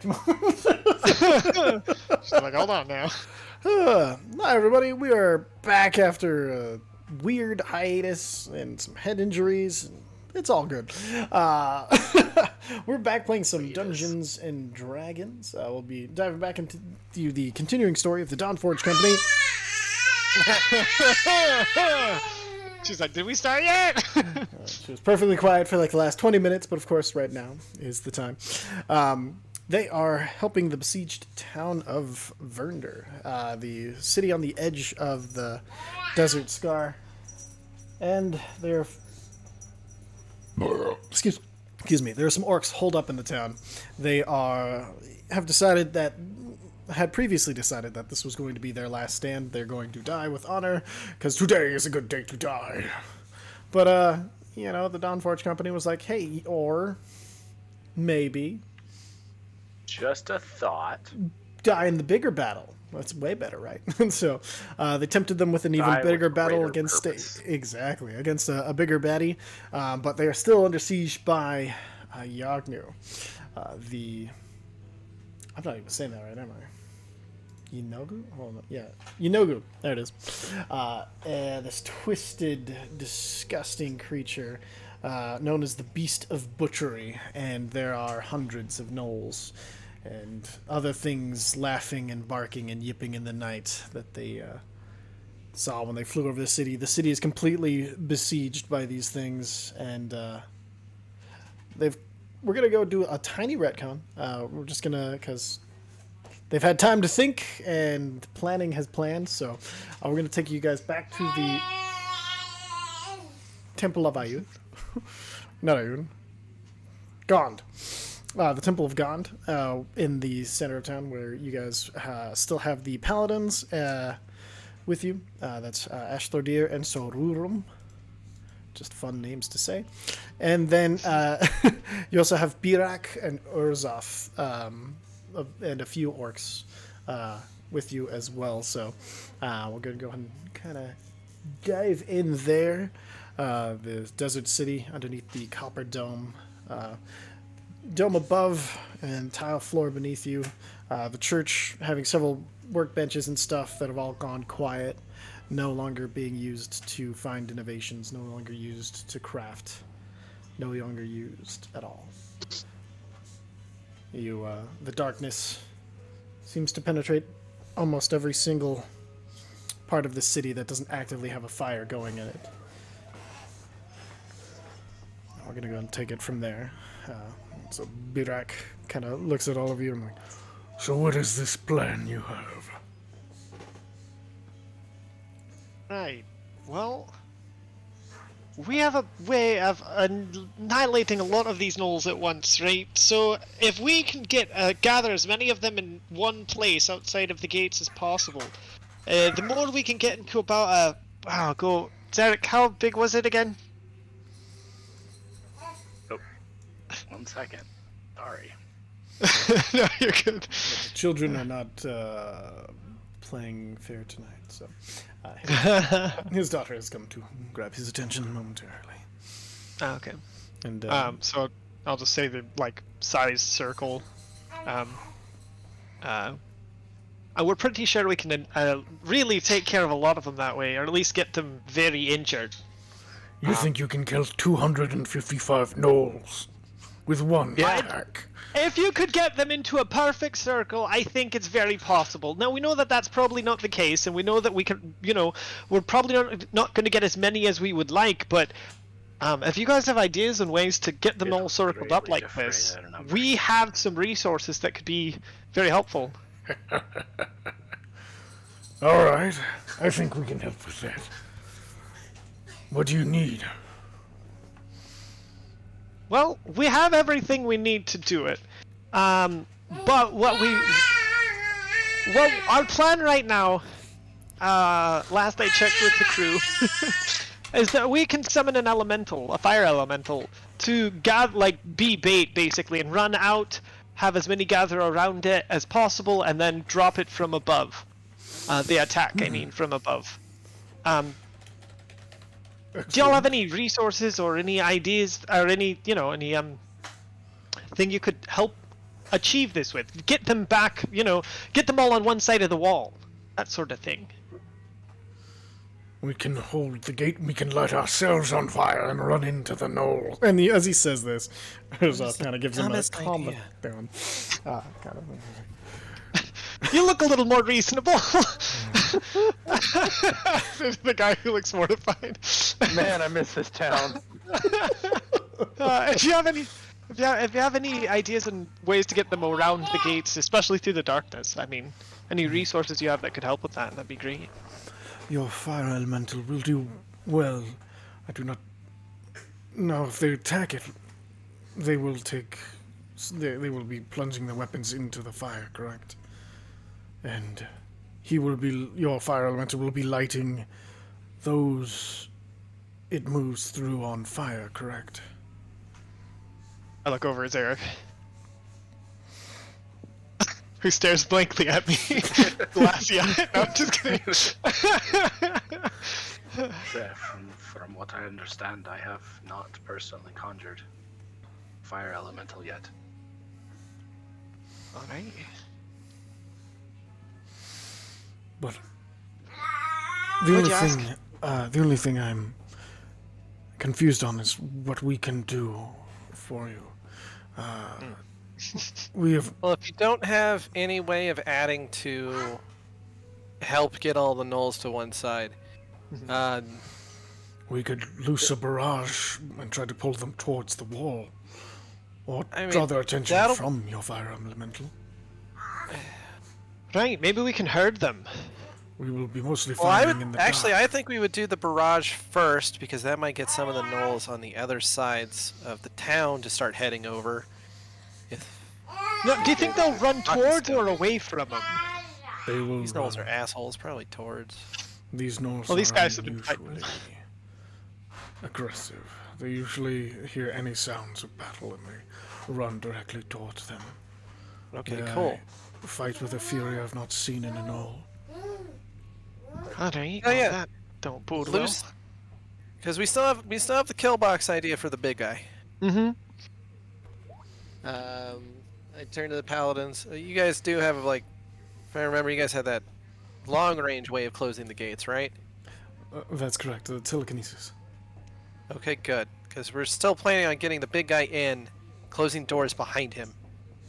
She's like, hold on now. Hi everybody, we are back after a weird hiatus and some head injuries. It's all good. We're back playing some Dungeons and Dragons. We'll be diving back into the continuing story of the Dawnforged company. She's like, did we start yet? She was perfectly quiet for like the last 20 minutes, but of course right now is the time. They are helping the besieged town of Vurnder, the city on the edge of the Desert Scar. And they're... Excuse me, there are some orcs holed up in the town. They have decided that... had previously decided that this was going to be their last stand. They're going to die with honor, because today is a good day to die. But, you know, the Dawnforged company was like, hey, or maybe... just a thought. die in the bigger battle. That's way better, right? And so they tempted them with an even bigger battle against against a bigger baddie, but they are still under siege by Yagnu. I'm not even saying that right, am I? Yinogu? Hold on. Yeah, Yinogu. There it is. And this twisted, disgusting creature known as the Beast of Butchery, and there are hundreds of gnolls and other things laughing and barking and yipping in the night that they saw when they flew over the city. The city is completely besieged by these things, and we're gonna go do a tiny retcon. We're just gonna, because they've had time to think and planning has planned, so we're gonna take you guys back to the Temple of Ayud. Not Ayud. Gond. The Temple of Gond, in the center of town, where you guys still have the paladins with you. That's Ashlordir and Sorurum. Just fun names to say. And then you also have Birak and Urzaf, and a few orcs with you as well. So we're going to go ahead and kind of dive in there. The desert city underneath the copper dome. Dome above and tile floor beneath you. The church having several workbenches and stuff that have all gone quiet, no longer being used to find innovations, no longer used to craft, no longer used at all. The darkness seems to penetrate almost every single part of the city that doesn't actively have a fire going in it. We're gonna go and take it from there. So Birak kind of looks at all of you and like, so what is this plan you have? Right. Well, we have a way of annihilating a lot of these gnolls at once, right? So if we can gather as many of them in one place outside of the gates as possible, the more we can get into about Zarek, how big was it again? 1 second. Sorry. No, you're good. The children are not playing fair tonight, so his daughter has come to grab his attention momentarily. Okay. And so I'll just say the size circle. We're pretty sure we can really take care of a lot of them that way, or at least get them very injured. You think you can kill 255 gnolls with one attack? If you could get them into a perfect circle, I think it's very possible. Now, we know that that's probably not the case, and we know that we can, we're probably not going to get as many as we would like, but if you guys have ideas and ways to get them all circled up like this, we have some resources that could be very helpful. Alright, I think we can help with that. What do you need? Well, we have everything we need to do it. But our plan right now, last I checked with the crew, is that we can summon an elemental, a fire elemental, to be bait basically, and run out, have as many gather around it as possible, and then drop it from above. The attack, I mean, from above. Do y'all have any resources or any ideas or any thing you could help achieve this with. Get them back, get them all on one side of the wall. That sort of thing. We can hold the gate, we can light ourselves on fire and run into the knoll. And as he says this, Herzog kind of gives him a dumbest calm idea. down. Kind of. You look a little more reasonable. The guy who looks mortified. Man, I miss this town. If you have any ideas and ways to get them around the gates, especially through the darkness, I mean, any resources you have that could help with that, that'd be great. Your fire elemental will do well. I do not know if they attack it. They will be plunging their weapons into the fire, correct? And your fire elemental will be lighting those it moves through on fire, correct? I look over at Zarek, who stares blankly at me. Glassy eyed. No, I'm just kidding. From what I understand, I have not personally conjured fire elemental yet. Alright. But What'd you ask? the only thing I'm confused on is what we can do for you. We have Well, if you don't have any way of adding to help get all the gnolls to one side, we could loose a barrage and try to pull them towards the wall, or draw their attention that'll- from your fire elemental. Right, maybe we can herd them. We will be mostly well, I firing would in the actually. dark. I think we would do the barrage first because that might get some of the gnolls on the other sides of the town to start heading over. No, do you think they'll run towards or away from them? They will These gnolls run. are assholes, probably towards. These gnolls Well, these are guys have been fighting. unusually aggressive. They usually hear any sounds of battle and they run directly towards them. Okay, They cool. fight with a fury I've not seen in a gnoll. Alright, Oh, yeah. that don't bode well. Loose, because we still have the kill box idea for the big guy. Mm-hmm. I turn to the paladins. You guys do have like, if I remember, you guys had that long range way of closing the gates, right? That's correct. Telekinesis. Okay, good. Because we're still planning on getting the big guy in, closing doors behind him,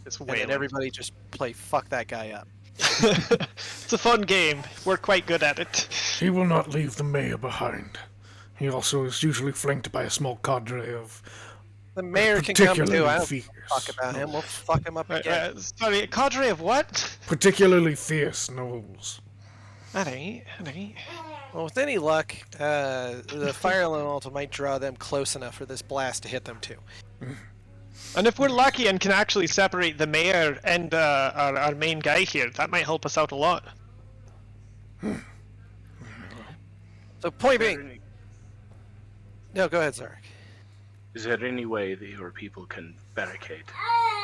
It's and way then everybody just play fuck that guy up. It's a fun game. We're quite good at it. He will not leave the mayor behind. He also is usually flanked by a small cadre of The mayor can come particularly too. I don't fierce. talk about him. We'll fuck him up again. Sorry, a cadre of what? Particularly fierce gnolls. Alright. Well, with any luck, the fire elemental might draw them close enough for this blast to hit them too. And if we're lucky and can actually separate the mayor and our main guy here, that might help us out a lot. So point being, no, go ahead, Zarek. Is there any way that your people can barricade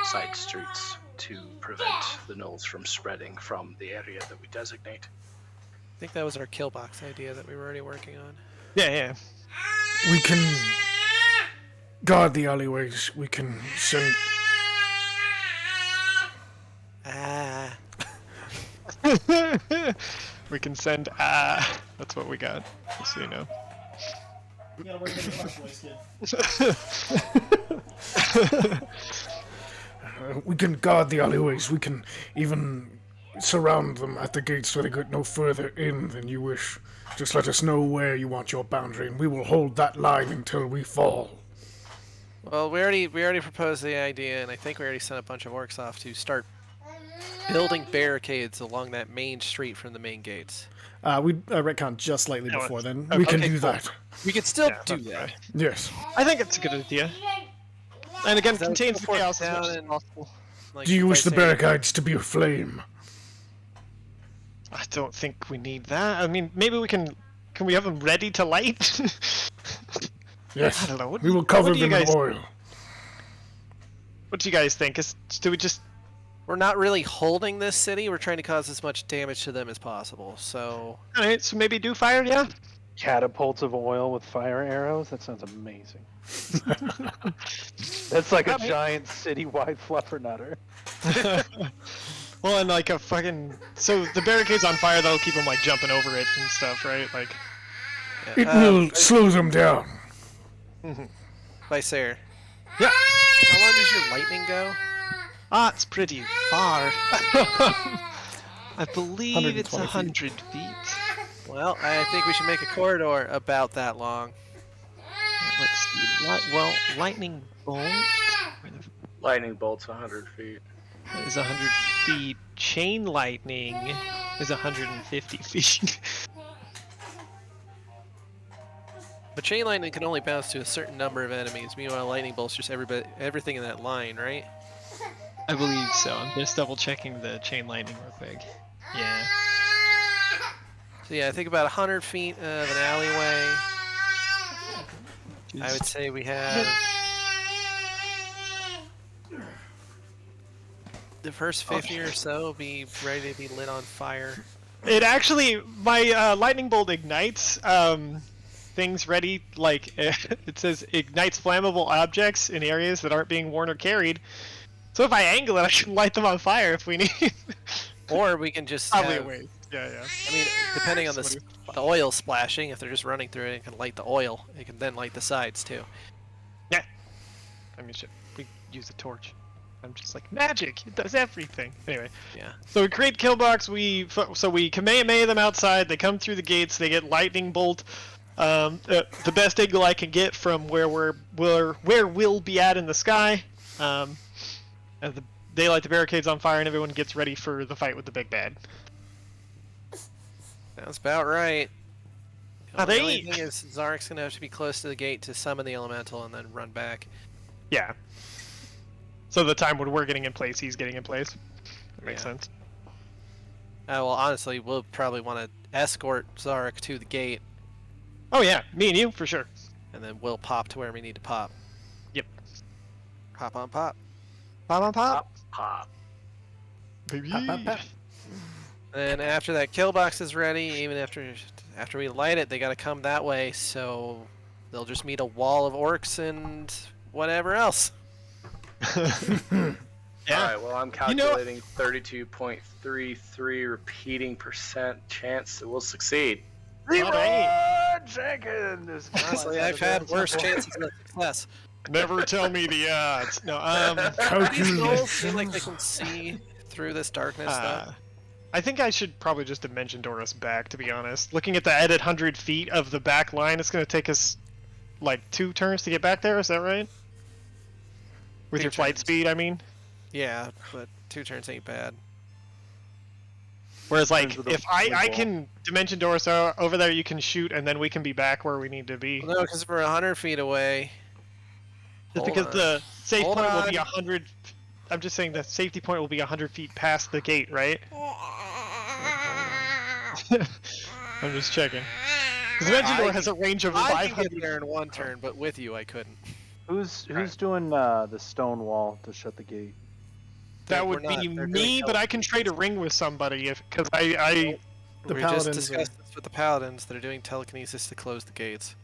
side streets to prevent the gnolls from spreading from the area that we designate? I think that was our kill box idea that we were already working on. Yeah. We can guard the alleyways. We can send. We can send that's what we got, just so you know. You gotta work on your fuck voice, kid. We can guard the alleyways. We can even surround them at the gates so they get no further in than you wish. Just let us know where you want your boundary, and we will hold that line until we fall. Well, we already proposed the idea, and I think we already sent a bunch of orcs off to start building barricades along that main street from the main gates. We retconned just slightly before then. We can Okay, do cool. that. We could still Yeah, do that's that. right. Yes. I think it's a good idea. And again, That was contains the before chaos as down much as and- possible. Like, Do you by wish the saying- barricades to be aflame? I don't think we need that. I mean, maybe we can we have them ready to light? Yes. I don't know. We will cover what do you them in guys- oil. What do you guys think? Do we just... We're not really holding this city. We're trying to cause as much damage to them as possible. So Alright, so maybe do fire, yeah? Catapults of oil with fire arrows? That sounds amazing. That's like a giant citywide fluffernutter. Well, and like a fucking... So the barricade's on fire, that'll keep them like jumping over it and stuff, right? Like... It will slow them down. Lysair, Yeah! how long does your lightning go? Ah, it's pretty far. I believe it's 100 feet. Well, I think we should make a corridor about that long. Let's see. Well, lightning bolt Lightning bolt's 100 feet. is 100 feet. Chain lightning is 150 feet. But chain lightning can only bounce to a certain number of enemies. Meanwhile, lightning bolts just everything in that line, right? I believe so. I'm just double checking the chain lightning real quick. Yeah. So yeah, I think about 100 feet of an alleyway. I would say we have the first 50 or so be ready to be lit on fire. It actually, my lightning bolt ignites things ready, like it says ignites flammable objects in areas that aren't being worn or carried. So if I angle it, I can light them on fire if we need. Or we can just Probably have, a waste. Yeah, yeah. I mean, depending on the oil splashing, if they're just running through it, it can light the oil. It can then light the sides too. Yeah. I mean, shit, we use a torch. I'm just like, magic! It does everything! Anyway. Yeah. So we create kill box, we Kamehameha them outside, they come through the gates, they get lightning bolt. The best angle I can get from where we'll be at in the sky. They light the barricades on fire and everyone gets ready for the fight with the big bad. Sounds about right. Now The they only eat. thing is, Zarek's gonna have to be close to the gate to summon the elemental and then run back. Yeah. So the time when we're getting in place, he's getting in place. That makes Yeah. sense. Well, honestly, we'll probably want to escort Zarek to the gate, Oh yeah, me and you, for sure. and then we'll pop to where we need to pop. Yep. Pop on pop. Pop on pop. Pop. Baby. Pop, pop, pop. And after that kill box is ready, even after we light it, they gotta come that way, so they'll just meet a wall of orcs and whatever else. Yeah. Alright, well, I'm calculating 32.33 repeating percent chance that we'll succeed. Jenkins! Honestly, I've had worse chances of success. Never tell me the odds. No, These gnolls seem like they can see through this darkness, though. I think I should probably just dimension door us back, to be honest. Looking at the added 100 feet of the back line, it's going to take us like 2 turns to get back there, is that right? With 2 your flight turns. speed, I mean? Yeah, but 2 turns ain't bad. Whereas, like, Turns with a if I blue ball. can dimension door us over there, you can shoot, and then we can be back where we need to be. Well, no, because we're 100 feet away. Just Hold because on. the safe Hold point will be on. 100... I'm just saying the safety point will be 100 feet past the gate, right? I'm just checking. Because dimension door has a range of I can 500... get there in 1 turn, but with you, I couldn't. Who's Right. doing the stone wall to shut the gate? That We're would not. be They're doing me, but I can trade a ring with somebody because I The we paladins just discussed this with the paladins that are doing telekinesis to close the gates.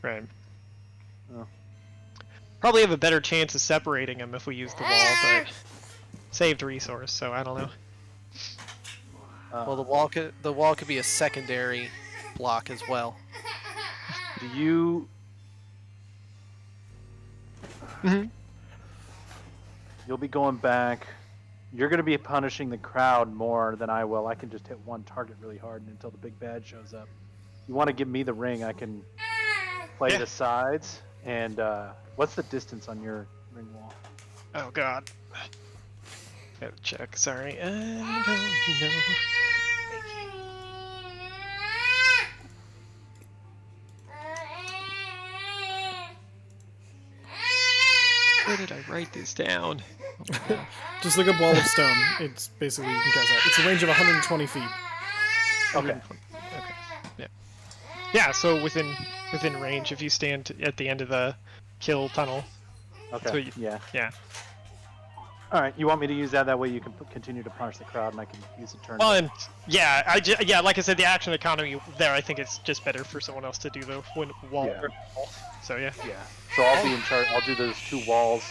right. Oh. Probably have a better chance of separating them if we use the wall, but saved resource, so I don't know. Well, the wall could be a secondary block as well. Do you? Mhm. You'll be going back. You're going to be punishing the crowd more than I will. I can just hit one target really hard until the big bad shows up. You want to give me the ring? I can play Yeah. the sides. And what's the distance on your ring wall? Oh god. Gotta check, sorry. I don't know. Where did I write this down? Just look up wall of stone. It's basically, you can cast that. It's a range of 120 feet. Okay. Okay. Yeah. Yeah, so within range if you stand at the end of the kill tunnel. Okay. So you- yeah. Yeah. All right. You want me to use that? That way you can continue to punish the crowd, and I can use a turn. Well, and yeah, like I said, the action economy there. I think it's just better for someone else to do the wall. Yeah. So yeah. Yeah. So I'll be in charge. I'll do those 2 walls.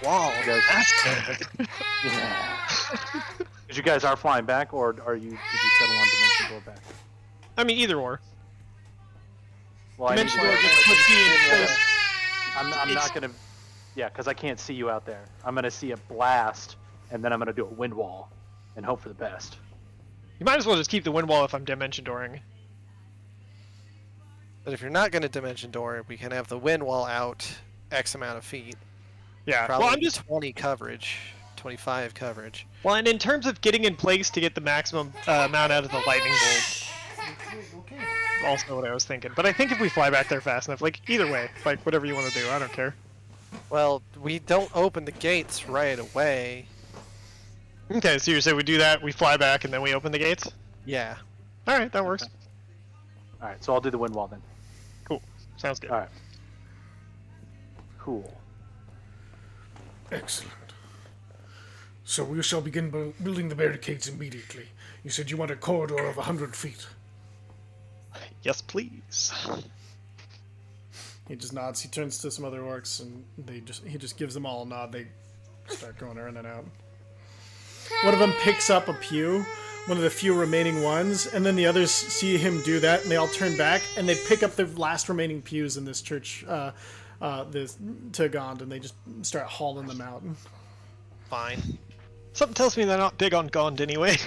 Wall. You guys, That's good. yeah. 'Cause you guys are flying back, or are you? Did you settle on dimension door back? I mean, either or. Well, I need Dimension to door know, just like, puts me in place. I'm It's- not gonna. Yeah, because I can't see you out there. I'm gonna see a blast, and then I'm gonna do a wind wall, and hope for the best. You might as well just keep the wind wall if I'm dimension dooring. But if you're not going to dimension door, we can have the wind wall out X amount of feet. Yeah. Probably Well, I'm just 20 coverage, 25 coverage. well, and in terms of getting in place to get the maximum amount out of the lightning bolt, also what I was thinking. But I think if we fly back there fast enough, like either way, like whatever you want to do, I don't care. Well, we don't open the gates right away. Okay, so you say we do that, we fly back, and then we open the gates. Yeah. All right, that works. All right, so I'll do the wind wall then. Cool. Sounds good. All right. Cool. Excellent. So we shall begin building the barricades immediately. You said you want a corridor of 100 feet. Yes, please. He just nods. He turns to some other orcs, and he just gives them all a nod. They start going in and out. One of them picks up a pew, one of the few remaining ones, and then the others see him do that, and they all turn back, and they pick up the last remaining pews in this church, to Gond, and they just start hauling them out. Fine. Something tells me they're not big on Gond anyway.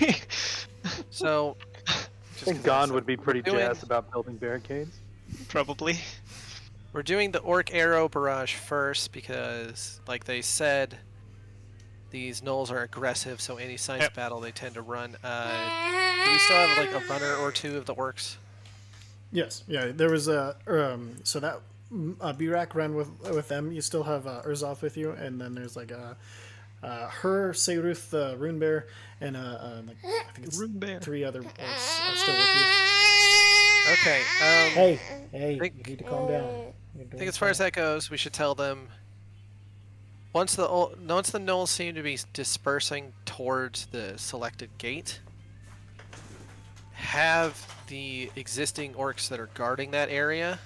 So, I think Gond would be pretty doing- jazzed about building barricades. Probably. we're doing the Orc Arrow Barrage first because, like they said, these gnolls are aggressive, so any signs Yep. of battle they tend to run. Do we still have like a runner or two of the orcs? Yes, yeah. There was a so that Birak ran with them. You still have Urzoth with you, and then there's like her, Seyruth, the Rune Bear, and like, I think it's Rune Bear. 3 other orcs are still with you. Okay. Hey, think- you need to calm down. I think as far as that goes, we should tell them once the gnolls seem to be dispersing towards the selected gate, have the existing orcs that are guarding that area,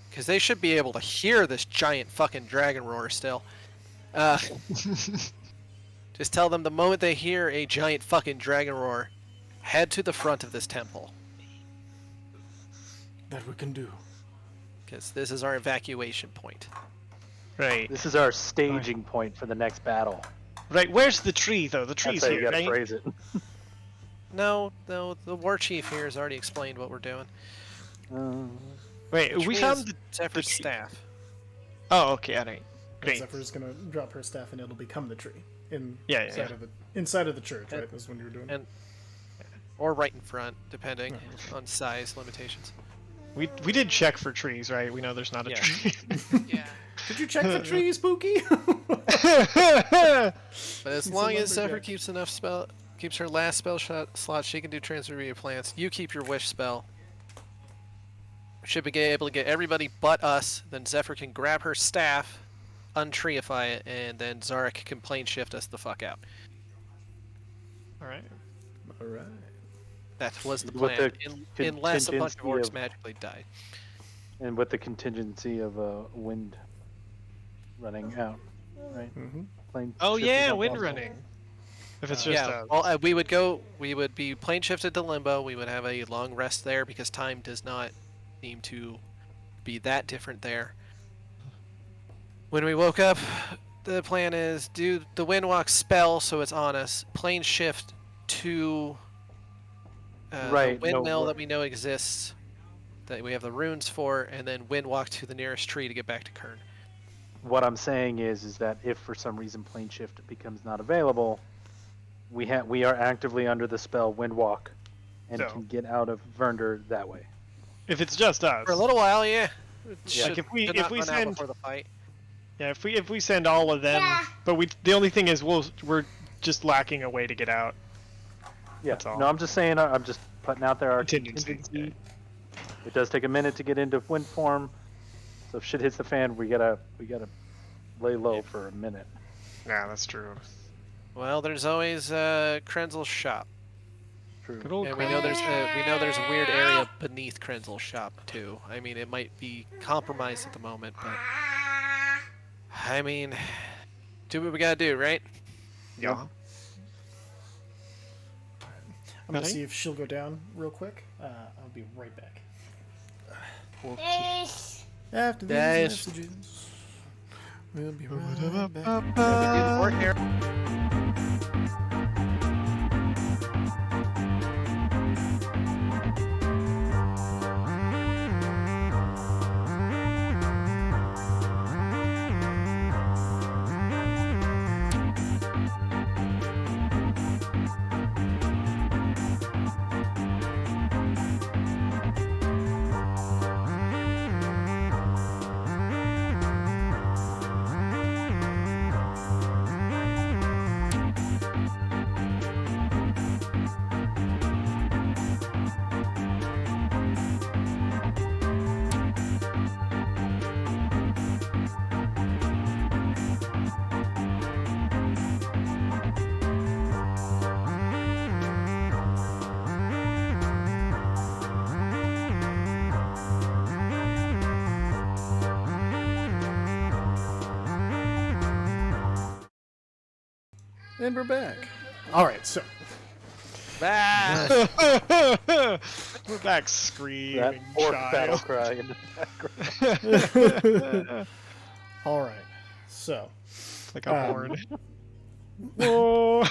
because they should be able to hear this giant fucking dragon roar still. Just tell them the moment they hear a giant fucking dragon roar, head to the front of this temple, That we can do. because this is our evacuation point. Right. This is our staging point for the next battle. Right. Where's the tree though? The That's tree's how you here, gotta right? phrase it. No, the war chief here has already explained what we're doing. Wait, Which we means found the Zephyr's tree. staff. Oh, okay, alright. Great. Zephyr's gonna drop her staff, and it'll become the tree Yeah, inside of the church. Right, that's when you were doing. And or right in front, depending on size limitations. We did check for trees, right? We know there's not a Yeah. tree. Yeah. Did you check the tree, Spooky? But as He's a long as Zephyr lumberjack. keeps her last spell slot, she can do transfer plants. You keep your wish spell. Should be able to get everybody but us. Then Zephyr can grab her staff, untreeify it, and then Zarek can plane shift us the fuck out. Alright. All right. That was the With plan. the Unless a bunch of contingency orcs of- magically die. And with the contingency of wind running out, right? Mm-hmm. Plane Oh shift is yeah, not wind possible. running. If it's just Yeah, well, we would be plane shifted to Limbo. We would have a long rest there because time does not seem to be that different there. When we woke up, the plan is do the Windwalk spell so it's on us. Plane shift to Right, the no, windmill we're- that we know exists, that we have the runes for, and then Windwalk to the nearest tree to get back to Kern. What I'm saying is that if for some reason plane shift becomes not available, we are actively under the spell Windwalk, and So- can get out of Vurnder that way. if it's just us. For a little while, yeah. Like if we Should not run out send before the fight. yeah, if we send all of them, but the only thing is we're just lacking a way to get out. Yeah. That's all. No, I'm just saying. I'm just putting out there our Contingency, contingency. It does take a minute to get into wind form, so if shit hits the fan, we gotta lay low for a minute. Yeah, that's true. Well, there's always Krenzel's shop. True. Good old And we know there's a weird area beneath Krenzel's shop too. I mean, it might be compromised at the moment, but I mean, do what we gotta do, right? Yeah. I'm gonna Ready? see if she'll go down real quick. I'll be right back. Okay. After these Yes. messages, we'll be right back. We do the Orc Arrow. And we're back. All right, so Ah! We're back screaming. That orc battle child. cry in the background. all right, so Like a horn. Whoa.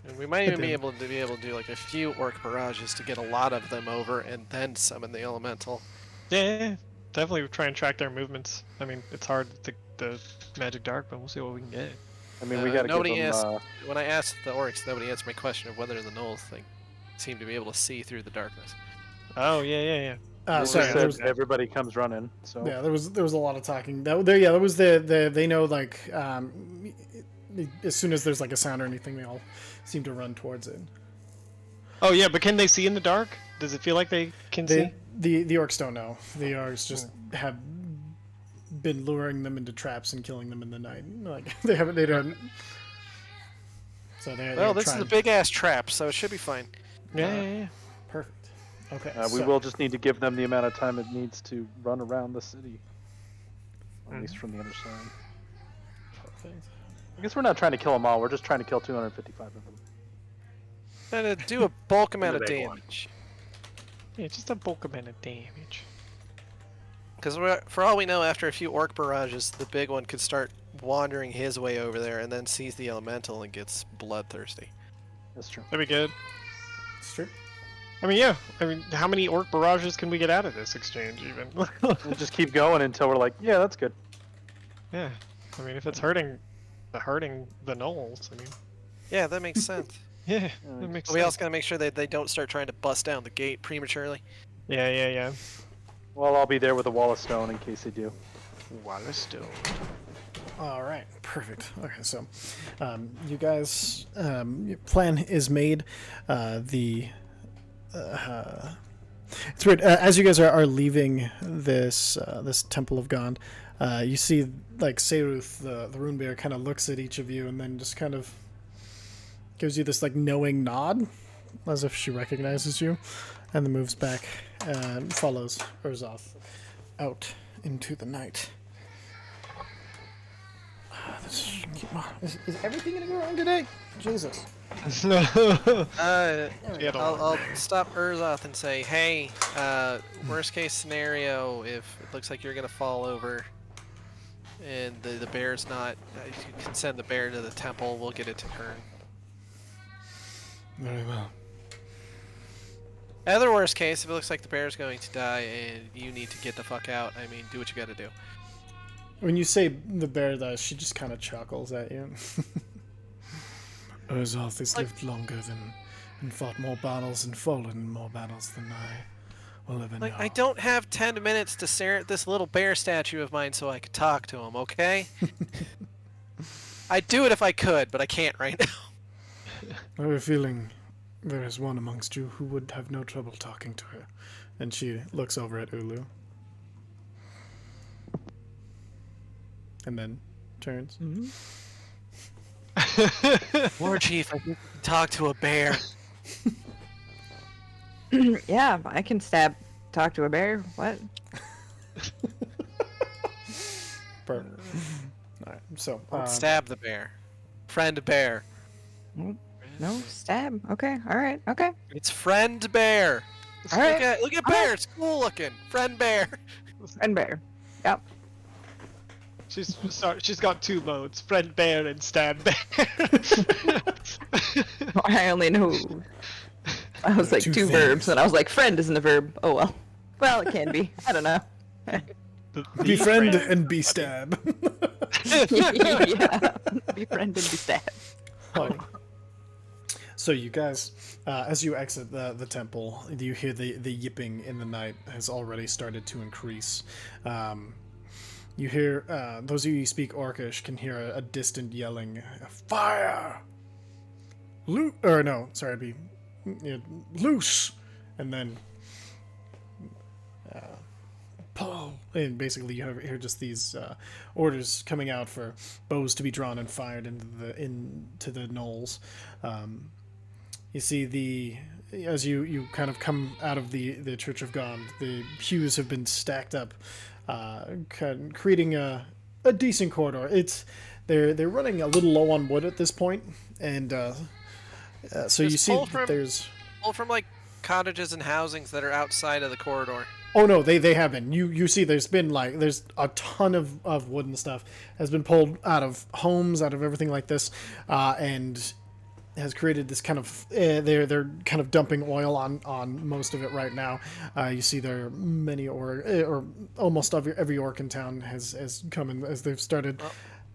And we might even be able to do like a few orc barrages to get a lot of them over, and then summon the elemental. Yeah, definitely try and track their movements. I mean, it's hard to the magic dark, but we'll see what we can get. I mean, we gotta give nobody them. asked when I asked the orcs. Nobody answered my question of whether the gnolls seem to be able to see through the darkness. Oh yeah. they sorry, just there said was, everybody comes running. So yeah, there was a lot of talking. There was the they know like as soon as there's like a sound or anything, they all seem to run towards it. Oh yeah, but can they see in the dark? Does it feel like they can see? The orcs don't know. The orcs just have been luring them into traps and killing them in the night. Like they don't. So Well, this is a big ass trap, so it should be fine. Yeah. Perfect. Okay. we will just need to give them the amount of time it needs to run around the city, at least from the other side. Perfect. I guess we're not trying to kill them all. We're just trying to kill 255 of them. And do a bulk amount of The big one. damage. Yeah, just a bulk amount of damage. Because for all we know, after a few orc barrages, the big one could start wandering his way over there, and then sees the elemental and gets bloodthirsty. That's true. That'd be good. It's true. I mean, yeah. I mean, how many orc barrages can we get out of this exchange, even? We'll just keep going until we're like, yeah, that's good. Yeah. I mean, if it's hurting the gnolls, I mean, Yeah, that makes sense. yeah, that makes We sense. also gotta make sure that they don't start trying to bust down the gate prematurely. Yeah. Well, I'll be there with a wall of stone in case they do. Wallastone. All right, perfect. Okay, so you guys, your plan is made. It's weird. As you guys are leaving this Temple of Gond, you see like Seruth, the rune bear, kind of looks at each of you and then just kind of gives you this like knowing nod, as if she recognizes you, and then moves back and follows Urzoth out into the night. Is everything gonna go wrong today? Jesus. I'll stop Urzoth and say, hey, worst case scenario, if it looks like you're gonna fall over and the bear's not, you can send the bear to the temple, we'll get it to turn. Very well. Other worst case, if it looks like the bear's going to die and you need to get the fuck out, I mean, do what you gotta do. When you say the bear dies, she just kind of chuckles at you. Urzoth has lived longer and fought more battles and fallen in more battles than I will ever know. Like, I don't have 10 minutes to stare at this little bear statue of mine so I could talk to him, okay? I'd do it if I could, but I can't right now. I have a feeling there is one amongst you who would have no trouble talking to her. And she looks over at Ulu. And then turns. War Chief, I think we can talk to a bear. Yeah, I can talk to a bear. What? Perfect. All right. So Don't stab the bear. Friend bear. No, stab. Okay, all right, okay. It's friend bear. All right. Look at All bear. right. It's cool looking. Friend bear. Friend bear. Yep. She's got 2 modes: friend bear and stab bear. I only know. I was like 2 2 things. verbs, and I was like, friend isn't a verb. Oh well. Well, it can be. I don't know. Befriend and be stab. Yeah. Befriend and be stabbed. So you guys, as you exit the temple, you hear the yipping in the night has already started to increase. You hear, those of you who speak Orcish can hear a distant yelling, "Fire! Loose!" And then, pull. And basically you hear just these orders coming out for bows to be drawn and fired into the knolls. You see as you kind of come out of the Church of God, the pews have been stacked up, creating a decent corridor. They're running a little low on wood at this point, and so you Just see pull that there's. All from like cottages and housings that are outside of the corridor. Oh no, they have been. You see, there's a ton of wood and stuff has been pulled out of homes, out of everything like this, and has created this kind of they're kind of dumping oil on most of it right now. You see there are many or almost every orc in town has come in as they've started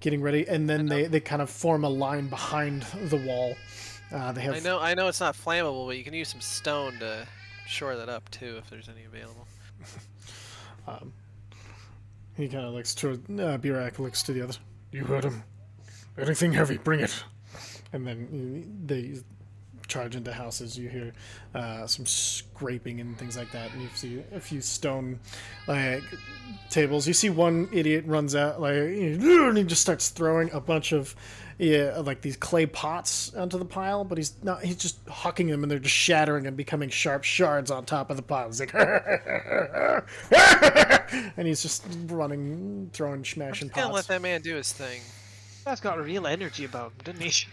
getting ready, and then they kind of form a line behind the wall. They have. I know it's not flammable, but you can use some stone to shore that up too if there's any available. He kind of looks to Birak, looks to the others. You heard him. Anything heavy, bring it. And then they charge into houses. You hear some scraping and things like that, and you see a few stone tables. You see one idiot runs out and he just starts throwing a bunch of these clay pots onto the pile, but he's just hucking them, and they're just shattering and becoming sharp shards on top of the pile. He's like, and he's just running, throwing, smashing I'm gonna let pots. that man do his thing. That's got real energy about him, didn't he?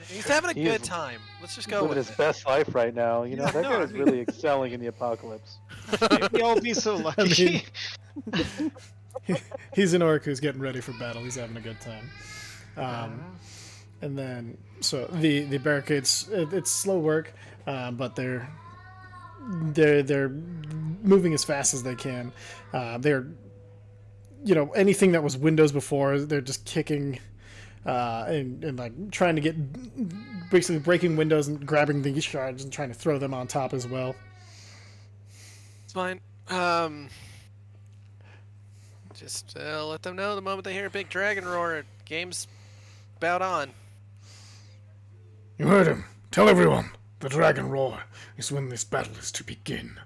He's having a He good is time. Let's just He's go living with his it. best life right now. You know, Yeah, that no, guy I is mean- really excelling in the apocalypse. We'd all be so lucky. He's an orc who's getting ready for battle. He's having a good time. And then, so the barricades, it's slow work, but they're moving as fast as they can. They're, anything that was windows before, they're just kicking and like trying to get, basically breaking windows and grabbing these shards and trying to throw them on top as well. It's fine. Just let them know the moment they hear a big dragon roar, game's about on. You heard him. Tell everyone. The dragon roar is when this battle is to begin.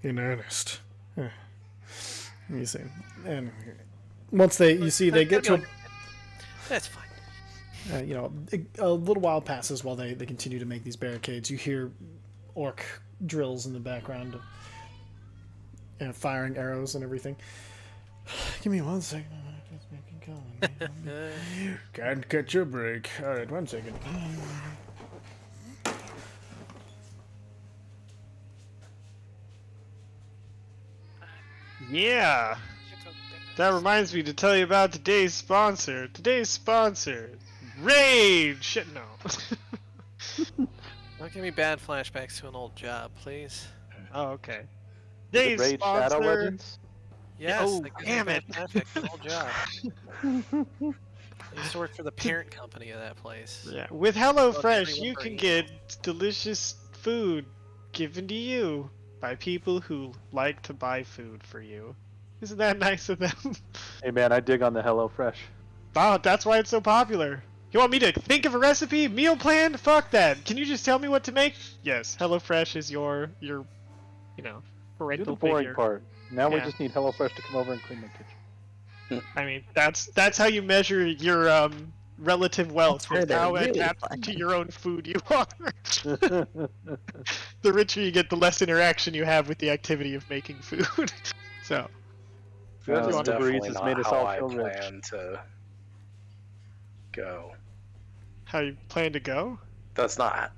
In earnest. You see, and once they get to That's fine. a little while passes while they continue to make these barricades. You hear orc drills in the background, and firing arrows and everything. Give me 1 second. Just making calling. Can't catch a break. All right, 1 second. Yeah. That reminds me to tell you about today's sponsor. Raid! Shit, no. Don't give me bad flashbacks to an old job, please. Oh, okay. The Today's Raid Shadow sponsor. Legends? Yes, Oh, that gives me damn bad it. flashbacks to an old job. I used to work for the parent company of that place. Yeah, with HelloFresh, you can get delicious food given to you by people who like to buy food for you. Isn't that nice of them? Hey man, I dig on the HelloFresh. Wow, that's why it's so popular. You want me to think of a recipe, meal plan? Fuck that. Can you just tell me what to make? Yes, HelloFresh is your Do parental the boring figure. part. Now we Yeah. just need HelloFresh to come over and clean the kitchen. I mean, that's how you measure your relative wealth. That's where Is they're how really adapted fun. to your own food you are. The richer you get, the less interaction you have with the activity of making food. So, That is 51 degrees definitely has not made us how all I feel rich. plan to go. How you plan to go? That's not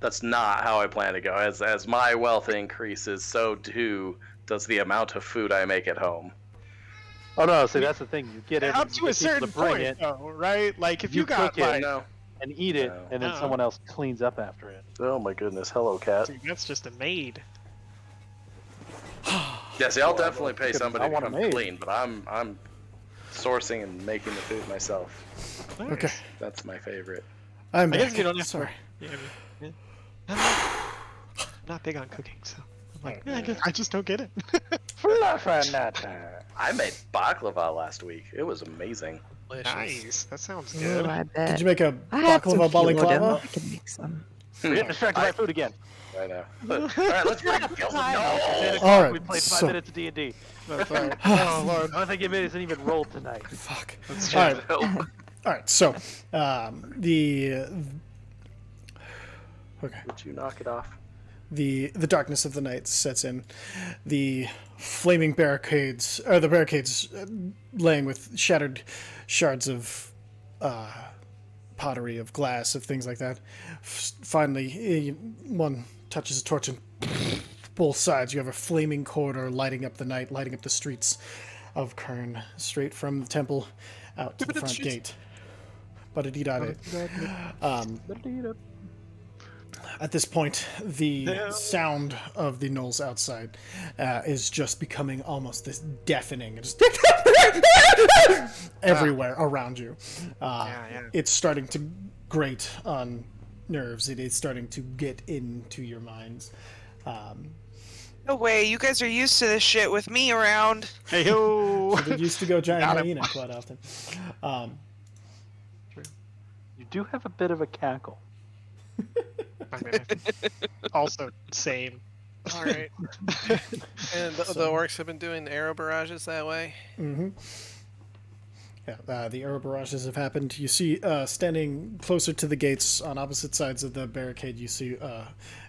how I plan to go. As my wealth increases, so too does the amount of food I make at home. Oh no, see that's the thing. You get it Up to a certain point, it, though, right? Like if you, you got cook it. like, No. and eat it, No. and then No. someone else cleans up after it. Oh my goodness, hello cat. dude, that's just a maid. Yeah, see, I'll definitely pay Goodness, somebody I to want a come maid. clean, but I'm sourcing and making the food myself. Nice. Okay. That's my favorite. I'm I back. guess you don't have Sorry. Yeah, yeah. I'm not big on cooking, so I'm like, I just don't get it. I made baklava last week. It was amazing. Delicious. Nice. That sounds Ooh, good. I bet. Did you make a I have some baklava kilo demo. balaclava? I can make some. We're getting distracted by food again. I know. All right, let's bring it. No! All right, We played 5 so- minutes of D&D. That's all right. Oh lord. I don't think it isn't even rolled tonight. Fuck. That's All right. No. All right. So, the okay. Would you knock it off? The darkness of the night sets in. The flaming barricades, or the barricades laying with shattered shards of pottery, of glass, of things like that. Finally, one touches a torch and both sides you have a flaming corridor lighting up the night, lighting up the streets of Kern, straight from the temple out to the front gate. At this point, the sound of the gnolls outside is just becoming almost this deafening, just everywhere around you. Yeah. It's starting to grate on nerves. It is starting to get into your minds. No way, you guys are used to this shit with me around. Hey yo. They used to go giant Got him. hyena quite often. You do have a bit of a cackle. I mean, also same. All right. And the orcs have been doing arrow barrages that way. Mm-hmm. Yeah, the arrow barrages have happened. You see, standing closer to the gates on opposite sides of the barricade, you see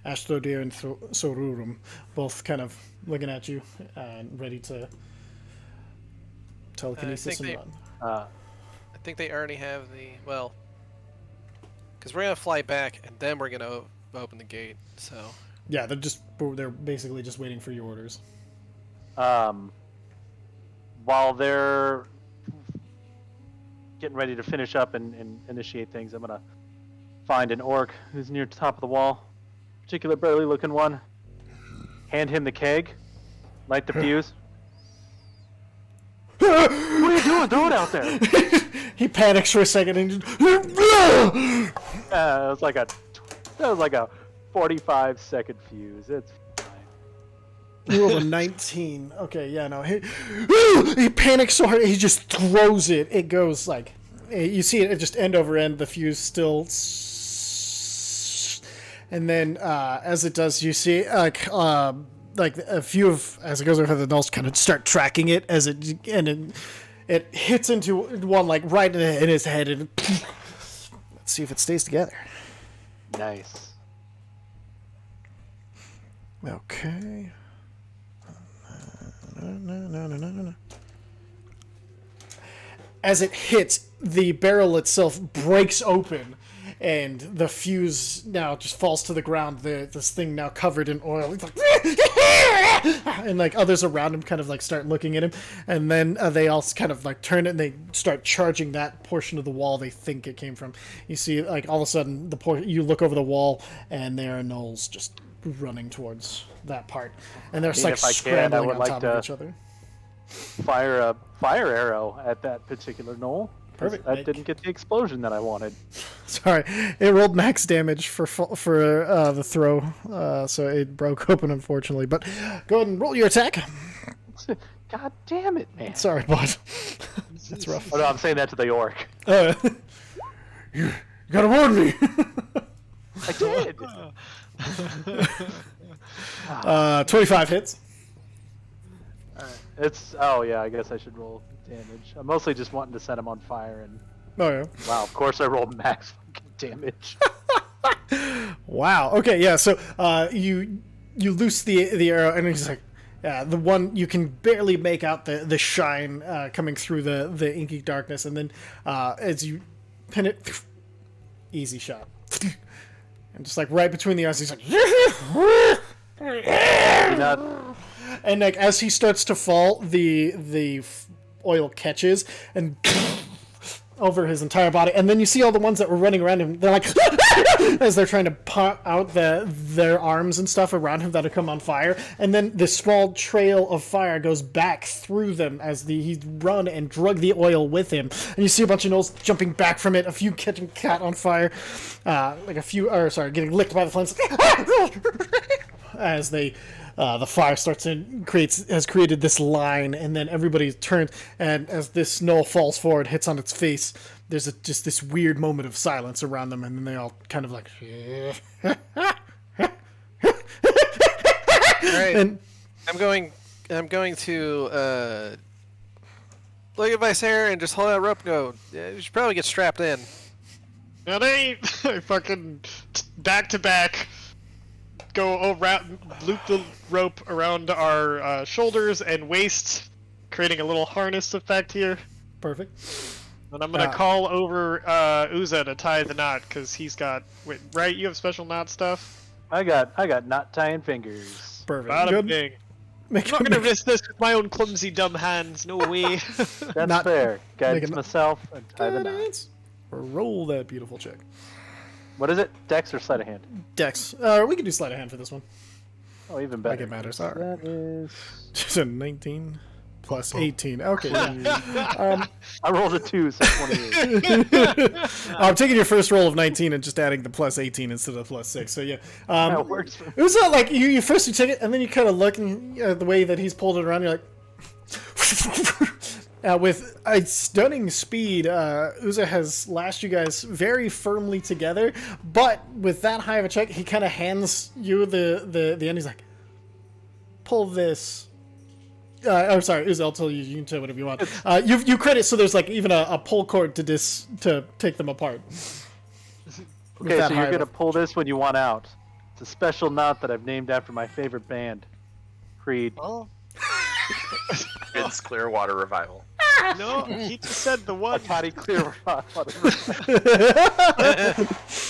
Ashlodir and Sorurum, both kind of looking at you and ready to telekinesis and they- run. I think they already have the because we're gonna fly back and then we're gonna open the gate. So Yeah, they're basically just waiting for your orders. While they're getting ready to finish up and initiate things, I'm gonna find an orc who's near the top of the wall, particular burly looking one. Hand him the keg, light the fuse. What are you doing? Throw it out there. He panics for a second and just... It was like a 45-second fuse. It's fine. You rolled a 19. Okay, yeah, no. He panics so hard, he just throws it. It goes like... You see it just end over end, the fuse still... And then as it does, you see like a few of... As it goes over, the gnolls kind of start tracking it as it... And it hits into one like right in his head and... Let's see if it stays together. Nice. Okay. No. As it hits, the barrel itself breaks open, and the fuse now just falls to the ground. This thing now covered in oil. He's like, and like others around him kind of like start looking at him, and then they all kind of like turn and they start charging that portion of the wall they think it came from. You see, like all of a sudden, you look over the wall, and there are gnolls just running towards that part, and they're I mean, like if I can, I scrambling would on like top to- of each other. Fire a fire arrow at that particular knoll. 'cause Perfect. That didn't get the explosion that I wanted. Sorry, it rolled max damage for the throw, so it broke open unfortunately. But go ahead and roll your attack. God damn it, man. Sorry, bud. That's rough. Oh no, I'm saying that to the orc. You gotta warn me. I did. 25 hits. Oh yeah, I guess I should roll damage. I'm mostly just wanting to set him on fire, and Oh yeah. wow, of course I rolled max fucking damage. Wow. Okay. Yeah. So you loose the arrow, and he's like, The one you can barely make out the shine coming through the inky darkness, and then as you pin it, easy shot, and just like right between the eyes, he's like, and like as he starts to fall, the oil catches and over his entire body, and then you see all the ones that were running around him. They're like, as they're trying to put out their arms and stuff around him that have come on fire, and then this small trail of fire goes back through them as he's run and drug the oil with him, and you see a bunch of gnolls jumping back from it, a few catching cat on fire, getting licked by the flames, as they. The fire has created this line, and then everybody turns, and as this gnoll falls forward, hits on its face, there's just this weird moment of silence around them, and then they all kind of like... Alright, and I'm going to look at Visair and just hold out a rope and go, yeah, you should probably get strapped in. And I fucking back to back go around, loop the rope around our shoulders and waists, creating a little harness effect here. Perfect. And I'm gonna call over Uza to tie the knot, because he's got... Wait, right? You have special knot stuff? I got knot tying fingers. Perfect. Bada Good. bing. I'm not gonna risk this with my own clumsy, dumb hands. No way. That's Not- fair. Guide make a- myself and tie the knot. Roll that beautiful check. What is it? Dex or sleight of hand? Dex. We can do sleight of hand for this one. Oh, even better. Like it matters. All right. That is... Just a 19 plus 18. Okay. Yeah. I rolled a 2, so 28. I'm taking your first roll of 19 and just adding the plus 18 instead of plus 6. So yeah. That works for me. It was not like you first take it and then you kind of look and the way that he's pulled it around, you're like. With a stunning speed, Uza has lashed you guys very firmly together, but with that high of a check, he kind of hands you the end. He's like, pull this. I'm sorry, Uza, I'll tell you. You can say whatever you want. You credit, so there's like even a pull cord to take them apart. Okay, so you're gonna pull this when you want out. It's a special knot that I've named after my favorite band, Creed. Oh. Vince Clearwater Revival. No, he just said the one. Patty Clear.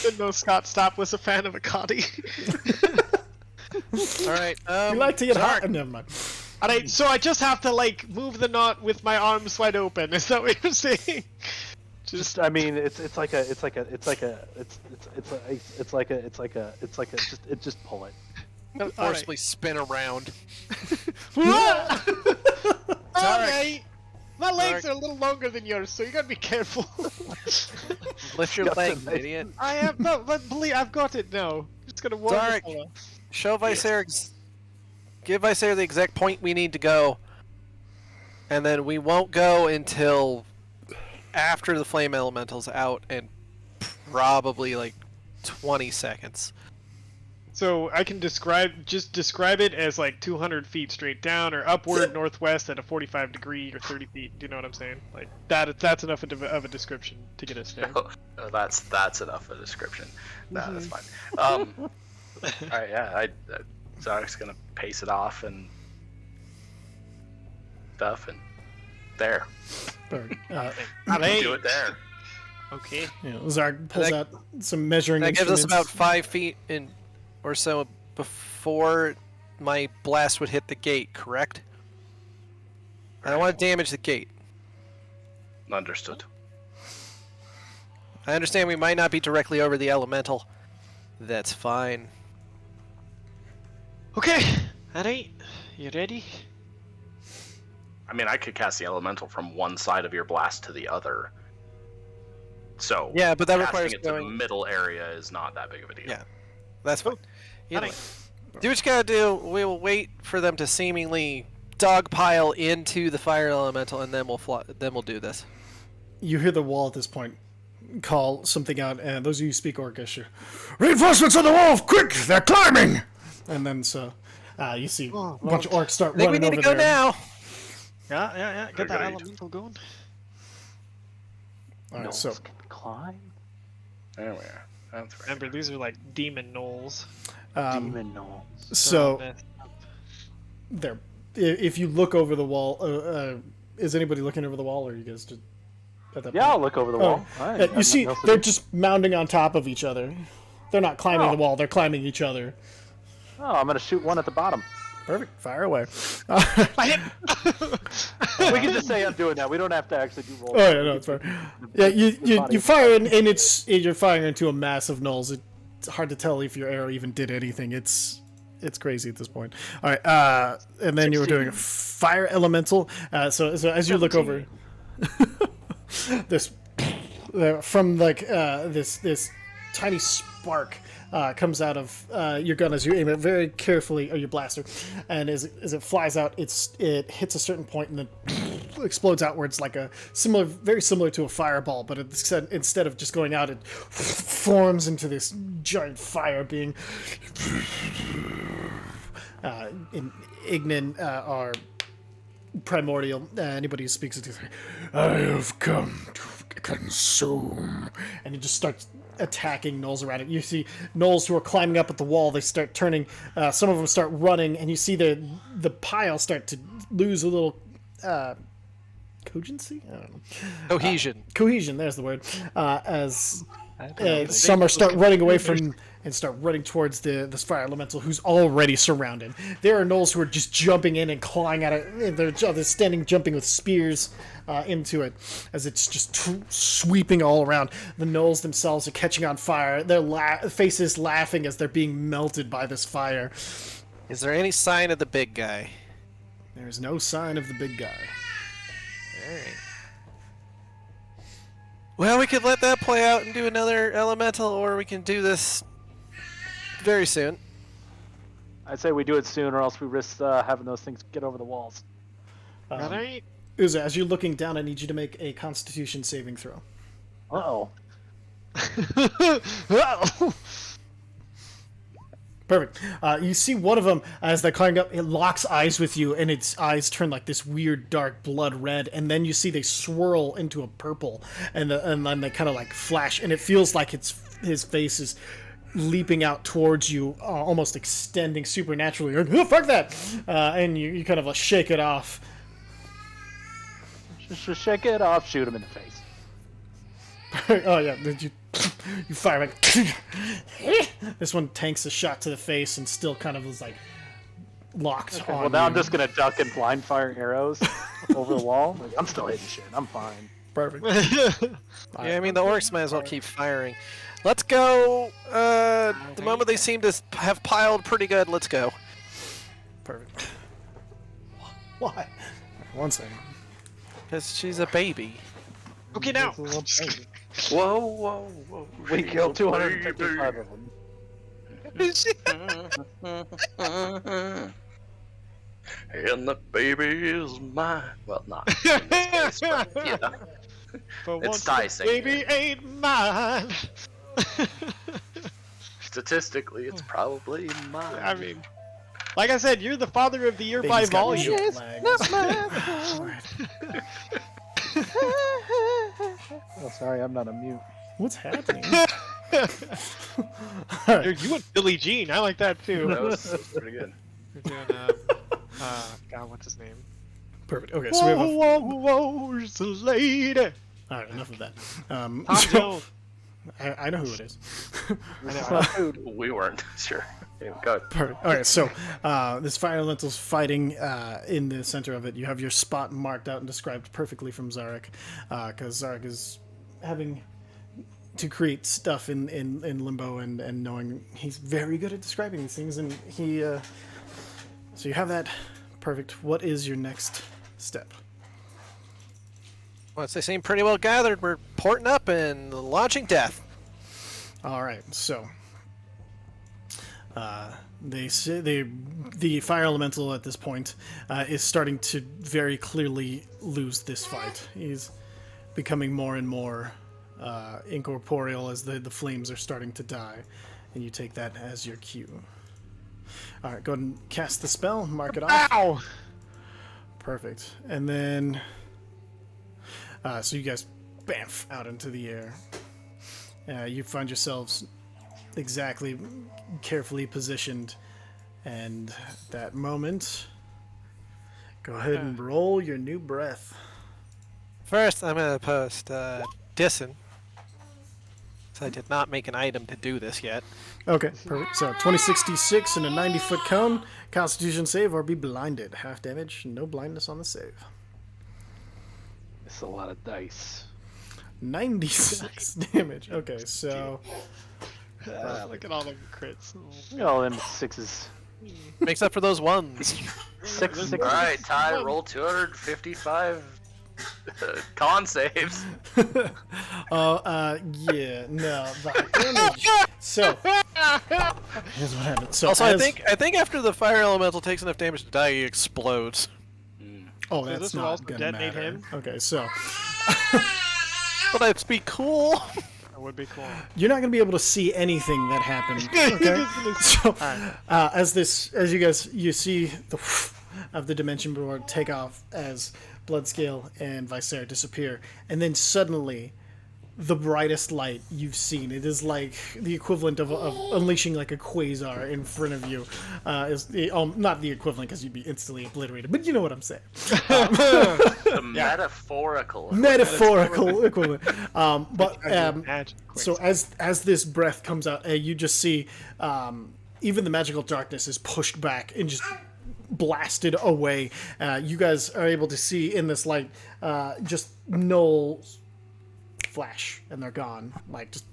Didn't know Scott Stapp was a fan of Akati. Alright, You like to get Zark. hot? Never mind. Alright, so I just have to like move the knot with my arms wide open. Is that what you're saying? Just, I mean, just pull it. forcibly spin around. Alright. My legs are a little longer than yours, so you gotta be careful. Lift your Got leg, the nice- idiot. I have no, but believe I've got it now. Just gonna warm Zark. this up. Show Visair, give Visair the exact point we need to go, and then we won't go until after the flame elemental's out, and probably like 20 seconds. So I can describe it as like 200 feet straight down, or upward northwest at a 45 degree, or 30 feet. Do you know what I'm saying? Like that. That's enough of a description to get us there. Oh, that's enough of a description. No, that's fine. All right, yeah. Zark's gonna pace it off and stuff, and there. Alright. Do it there. Okay. Zark pulls That- out some measuring That gives instruments. us about 5 feet in or so before my blast would hit the gate, correct? I don't want to damage the gate. Understood. I understand we might not be directly over the elemental. That's fine. Okay. Alright. You ready? I mean, I could cast the elemental from one side of your blast to the other. So Yeah, but that casting requires it to the going. middle area is not that big of a deal. Yeah. That's fine. You know, Alright. do what you gotta do. We will wait for them to seemingly dogpile into the fire elemental, and then we'll do this. You hear the wall at this point call something out, and those of you who speak Orcish, reinforcements on the wall! Quick, they're climbing! And then you see a bunch of orcs start I think we running need to over go there. now. Yeah. Get that Agreed. elemental going. All right, Gnolls so can climb. There we are. That's right. Remember, these are like demon gnolls. Demon gnolls. so Messed up. they're if you look over the wall, is anybody looking over the wall, or are you guys just at that Yeah, point? I'll look over the wall. All right, You see, nothing else to they're do. just mounding on top of each other. They're not climbing Oh. the wall; they're climbing each other. Oh, I'm gonna shoot one at the bottom. Perfect. Fire away. I hit. We can just say I'm doing that. We don't have to actually do rolls. Oh yeah, no, it's fine. Yeah, you fire and you're firing into a mass of gnolls. It's hard to tell if your arrow even did anything. It's crazy at this point. All right, and then you were doing a fire elemental. So as you look over, this from like this tiny spark comes out of your gun as you aim it very carefully, or your blaster, and as it flies out, it hits a certain point and then explodes outwards like very similar to a fireball, but instead of just going out, it forms into this giant fire being in Ignan or primordial. Anybody who speaks it, I have come to consume, and he just starts attacking gnolls around it. You see gnolls who are climbing up at the wall. They start turning. Some of them start running, and you see the pile start to lose a little cogency. I don't know. Cohesion. Cohesion. There's the word. As some start running away from and start running towards this fire elemental who's already surrounded. There are gnolls who are just jumping in and clawing at it. They're standing, jumping with spears into it as it's just sweeping all around. The gnolls themselves are catching on fire. Their faces laughing as they're being melted by this fire. Is there any sign of the big guy? There's no sign of the big guy. Alright. Well, we could let that play out and do another elemental, or we can do this very soon. I'd say we do it soon, or else we risk having those things get over the walls. Alright. Uza, as you're looking down, I need you to make a Constitution saving throw. Uh-oh. Oh. Perfect. You see one of them as they're climbing up. It locks eyes with you, and its eyes turn like this weird, dark blood red. And then you see they swirl into a purple, and then they kind of like flash, and it feels like his face is leaping out towards you, almost extending supernaturally. You're like, oh, fuck that! And you kind of shake it off. Just shake it off, shoot him in the face. Oh yeah, you fire back. This one tanks a shot to the face and still kind of is like locked Okay, on. well, now you. I'm just gonna duck and blind fire arrows over the wall. Like, I'm still hitting shit. I'm fine. Perfect. Yeah, I mean, the orcs might as well keep firing. Let's go. The moment they seem to have piled pretty good, let's go. Perfect. Why? One second. Because she's a baby. Okay, now. Whoa, whoa, whoa. We killed 255 of them. And the baby is mine. Well, not in this case, but, you know. But It's once dicing. baby ain't mine. Statistically, it's probably mine. I mean, like I said, you're the father of the year by Baby's got volume. short legs. Oh, sorry, I'm not a mute. What's happening? You and Billie Jean, I like that too. That was pretty good. You're doing, God, what's his name? Perfect. Okay, so we have a. Whoa, whoa, who's the lady? All right, enough of that. Tom So, Jones. I know who it is. We weren't sure. Yeah, go. Perfect. All right, so this fire elemental's fighting in the center of it. You have your spot marked out and described perfectly from Zarek, because Zarek is having to create stuff in Limbo and knowing he's very good at describing these things, and he. So you have that. Perfect. What is your next step? Once they seem pretty well gathered, we're porting up and launching death. All right, so they say the fire elemental at this point is starting to very clearly lose this fight. He's becoming more and more incorporeal as the flames are starting to die, and you take that as your cue. All right, go ahead and cast the spell, mark it off. Ow! Perfect, and then so you guys bamf out into the air. You find yourselves exactly carefully positioned, and that moment Go ahead and roll your new breath. First, I'm going to post Dissin. So I did not make an item to do this yet. Okay, perfect. So 2066 and a 90-foot cone. Constitution save or be blinded. Half damage, no blindness on the save. It's a lot of dice. 96 damage. Okay, so Look at all the crits. You know, them sixes. Makes up for those ones. Six. All right, Ty, roll 255 con saves. yeah, no, the damage. So here's what happens. So Also, I think after the fire elemental takes enough damage to die, he explodes. Oh, So that's this would not also gonna detonate matter. him? Okay, so But that'd be cool. That would be cool. you're not gonna be able to see anything that happened. Okay, so as you see the of the dimension board take off as Bloodscale and Viscera disappear, and then suddenly the brightest light you've seen. It is like the equivalent of unleashing like a quasar in front of you. Not the equivalent because you'd be instantly obliterated, but you know what I'm saying. The metaphorical. Metaphorical equivalent. Magic So as this breath comes out, you just see even the magical darkness is pushed back and just blasted away. You guys are able to see in this light just gnolls flash, and they're gone. Like just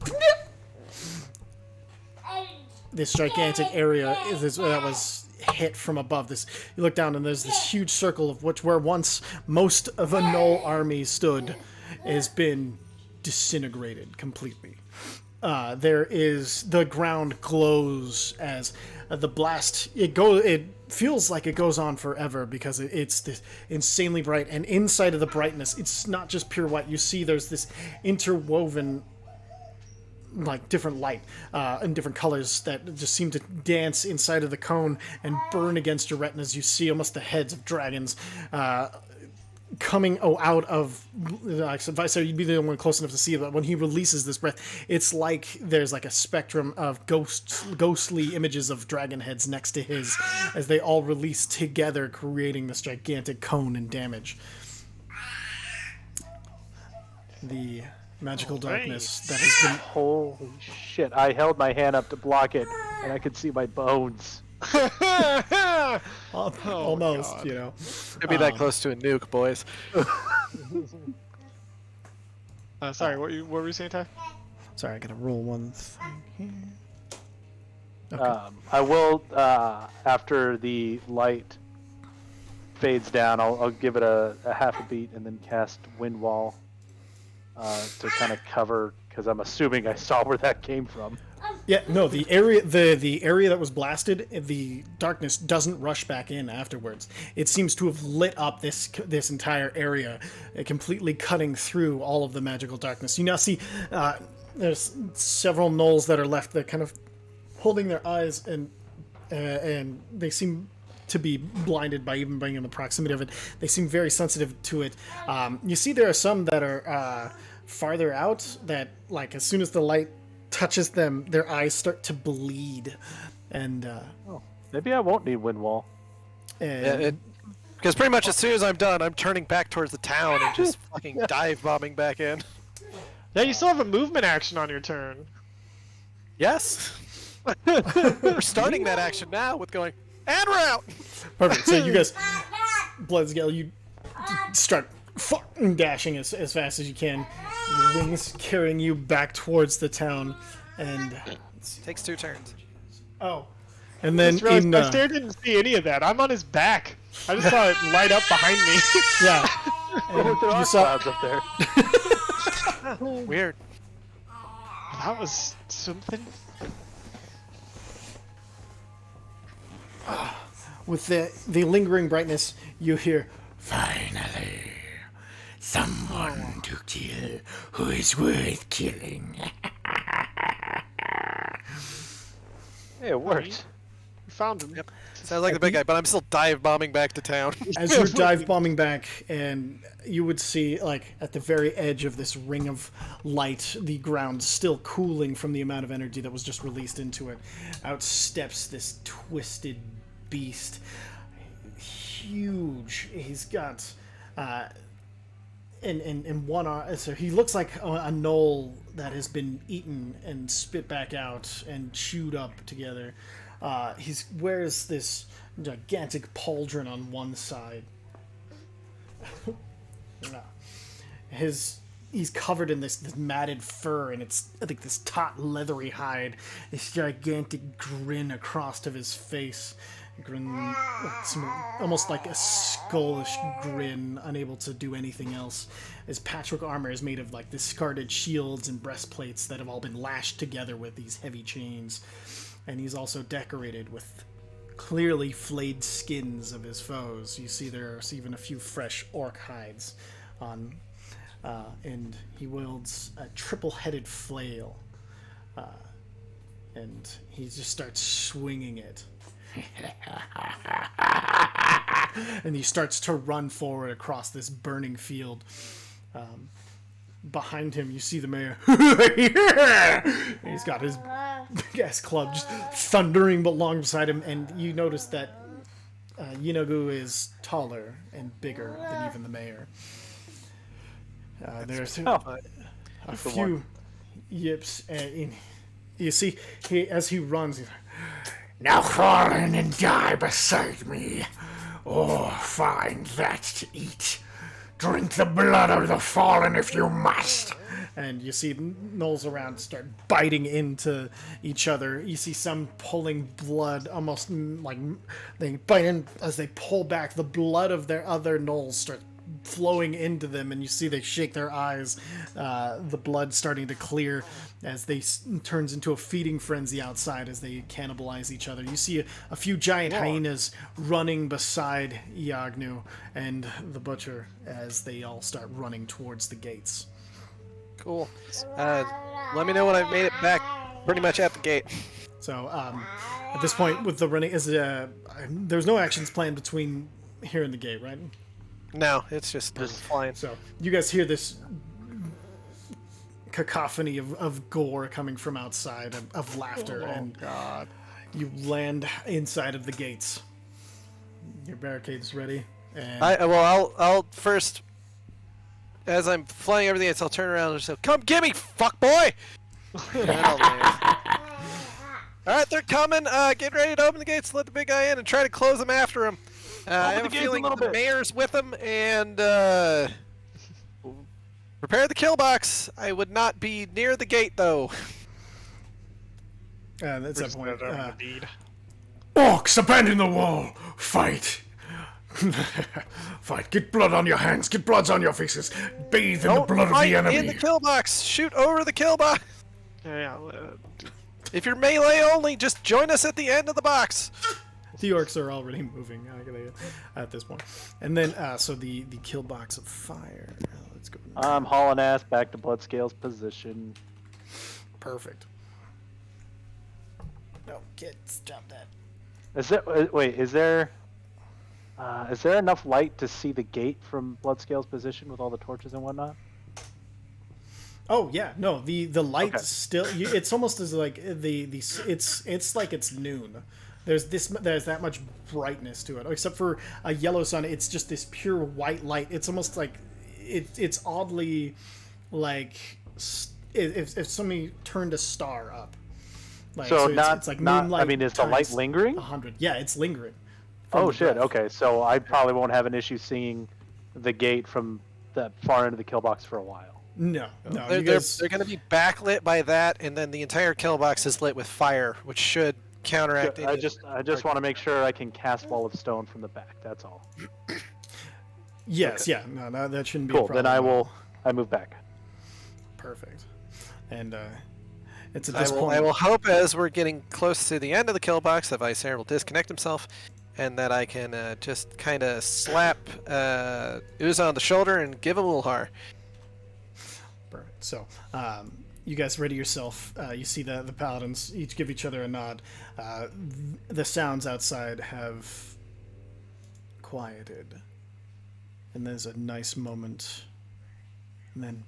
this gigantic area that was hit from above. This you look down and there's this huge circle of where once most of a gnoll army stood has been disintegrated completely. The ground glows as the blast. It feels like it goes on forever because it's this insanely bright. And inside of the brightness, it's not just pure white. You see, there's this interwoven, like different light and different colors that just seem to dance inside of the cone and burn against your retinas. You see almost the heads of dragons. Coming out of, if I said you'd be the only one close enough to see it, but when he releases this breath, it's like there's like a spectrum of ghostly images of dragon heads next to his as they all release together, creating this gigantic cone and damage. The magical darkness that has been... Holy shit! I held my hand up to block it, and I could see my bones. Almost, God. you know. Could be that close to a nuke, boys. Sorry, what were you saying, Ty? Sorry, I gotta roll one thing here. I will, after the light fades down, I'll give it a half a beat and then cast Wind Wall to kind of cover, because I'm assuming I saw where that came from. Yeah, no, the area that was blasted, the darkness doesn't rush back in afterwards. It seems to have lit up this entire area, completely cutting through all of the magical darkness. You now see there's several gnolls that are left that kind of holding their eyes, and they seem to be blinded by even being in the proximity of it. They seem very sensitive to it. You see there are some that are farther out that, like, as soon as the light touches them, their eyes start to bleed, and Maybe I won't need Wind Wall. Because pretty much as soon as I'm done, I'm turning back towards the town and just fucking dive bombing back in. Yeah, you still have a movement action on your turn. Yes. We're starting that action now with going, and we're out. perfect. So you guys, Bloodscale, you start fucking dashing as fast as you can. Your wings carrying you back towards the town, and Takes 2 turns. and then in I didn't see any of that. I'm on his back. I just saw it light up behind me. yeah, and There are you saw clouds up there. Weird. That was something. with the lingering brightness, you hear, "Finally, someone to kill who is worth killing." Hey, it worked. We found him. Yep. Sounds like the big guy, but I'm still dive bombing back to town. As you're dive bombing back, and you would see, like, at the very edge of this ring of light, the ground still cooling from the amount of energy that was just released into it, out steps this twisted beast. huge. He's got in one arm, so he looks like a gnoll that has been eaten and spit back out and chewed up together. He wears this gigantic pauldron on one side. He's covered in this matted fur, and it's like this taut leathery hide. This gigantic grin across of his face. Grin, almost like a skullish grin, unable to do anything else. His patchwork armor is made of like discarded shields and breastplates that have all been lashed together with these heavy chains. And he's also decorated with clearly flayed skins of his foes. You see there's even a few fresh orc hides on, and he wields a triple-headed flail, and he just starts swinging it. And he starts to run forward across this burning field. Behind him, you see the mayor. And he's got his big-ass club just thundering along beside him, and you notice that Yinagu is taller and bigger than even the mayor. There's a few yips, and you see as he runs, he's like, Now fall in and die beside me, or find that to eat. Drink the blood of the fallen if you must. and you see gnolls around start biting into each other. You see some pulling blood, almost like they bite in as they pull back. The blood of their other gnolls start flowing into them, and you see they shake their eyes, the blood starting to clear as they turns into a feeding frenzy outside as they cannibalize each other. You see a few giant hyenas running beside Iagnu and the butcher as they all start running towards the gates. Cool. Let me know when I've made it back pretty much at the gate. So at this point with the running, there's no actions planned between here and the gate, right? No, it's just flying. So you guys hear this cacophony of gore coming from outside, of laughter, and God. You land inside of the gates. Your barricade's ready. And I'll first, as I'm flying over the gates, I'll turn around and say, "Come get me, fuck boy!" And I'll land. All right, they're coming. Get ready to open the gates, let the big guy in, and try to close them after him. I have a feeling the mayor's with him, and prepare the kill box. I would not be near the gate, though. That's that point. Orcs, abandon the wall! Fight! Fight! Get blood on your hands! Get bloods on your faces! Bathe in the blood of the enemy! In the kill box! Shoot over the kill box! Yeah, if you're melee only, just join us at the end of the box. The orcs are already moving at this point. And then, so the kill box of fire. Let's go. I'm hauling ass back to Bloodscale's position. Perfect. No, kids, stop that. Is there enough light to see the gate from Bloodscale's position with all the torches and whatnot? Oh yeah, no, the light still. It's almost as like it's like it's noon. There's that much brightness to it, except for a yellow sun. It's just this pure white light. It's almost like it's oddly like if somebody turned a star up. Like, so it's like moonlight. I mean, is the light lingering? 100. Yeah, it's lingering. Oh shit. Okay, so I probably won't have an issue seeing the gate from the far end of the kill box for a while. No. They're going to be backlit by that, and then the entire kill box is lit with fire, which should counteract it. I just want to make sure I can cast Wall of Stone from the back. That's all. Yes. Okay. Yeah. No, that shouldn't be cool. a problem. Then I move back. Perfect. And it's at this point. I will hope as we're getting close to the end of the kill box that Visair will disconnect himself, and that I can just kind of slap Uz on the shoulder and give him a little har. Perfect. So, you guys ready yourself. You see the paladins each give each other a nod. The sounds outside have quieted. And there's a nice moment. And then...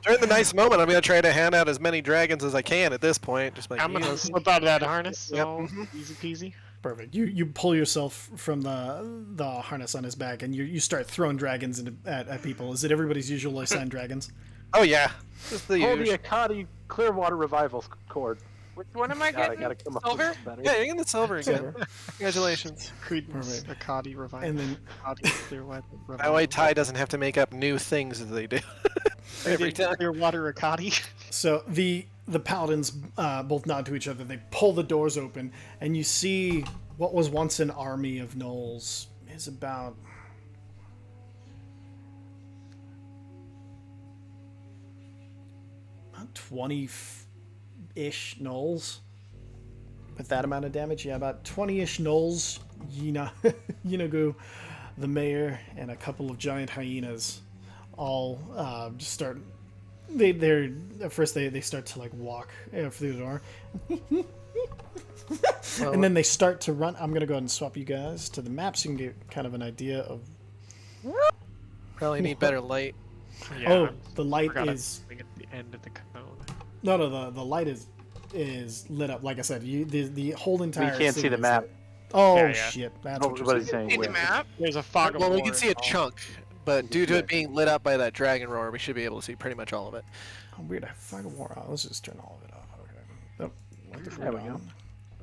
During the nice moment, I'm going to try to hand out as many dragons as I can at this point. Just like, I'm going to slip out of that harness. Yep. So easy peasy. Perfect. You pull yourself from the harness on his back, and you start throwing dragons at people. Is it everybody's usual assigned dragons? Oh yeah, just the Hold the usual. Akati Clearwater Revival cord. Which one am I God, I getting? gotta come up Silver? with something Yeah, better. you're getting the silver again. Silver. Congratulations. Credence, Perfect. Akadi Revival. And then That way Ty doesn't have to make up new things as they do. Every time. Clearwater Akadi. so the paladins both nod to each other. They pull the doors open, and you see what was once an army of gnolls is about 20-ish gnolls with that amount of damage. Yeah, about 20-ish gnolls. Yinagu, the mayor, and a couple of giant hyenas all just start. They're at first they start to like walk through the door, and then they start to run. I'm gonna go ahead and swap you guys to the map so you can get kind of an idea of. Probably need better light. Yeah, Oh, the light forgot is something at the end of the cone. no. The light is lit up. Like I said, the whole entire. You can't see city the is map. lit. Oh Yeah, yeah. shit! That's Oh, what what you're he's saying. saying. See the where? map? There's a fog of Well, we war can see a involved. chunk, but due to it being lit up by that dragon roar, we should be able to see pretty much all of it. Oh, weird. I have fog of war. Let's just turn all of it off. Okay. Oh, what the There we go.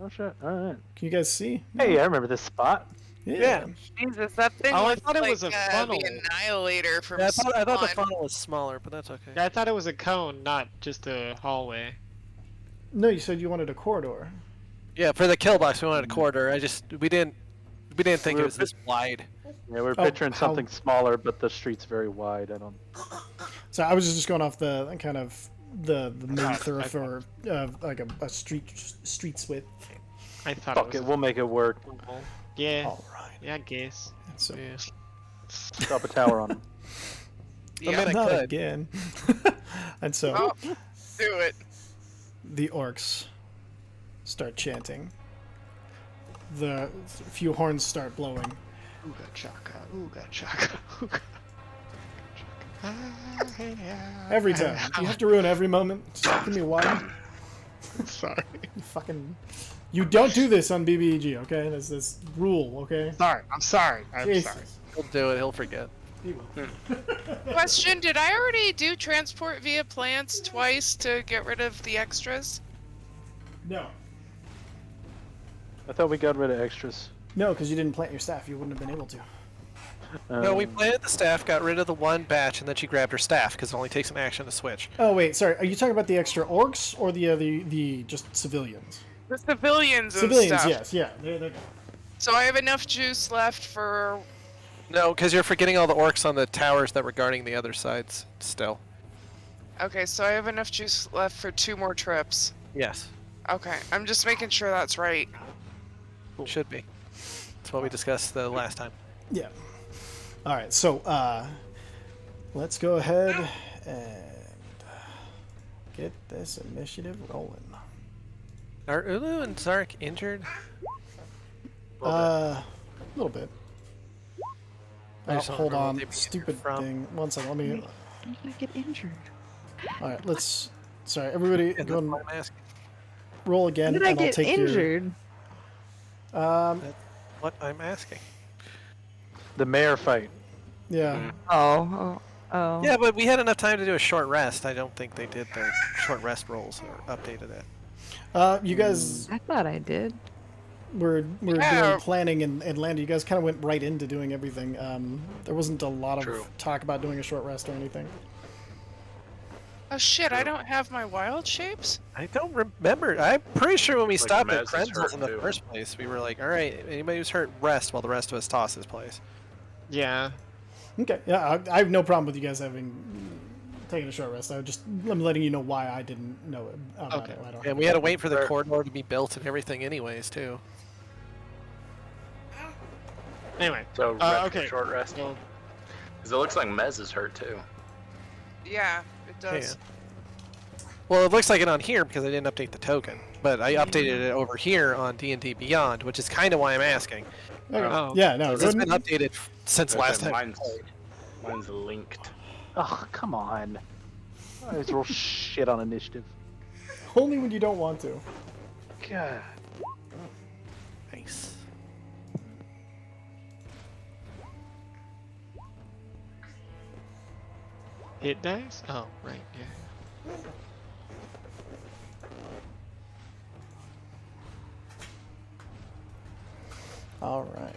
Oh shit! All right. Can you guys see? Hey, I remember this spot. Yeah. Jesus, that thing Oh, I looks thought it like was a funnel. the Annihilator from Yeah, I thought the Spawn. funnel was smaller, but that's okay. Yeah, I thought it was a cone, not just a hallway. No, you said you wanted a corridor. Yeah, for the kill box, we wanted a corridor. We didn't think it was this wide. Yeah, we're Oh, picturing how- something smaller, but the street's very wide. I don't. So I was just going off the kind of the main thoroughfare of like a street's width. I thought Fuck it it, was we'll make it work. Yeah, All right. yeah, I guess. So Yeah. Drop a tower on him. I mean, I not could. again. And so Oh, do it. the orcs start chanting. The few horns start blowing. Ooga chaka, ooga chaka, ooga chaka. Every time. You have to ruin every moment. Just give me one. Sorry. You fucking. You don't do this on BBEG, okay? That's this rule, okay? Sorry. I'm sorry. I'm Jesus. sorry. He'll do it. He'll forget. He will. Question, did I already do transport via plants twice to get rid of the extras? No. I thought we got rid of extras. No, because you didn't plant your staff. You wouldn't have been able to. No, we planted the staff, got rid of the one batch, and then she grabbed her staff because it only takes an action to switch. Oh wait, sorry. Are you talking about the extra orcs or the just civilians? The civilians and Civilians, stuff. yes, yeah. They're So I have enough juice left for... No, because you're forgetting all the orcs on the towers that were guarding the other sides still. Okay, so I have enough juice left for 2 more trips. Yes, Okay, I'm just making sure that's right. should be. That's what we discussed the last time. yeah. All right, so let's go ahead and get this initiative rolling. Are Ulu and Zark injured? A little bit. I just don't Hold remember what on, they'd be stupid from. thing. One second, let me. I get injured. All right, let's. Sorry, everybody, And go that's and why I'm asking. roll again, When did I and I'll get take injured? your. What I'm asking. The mayor fight. Yeah. Oh. Yeah, but we had enough time to do a short rest. I don't think they did their short rest rolls or updated it. You guys I thought I did. were Yeah. doing planning and landing. You guys kind of went right into doing everything. There wasn't a lot of True. talk about doing a short rest or anything. Oh shit, I don't have my wild shapes? I don't remember. I'm pretty sure when we Like stopped at Maz is Krenzel's hurt, in the too. first place, we were like, all right, anybody who's hurt, rest while the rest of us toss this place. Yeah. Okay. Yeah, I have no problem with you guys having taken a short rest. I'm letting you know why I didn't know it. Okay. I don't And we had to wait for the corridor to be built and everything anyways, too. Anyway. So rest for okay. short rest. So, Because it looks like Mez is hurt too. Yeah, it does. Well, it looks like it on here because I didn't update the token. But I updated it over here on D&D Beyond, which is kind of why I'm asking. Okay. Oh. Yeah, no. It's been updated since last time. Mine's linked. Oh, come on. I always roll shit on initiative. Only when you don't want to. God. Nice. Hit dice? Oh, right, yeah. All right.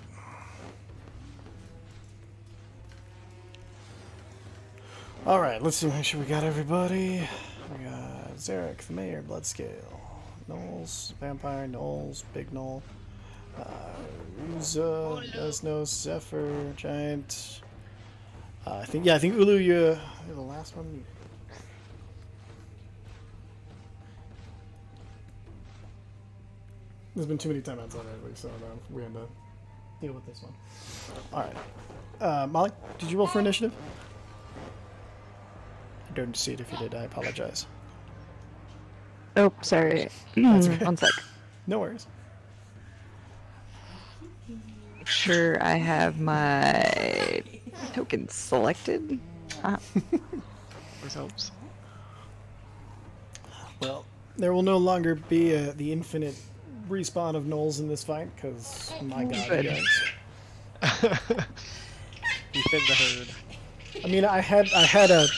All right, let's see. Make sure we got everybody. We got Zarek, the Mayor, Bloodscale, Knowles, Vampire, Knowles, Big Knoll, Uza, Desno, Zephyr, Giant. I think Ulu, you're the last one. There's been too many timeouts already, so we had to deal with this one. All right, Molly, did you roll for initiative? I don't see it. If you did, I apologize. Oh, sorry. okay. 1 sec. No worries. Make sure I have my token selected. Always helps. Well, there will no longer be the infinite respawn of Knolls in this fight, because my god, Good. guys. You fed the herd. I mean, I had a.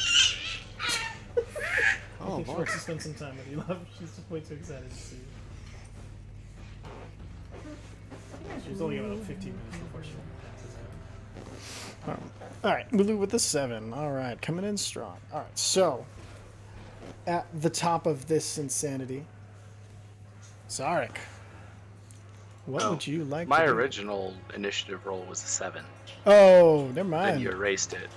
Oh, She Lord. wants to spend some time with you, love. She's just way too excited to see you. She's only about 15 minutes before she passes out. Alright, Mulu with the 7. Alright, coming in strong. Alright, so at the top of this insanity, Zarek, what would you like My to do? original initiative roll was a 7. Oh, never Then mind. you erased it.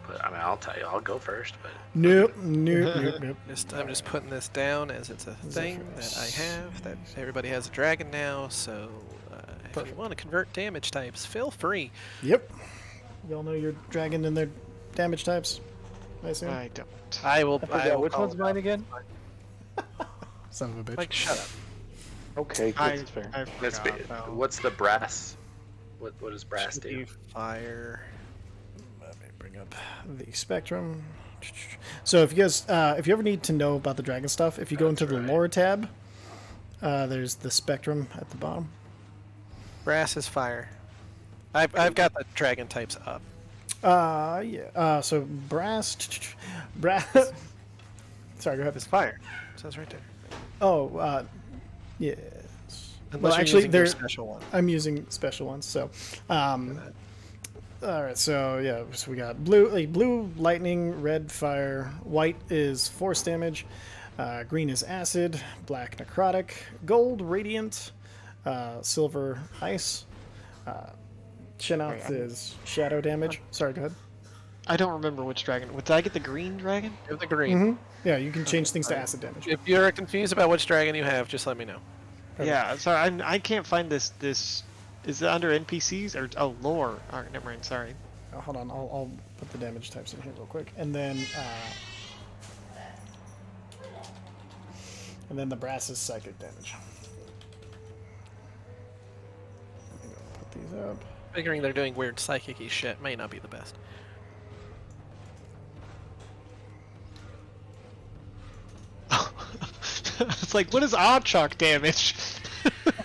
But I mean, I'll tell you, I'll go first. But Nope. I'm just putting this down as it's a thing that I have. That everybody has a dragon now, so if you want to convert damage types, feel free. Yep. Y'all know your dragon and their damage types, I assume? I don't. I will. I forgot, which one's mine again? Son of a bitch. Like, shut up. Okay, good, I, that's fair. I that's forgot about- what's the brass? What does brass Should do? be fire. Let me bring up the spectrum. So if you guys, if you ever need to know about the dragon stuff, if you go into the lore tab, there's the spectrum at the bottom. Brass is fire. I've got the dragon types up. Yeah. So brass. Sorry, go ahead. It's fire. It says right there. Oh, yes. Unless Well, you're actually, using your they're special one. I'm using special ones. So, all right. So yeah, so we got blue lightning, red fire, white is force damage, green is acid, black necrotic, gold radiant, silver ice, Shinoth is shadow damage. Sorry, go ahead. I don't remember which dragon. Did I get the green dragon? You have the green. Yeah, you can change things to acid damage. If you're confused about which dragon you have, just let me know. Okay. Yeah, sorry, I can't find this. Is it under NPCs or lore? All right, never mind. Sorry. Oh, hold on, I'll put the damage types in here real quick, and then the brass is psychic damage. Let me go put these up. Figuring they're doing weird psychic-y shit may not be the best. It's like, what is odd chalk damage?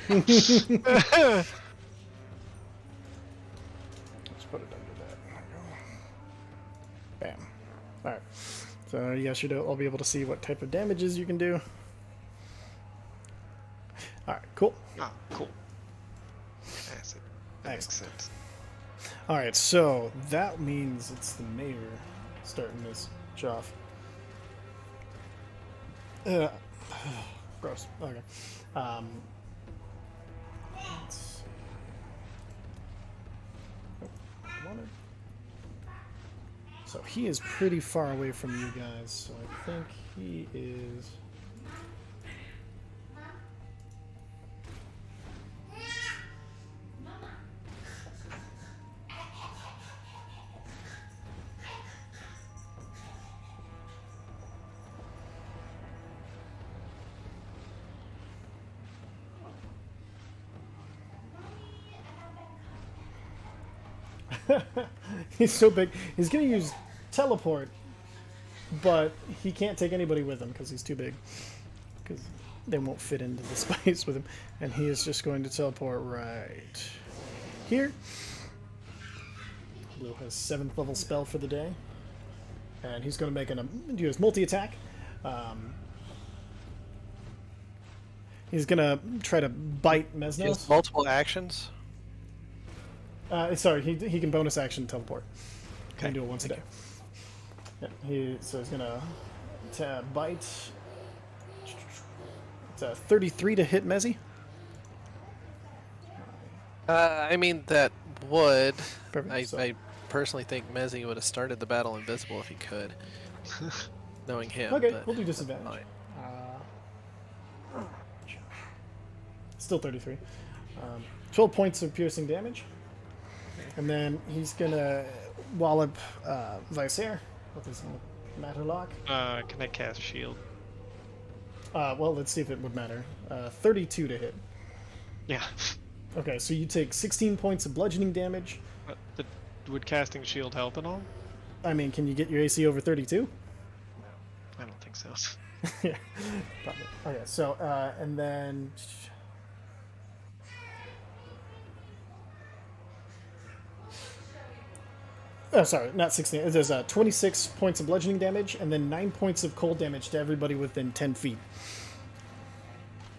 Let's put it under that. There we go. Bam. Alright. So you guys should all be able to see what type of damages you can do. Alright, cool. Ah, cool. Acid. That makes sense. Alright, so that means it's the mayor starting this off. Gross. Okay. Let's see. So he is pretty far away from you guys, so I think he is. He's so big. He's gonna use teleport, but he can't take anybody with him because he's too big. Because they won't fit into the space with him. And he is just going to teleport right here. Blue has 7th level spell for the day. and he's going to make do his multi-attack. He's going to try to bite He has Mesnos. multiple actions. Sorry, he can bonus action teleport. Okay. Can do it once a day. Yeah, so he's going to bite. It's a 33 to hit Mezzy. I mean, that would. Perfect. I personally think Mezzy would have started the battle invisible if he could. Knowing him. Okay, but we'll do disadvantage. fine. Still 33. 12 points of piercing damage. And then he's gonna wallop Visair with his Matterlock. Can I cast shield? Well, let's see if it would matter. 32 to hit. Yeah. Okay, so you take 16 points of bludgeoning damage. Would casting shield help at all? I mean, can you get your AC over 32? I don't think so. Yeah, probably. Okay, so, and then... Oh, sorry, not 16. There's 26 points of bludgeoning damage, and then 9 points of cold damage to everybody within 10 feet.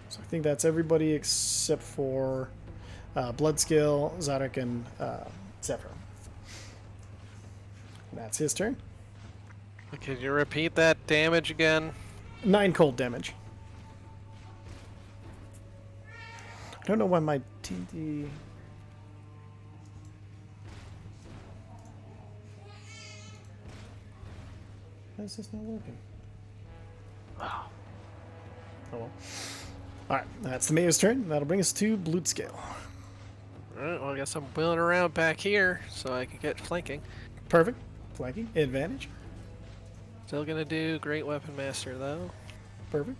So I think that's everybody except for Bloodskill, Zarek, and Zephyr. That's his turn. Could you repeat that damage again? 9 cold damage. I don't know why my TD... Why is this not working? Wow. Oh well. Alright, that's the mayor's turn. That'll bring us to Bloodskill. Alright, well, I guess I'm wheeling around back here so I can get flanking. Perfect. Flanking. Advantage. Still gonna do Great Weapon Master though. Perfect.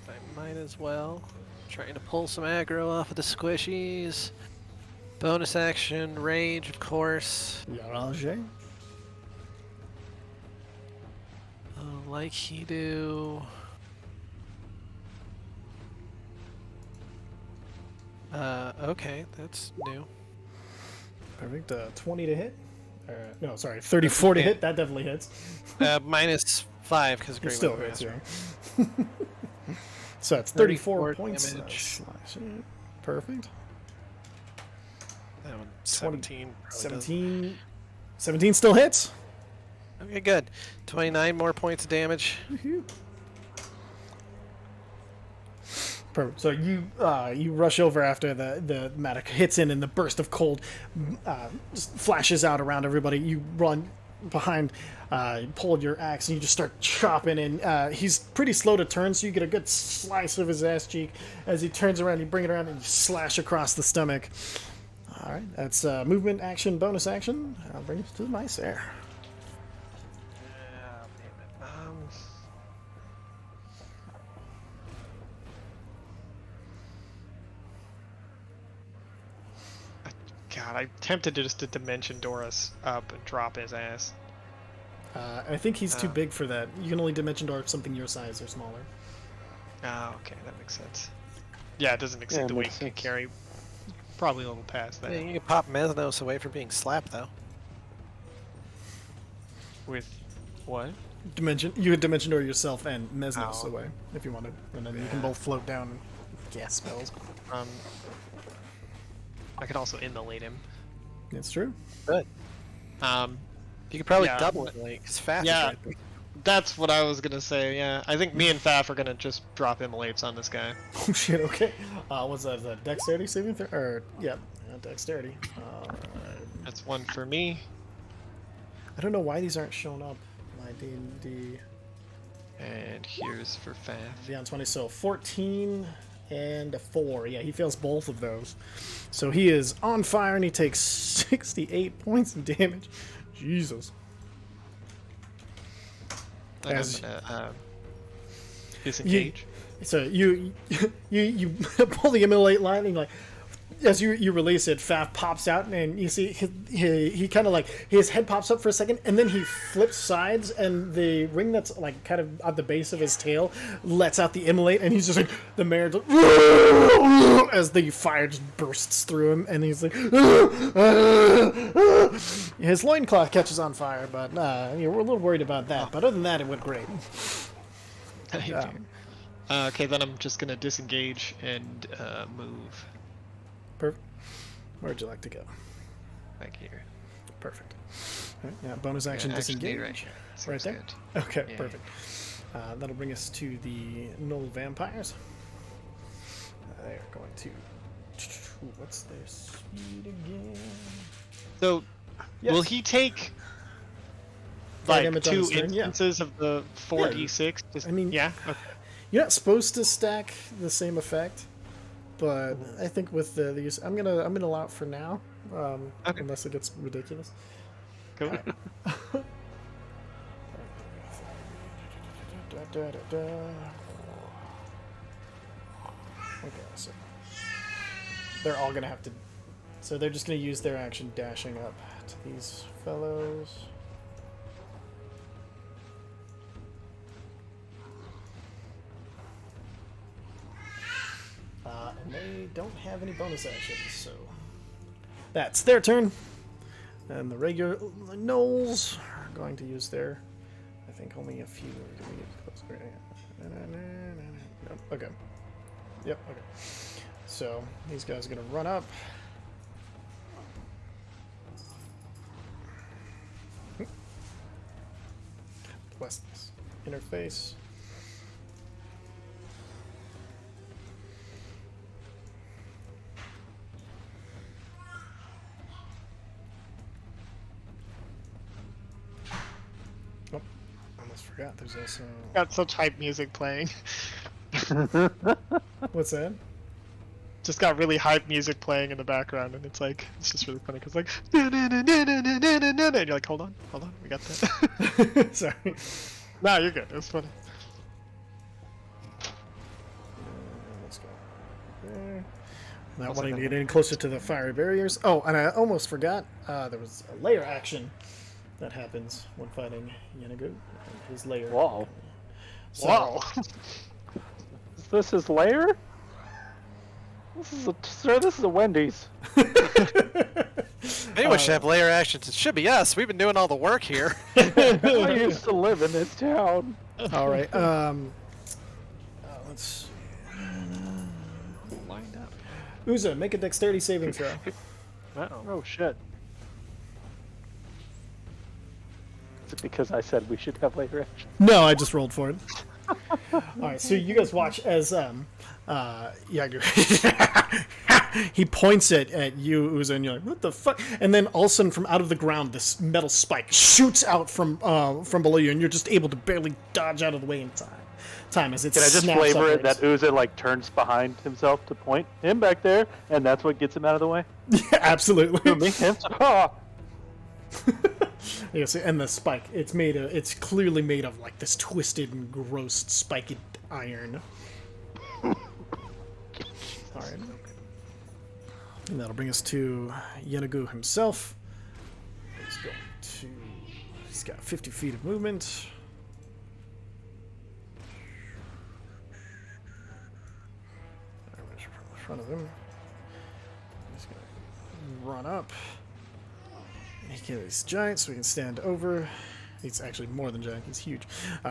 I might as well. Trying to pull some aggro off of the squishies. Bonus action, rage, of course. Yaralge. Like he do. Okay, that's new. Perfect. 20 to hit. No, sorry, 34 to hit. That definitely hits. Minus 5 because It Great still Weapon hits, Master. yeah. So it's 34 34 points. damage. Perfect. That one, 17. probably 17. 17 still hits. doesn't. Okay, good. 29 more points of damage. Perfect. So you rush over after the Matic hits in, and the burst of cold just flashes out around everybody. You run behind, you pull your axe, and you just start chopping. And he's pretty slow to turn, so you get a good slice of his ass cheek. As he turns around, you bring it around and you slash across the stomach. All right, that's movement, action, bonus action. I'll bring it to my Sarah. God, I'm tempted to just to Dimension Doris up and drop his ass. I think he's too big for that. You can only dimension door something your size or smaller. Oh, okay, that makes sense. Yeah, it doesn't exceed the weight makes he can sense. carry. Probably a little past that. Yeah, you can pop Mesnos away from being slapped though. With what? Dimension. You could dimension door yourself and Mesnos Oh. away if you wanted, and then you can both float down and gas spells. I could also immolate him. It's true. Good. Um, You could probably Yeah, double it, like, it's fast. yeah. Right there. That's what I was gonna say. Yeah, I think me and Faf are gonna just drop immolates on this guy. Oh shit. Okay. What's that? Is that dexterity saving throw? Or yeah, dexterity. That's one for me. I don't know why these aren't showing up. My D&D And here's for Faf. beyond 20. So 14 and a 4. Yeah, he fails both of those. So he is on fire and he takes 68 points of damage. Jesus. And As- I'm gonna disengage. So you pull the immolate line and you're like, as you release it, Faf pops out, and you see he kind of like his head pops up for a second, and then he flips sides, and the ring that's like kind of at the base of his tail lets out the immolate, and he's just like the mare just, as the fire just bursts through him, and he's like his loincloth catches on fire, but we're a little worried about that. But other than that, it went great. Okay, then I'm just gonna disengage and move Perfect. Where'd you like to go? back here. Perfect. All right, yeah, bonus action Yeah, actually, disengage. right here. Right Seems there? good. Okay, Yeah. perfect. That'll bring us to the Null Vampires. They're going to... What's their speed again? So, Yes. will he take Fire like damage on 2 his turn, yeah. instances of the 4d6? I mean- yeah. Okay. You're not supposed to stack the same effect, but I think with the use, I'm gonna allow it for now, Okay. unless it gets ridiculous. Cool. Okay, so they're all gonna have to. So they're just gonna use their action dashing up to these fellows. And they don't have any bonus actions, so that's their turn. And the regular gnolls are going to use their. I think only a few are going to get close. Nope, okay. Yep, okay. So these guys are going to run up. West interface. Oh, almost forgot. There's also. Got such hype music playing. What's that? Just got really hype music playing in the background, and it's just really funny because like, and you're like, hold on, we got that. Sorry. No, you're good. It was funny. Let's go there. Not wanting to get any closer to the fiery barriers. Oh, and I almost forgot. There was a layer action that happens when fighting Yenagu and his layer. Whoa. So, Wow. Is this his lair? Sir, this is a Wendy's. Anyone should have layer actions. It should be us. We've been doing all the work here. I used to live in this town. all right. Let's lined up. Uza, make a dexterity saving throw. Oh shit. Is it because I said we should have later action? No, I just rolled for it. All right, so you guys watch as he points it at you, Uza, and you're like, "What the fuck?" And then all of a sudden, from out of the ground, this metal spike shoots out from below you, and you're just able to barely dodge out of the way in time as it. Can I just snaps flavor it upwards. that Uza like turns behind himself to point him back there, and that's what gets him out of the way? Yeah, absolutely. Me? Him? Oh. Yes, and the spike. It's clearly made of like this twisted and gross spiky iron. All right. And that'll bring us to Yenagu himself. He's got 50 feet of movement. From the front of him. He's gonna run up. He's giant, so he can stand over. He's actually more than giant. He's huge.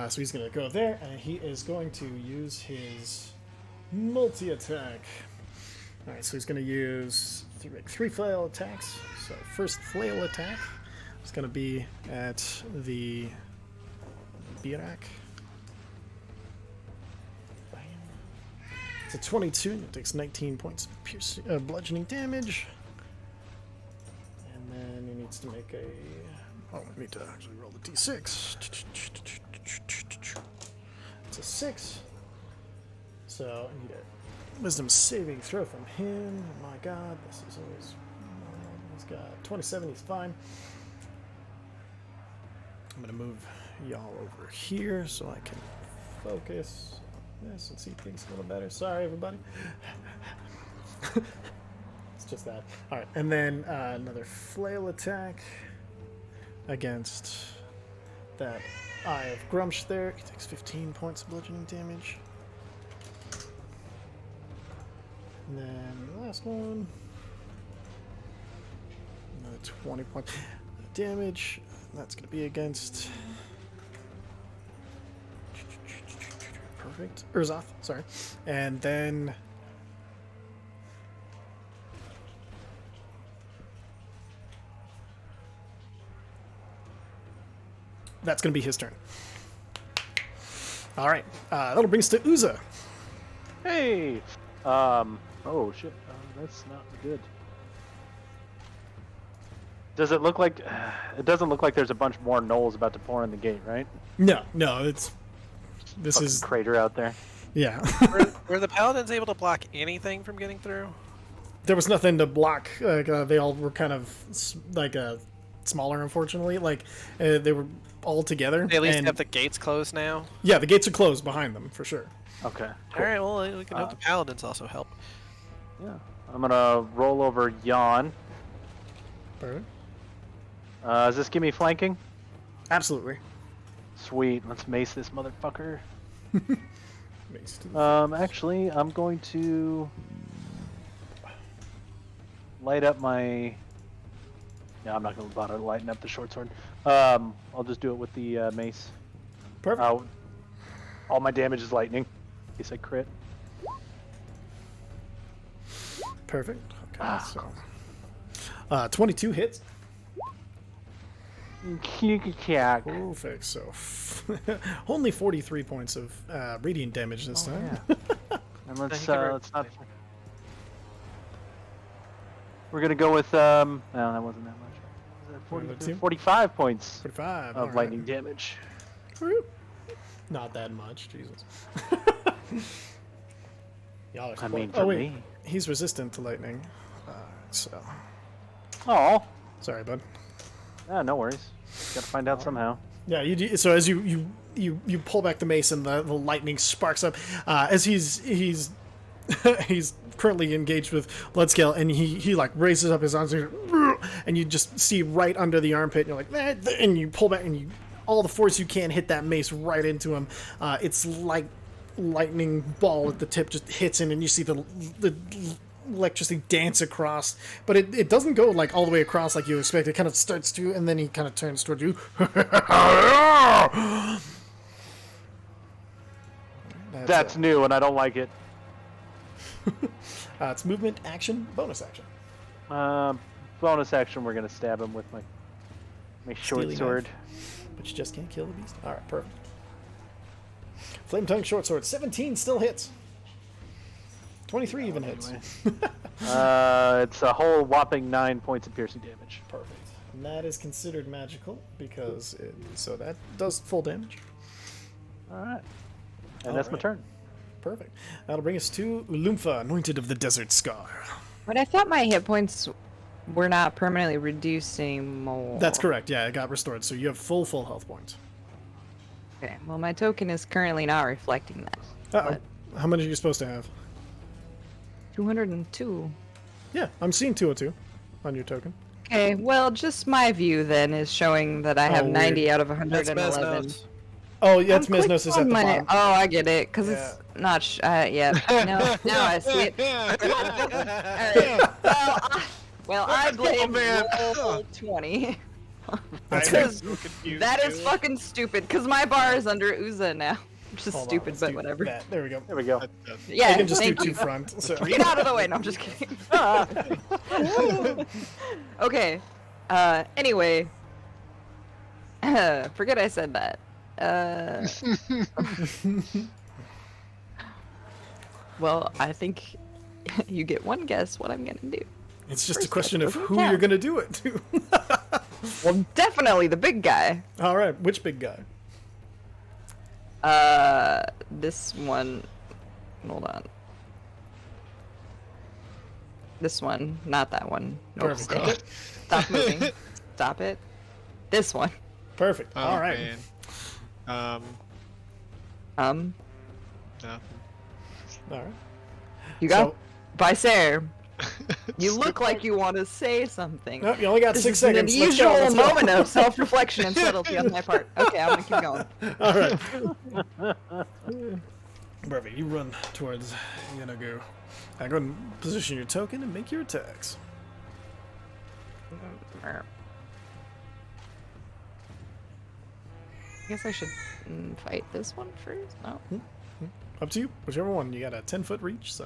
So he's going to go there, and he is going to use his multi-attack. All right, so he's going to use three flail attacks. So first flail attack is going to be at the Birak. It's a 22. It takes 19 points of bludgeoning damage. And then he needs to make a... Oh, I need to actually roll the d6. It's a 6. So I need a wisdom saving throw from him. Oh my god, this is always... He's got 27, he's fine. I'm going to move y'all over here so I can focus on this and see things a little better. Sorry, everybody. It's just that. All right, and then another flail attack against that Eye of Grumps there. He takes 15 points of bludgeoning damage. And then the last one. Another 20 points of damage. That's going to be against... Perfect. Urzoth, sorry. And then... That's going to be his turn. All right. That'll bring us to Uza. Hey! Oh, shit. That's not good. Does it look like... it doesn't look like there's a bunch more gnolls about to pour in the gate, right? No, it's... This Fucking is... crater out there. Yeah. Were the paladins able to block anything from getting through? There was nothing to block. Like, they all were kind of smaller, unfortunately. Like, they were all together. They at least and, have the gates closed now. Yeah, the gates are closed behind them, for sure. Okay. All right, well, we can hope the paladins also help. Yeah. I'm gonna roll over Yawn. Perfect. Does this give me flanking? Absolutely. Sweet. Let's mace this motherfucker. Mace to the Actually, I'm going to light up my... Yeah, I'm not going to bother lighting up the short sword. I'll just do it with the mace. Perfect. All my damage is lightning. In case I crit. Perfect. Okay, so... 22 hits. Perfect. So only 43 points of radiant damage this time. Yeah. And let's not. We're gonna go with no, that wasn't that much. Was that 45 points 45 of lightning damage. Woo. Not that much, Jesus. Y'all are I mean, oh for wait, me. he's resistant to lightning. So Oh. sorry, bud. No worries. Gotta find out somehow. Yeah, you do, so as you pull back the mace and the lightning sparks up as he's he's currently engaged with Bloodscale, and he like raises up his arms and you just see right under the armpit, and you're like, and you pull back and you all the force you can hit that mace right into him. It's like lightning ball at the tip just hits him, and you see the electricity dance across, but it doesn't go like all the way across like you expect. It kind of starts to, and then he kind of turns toward you. That's new, and I don't like it. It's movement, action, bonus action. Bonus action. We're gonna stab him with my short Steely sword. knife. But you just can't kill the beast. All right, perfect. Flame tongue short sword. 17 still hits. 23 even hits. It's a whole whopping 9 points of piercing damage. Perfect. And that is considered magical because so that does full damage. All right. And that's my turn. Perfect. That'll bring us to Ulumfa, Anointed of the Desert Scar. But I thought my hit points were not permanently reduced anymore. That's correct. Yeah, it got restored, so you have full health points. Okay, well, my token is currently not reflecting that. Uh-oh. How many are you supposed to have? 202. Yeah, I'm seeing 202 on your token. Okay, well, just my view then is showing that I have weird. 90 out of That's 111. Mesnos. Oh, yeah, it's I'm Mesnos is at the bottom. Oh, I get it, because it's not. Yeah, no, now I see it. Alright. Well, I blame roll 20. That's That is fucking stupid, because my bar is under Uza now. Which is Hold on, stupid, let's but do whatever. that. There we go. There we go. Yeah, I can just do thank two you. front. So. Get out of the way. No, I'm just kidding. Okay. Anyway. Forget I said that. Well, I think you get one guess what I'm gonna do. It's just First a question of step, who down. you're going to do it to. Well, definitely the big guy. All right, which big guy? This one. Hold on. This one, not that one. No, Perfect. stay. Stop moving. Stop it. This one. Perfect. All right. Man. All Nothing. You got So- Visair. You look like you want to say something. Nope, you only got This 6 is an seconds. Let's go, unusual let's go. moment of self-reflection and subtlety on my part. Okay, I'm gonna keep going. All right. Perfect. You run towards Go ahead and position your token and make your attacks. I guess I should fight this one first. No. Up to you. Whichever one. You got a 10-foot reach, so.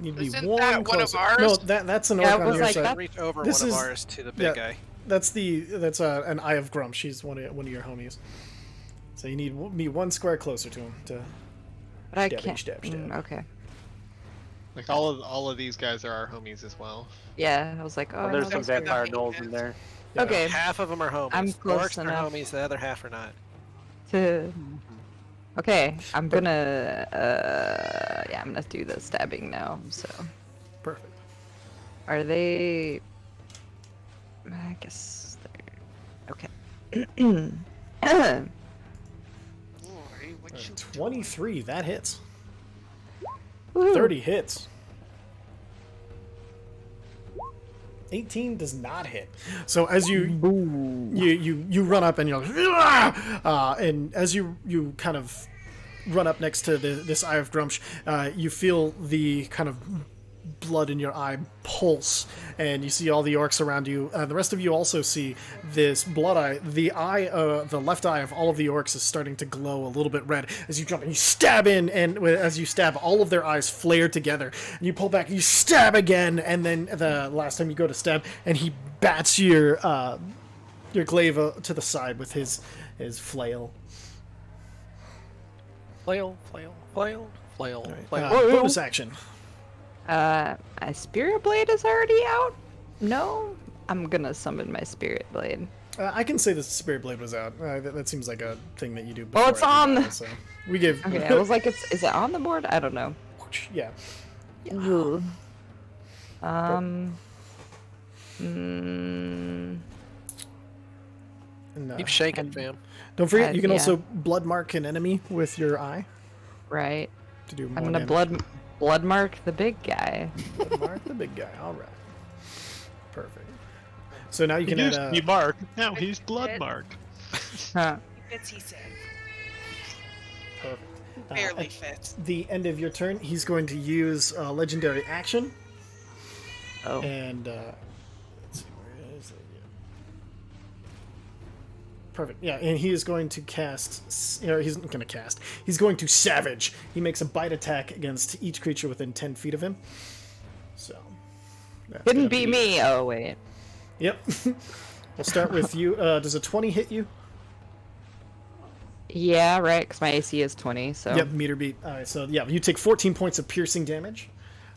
You'd be Isn't one that one of closer. ours? No, that's an Yeah, orc it on was your like side. that. Reach over This one is- of ours to the big guy. That's an Eye of Grumps. She's one of your homies. So you need me one square closer to him to. But I Stabby, can't. stab. Okay. Like all of these guys are our homies as well. Yeah, I was like, oh. Well, there's no, some that's good. vampire gnolls in there. Yeah. Okay. Half of them are homies. I'm close Orcs are enough. homies, the other half are not. Okay, I'm gonna. Yeah, I'm gonna do the stabbing now. So, Perfect. are they? I guess they're okay. 23. That hits. Woohoo. 30 hits. 18 does not hit. So as you run up and you're like, "Ah!" And as you kind of run up next to this Eye of Grumps, you feel the kind of blood in your eye pulse, and you see all the orcs around you. The rest of you also see this blood eye. The left eye of all of the orcs is starting to glow a little bit red as you jump and you stab in, and as you stab, all of their eyes flare together, and you pull back and you stab again, and then the last time you go to stab, and he bats your glaive to the side with his flail. Flail, flail, flail, flail, flail. Bonus action. A spirit blade is already out. No, I'm gonna summon my spirit blade. I can say the spirit blade was out. That seems like a thing that you do. Well, it's on. So we gave. Okay, I was like, is it on the board? I don't know. Yeah. Ooh. And, Keep shaking, fam. don't forget, you can yeah. also blood mark an enemy with your eye Right. to do more I'm gonna damage. blood mark the big guy. Blood mark the big guy. All right. Perfect. So now you can He add used to be Mark. Now he's Blood Mark. Huh. Fits, he said. perfect. Barely At fits. the end of your turn, he's going to use a legendary action. Oh. And let's see, where is it? Yeah. Perfect. Yeah, and he is going to cast. He's not going to cast. He's going to savage. He makes a bite attack against each creature within 10 feet of him. So. that's Couldn't gonna be me. Oh wait. Yep. We'll start with you. Does a 20 hit you? Yeah, right. Because my AC is 20. So. Yep, meter beat. All right, so yeah, you take 14 points of piercing damage.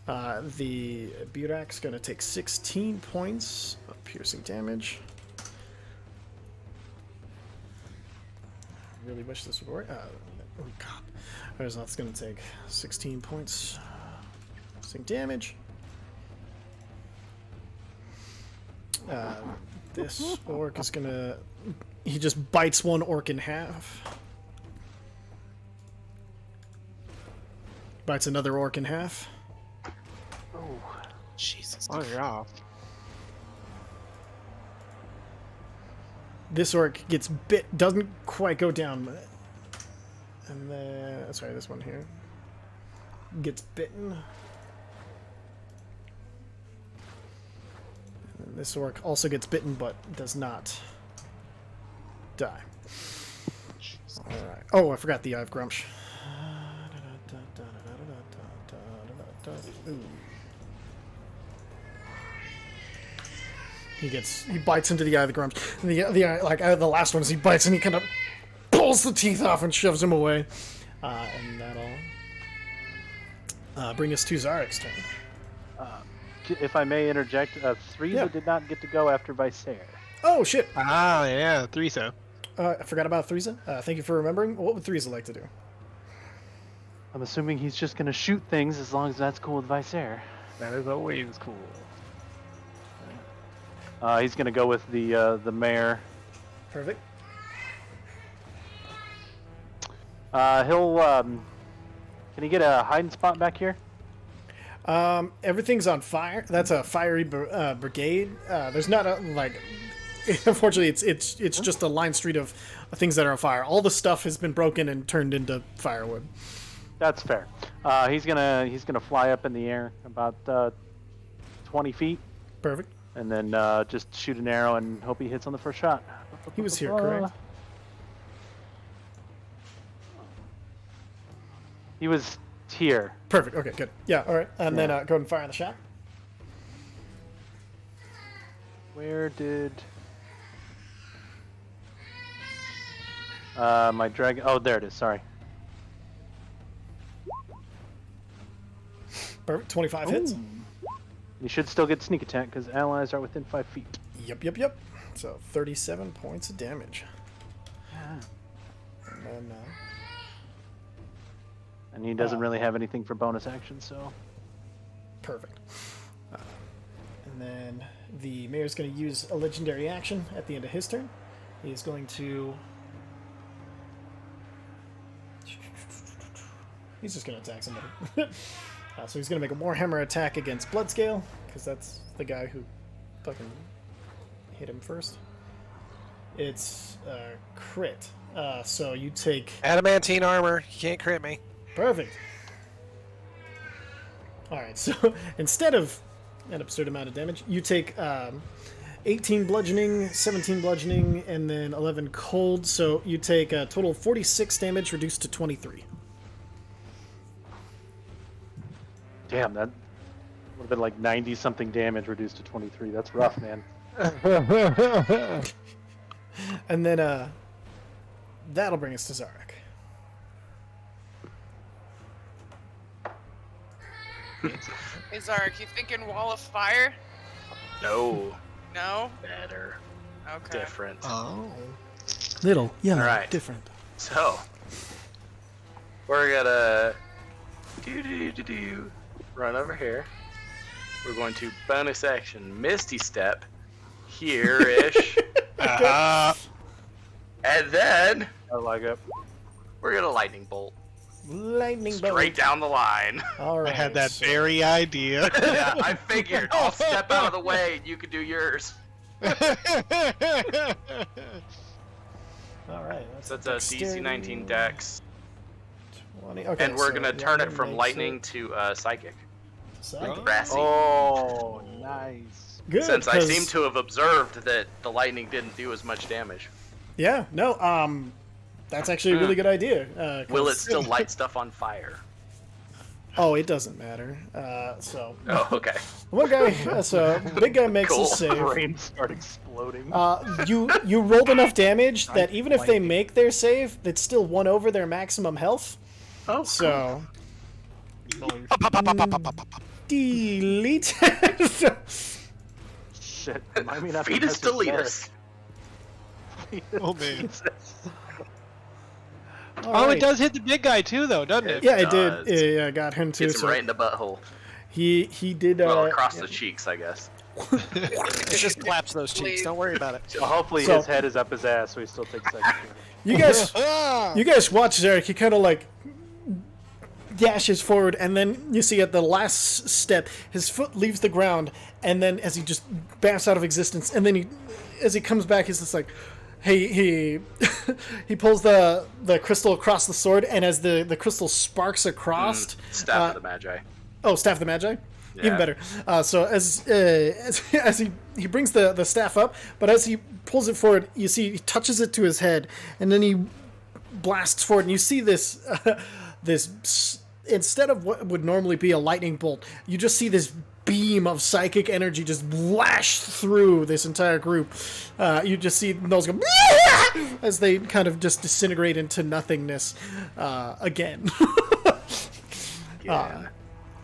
The Burak's going to take 16 points of piercing damage. I really wish this would work. Oh god. Alright, so that's going to take 16 points piercing damage. This orc is going to... He just bites one orc in half. Bites another orc in half. Jesus. Oh yeah. This orc gets bit, doesn't quite go down. And then, sorry, this one here gets bitten. And this orc also gets bitten, but does not die. Alright. Oh, I forgot the Eye of Grumps. Ooh. He bites into the Eye of the Grumps. And the eye, like the last one is he bites and he kind of pulls the teeth off and shoves him away. And that'll bring us to Zarek's turn. If I may interject, Threesa Yeah. did not get to go after Visair. Oh shit! Ah, yeah, Threesa. I forgot about Threesa. Thank you for remembering. What would Threesa like to do? I'm assuming he's just gonna shoot things as long as that's cool with Visair. That is always cool. He's gonna go with the mare. Perfect. He'll can he get a hiding spot back here? Everything's on fire. That's a fiery brigade. There's not a like. Unfortunately, it's just a line street of things that are on fire. All the stuff has been broken and turned into firewood. That's fair. He's gonna fly up in the air about 20 feet, Perfect. and then just shoot an arrow and hope he hits on the first shot. He was here, correct? He was here. Perfect. Okay, good. Yeah. All right. And then go ahead and fire on the shot. Where did my dragon? Oh, there it is. Sorry. Perfect. 25 hits. You should still get sneak attack because allies are within 5 feet. Yep. So 37 points of damage. And then. And he doesn't really have anything for bonus action, so. Perfect. And then the mayor's going to use a legendary action at the end of his turn. He's going to. He's just going to attack somebody. So he's going to make a Warhammer attack against Bloodscale, because that's the guy who fucking hit him first. It's crit. So you take. Adamantine armor. You can't crit me. Perfect. Alright, so instead of an absurd amount of damage, you take 18 bludgeoning, 17 bludgeoning, and then 11 cold, so you take a total of 46 damage reduced to 23. Damn, that would have been like 90-something damage reduced to 23. That's rough, man. And then that'll bring us to Zarek. Hey, Zarek, you thinking wall of fire? No. No? Better. Okay. Different. Oh. Little, yeah, Alright. different. So, we're gonna run over here. We're going to bonus action Misty Step here-ish. And then I like it. we're gonna lightning bolt Lightning straight down the line. Alright. I had that very idea. Yeah, I figured I'll step out of the way and you can do yours. Alright. So it's a DC 19 dex. 20. Okay, And we're so gonna turn it lightning from makes lightning it to psychic. psychic. Brassy. Oh, nice. Good. Since I 'cause- seem to have observed that the lightning didn't do as much damage. Yeah, no, that's actually a really good idea. 'Cause- Will it still light stuff on fire? Oh, it doesn't matter. So Oh, okay. one guy, so big guy makes Cool. a save. Brains start exploding. You rolled enough damage that even if they make their save, that's still 1 over their maximum health. Oh, So delete. Shit. Remind me not to Fetus mess with deletus. Oh, man. All Oh, right. it does hit the big guy too, though, doesn't it? Yeah, it does. did. Yeah, got him too. Gets him So right in the butthole. he did. Well, across the cheeks, I guess. It just claps those cheeks. Don't worry about it. So hopefully So- his head is up his ass, so he still takes second. You guys, Ah! you guys watch Zarek. He kind of like dashes forward, and then you see at the last step, his foot leaves the ground, and then as he just bamps out of existence, and then as he comes back, he's just like, he pulls the crystal across the sword, and as the crystal sparks across, Staff of the Magi. oh, Staff of the Magi. Yeah. Even better. So as he brings the staff up, but as he pulls it forward, you see he touches it to his head, and then he blasts forward, and you see this this instead of what would normally be a lightning bolt, you just see this beam of psychic energy just lash through this entire group. You just see those go as they kind of just disintegrate into nothingness again. Yeah.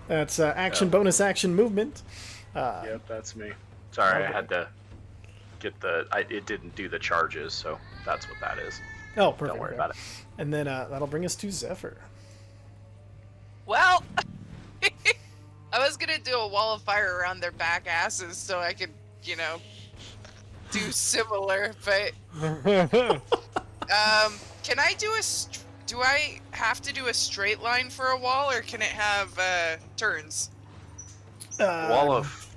That's action, bonus action, movement. Yep, that's me. Sorry, I had to get it didn't do the charges, so that's what that is. Oh, perfect. Don't worry okay. about it. And then that'll bring us to Zephyr. Well, I was gonna do a wall of fire around their back asses so I could, do similar, but can I do do I have to do a straight line for a wall, or can it have turns? Wall of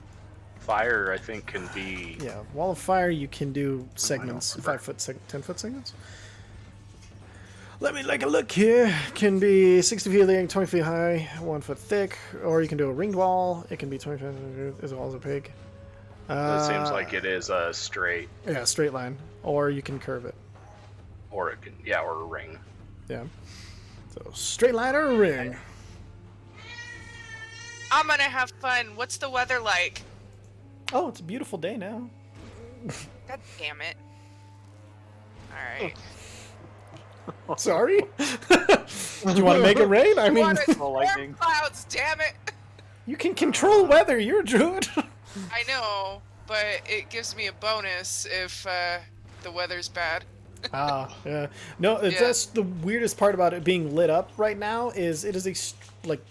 fire, I think, can be. Yeah, wall of fire. You can do segments, 5 foot, 10 foot segments. Let me take a look here. Can be 60 feet long, 20 feet high, 1 foot thick, or you can do a ringed wall. It can be 20 feet as well as opaque. It seems like it is a straight, Yeah, straight line, or you can curve it. or it can, or a ring. Yeah. So straight line or a ring. I'm gonna have fun. What's the weather like? Oh, it's a beautiful day now. God damn it. Alright. Sorry. Do you want to make it rain? I mean, lightning. Clouds, damn it. you can control weather. You're a druid. I know, but it gives me a bonus if the weather's bad. Yeah. No, Yeah. that's the weirdest part about it being lit up right now is it is like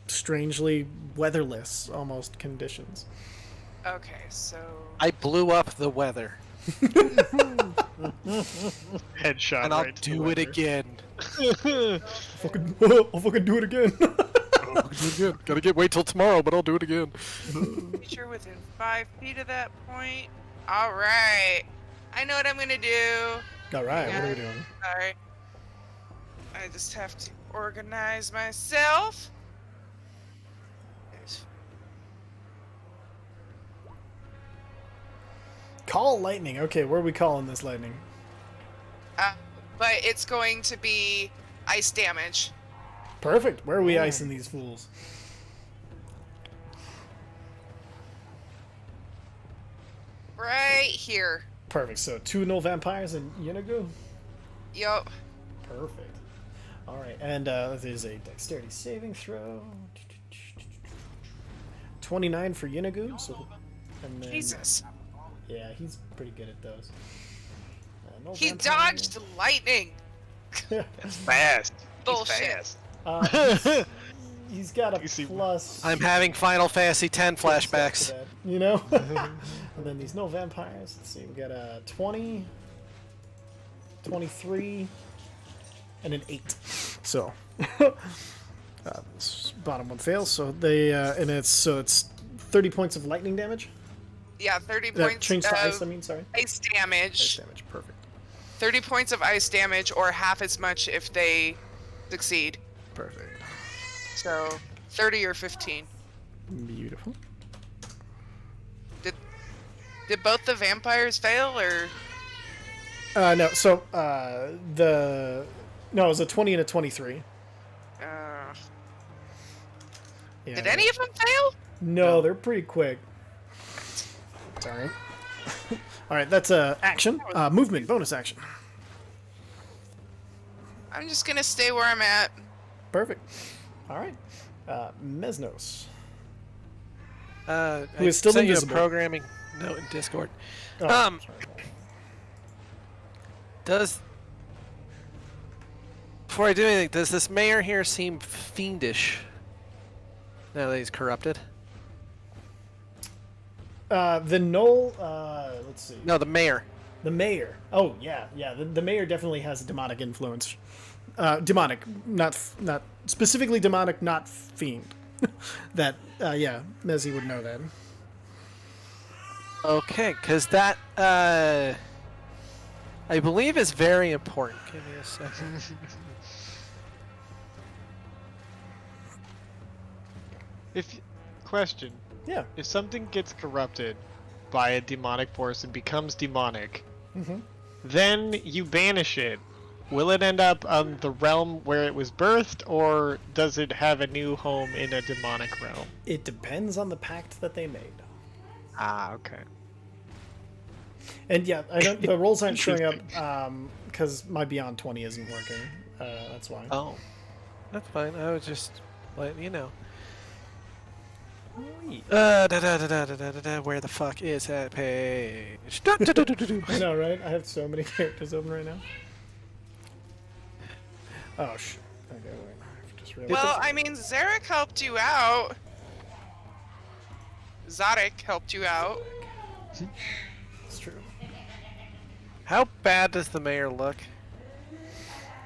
strangely weatherless almost conditions. Okay, so I blew up the weather, Headshot. and I'll right to the do it weather. again. I'll fucking do it again. Gotta wait till tomorrow, but I'll do it again. you're within 5 feet of that point. Alright. I know what I'm gonna do. All right, what are we doing? Sorry. I just have to organize myself. There's- Call lightning. Okay, where are we calling this lightning? But it's going to be ice damage. Perfect. Where are we icing these fools? Right here. Perfect. So 2 Null Vampires and Yunagu? Yup. Perfect. All right, and there's a dexterity saving throw. 29 for Yunagu. So, and then, Jesus. Yeah, he's pretty good at those. Null He Vampire. dodged lightning. It's fast. Bullshit. He's fast. He's got a You see- plus. I'm having Final Fantasy X to flashbacks. that, you know? And then these Null Vampires. Let's see, we got a 20, 23, and an 8. So, bottom one fails. So they and it's 30 points of lightning damage. Yeah, 30 That points changed to ice. I of mean, sorry. ice Ice damage. damage. Perfect. 30 points of ice damage, or half as much if they succeed. Perfect. So 30 or 15. Beautiful. Did both the vampires fail, or? No. So it was a 20 and a 23. Yeah. Did any of them fail? No, they're pretty quick. Sorry. All right, that's action. Movement, bonus action. I'm just gonna stay where I'm at. Perfect. All right. Mesnos. Who Who is still sent you a invisible. programming note in Discord. Oh, Um, sorry. Before I do anything, does this mayor here seem fiendish? Now that he's corrupted? The Null. Let's see. No, the mayor. The mayor. Oh yeah. The mayor definitely has a demonic influence. Demonic, not specifically demonic, not fiend. That Mezzy would know that. Okay, because that, I believe is very important. Give me a second. Question. Yeah. If something gets corrupted by a demonic force and becomes demonic, then you banish it. Will it end up on the realm where it was birthed, or does it have a new home in a demonic realm? It depends on the pact that they made. Ah, okay. And yeah, I don't. The rolls aren't showing up because my Beyond 20 isn't working. That's why. Oh, that's fine. I was just letting you know. Where the fuck is that page? I know, right? I have so many characters open right now. Oh, Okay, wait. I just realized. Well, I mean, Zarek helped you out. Zarek helped you out. It's true. How bad does the mayor look?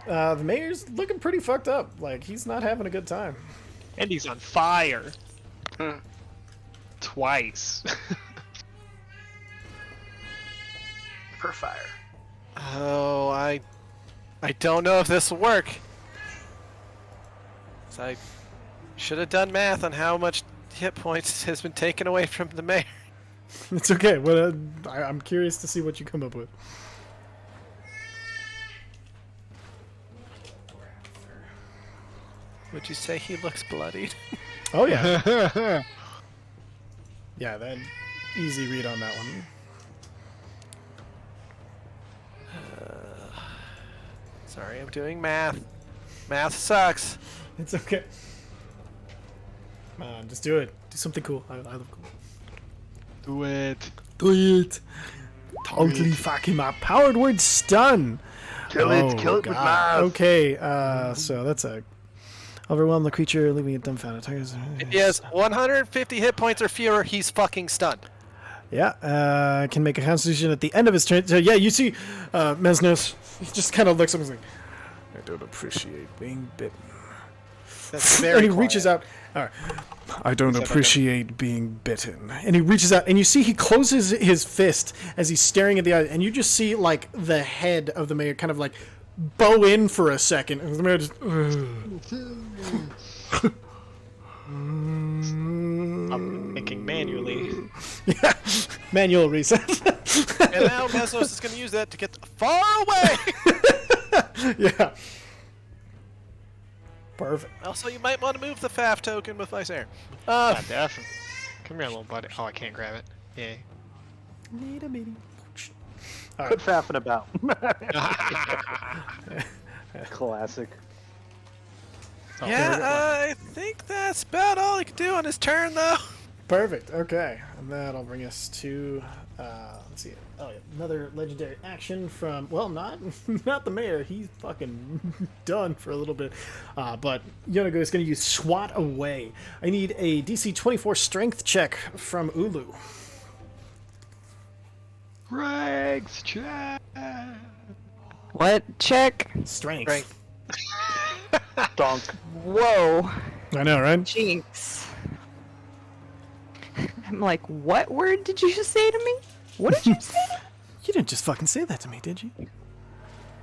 The mayor's looking pretty fucked up. Like, he's not having a good time. And he's on fire. twice. Per fire. Oh, I don't know if this will work. So I should have done math on how much hit points has been taken away from the mayor. It's okay. Well, I'm curious to see what you come up with. Would you say he looks bloodied? Oh yeah. Yeah, that easy read on that one. Sorry, I'm doing math. Math sucks. It's okay. Come on, just do it. Do something cool. I love cool. Do it. Do it. Totally fuck him up. Powered word stun. Kill it with math. Okay, so that's a overwhelm the creature, leaving it dumbfounded. If he has 150 hit points or fewer, he's fucking stunned. Yeah, can make a constitution at the end of his turn. So yeah, you see, Mesnos, he just kind of looks up and he's like, I don't appreciate being bitten. That's very And he quiet. reaches out. All right. I don't appreciate being bitten. And he reaches out, and you see he closes his fist as he's staring at the eye, and you just see like the head of the mayor kind of like bow in for a second, and the mayor just. I'm thinking manually. Yeah, manual reset. And now Mesnos is going to use that to get far away. Yeah. Perfect. Also, you might want to move the FAF token with Vice Air. Yeah, definitely. Come here, little buddy. Oh, I can't grab it. Yay. Quit faffing about. Classic. Yeah, I think that's about all he can do on his turn, though. Perfect. Okay, and that'll bring us to let's see. Oh yeah, another legendary action from not the mayor. He's fucking done for a little bit. But Yonago is going to use Swat Away. I need a DC 24 Strength check from Ulu. Strength check. What check? Strength. Donk. Whoa. I know, right? Jinx. I'm like, what word did you just say to me? What did you say? You didn't just fucking say that to me, did you?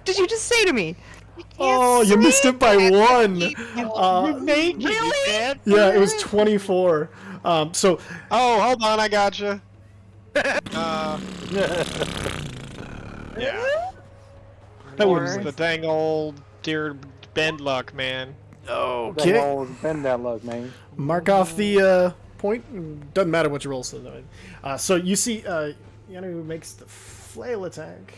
Did you just say to me? Oh, you missed it by one. Really? Man. Yeah, it was 24. So Oh, hold on, I gotcha. Yeah. That was the dang old dear bend luck, man. okay. Bend that luck, man. Mark off the point. Doesn't matter what you roll. So you see, Yanu makes the flail attack.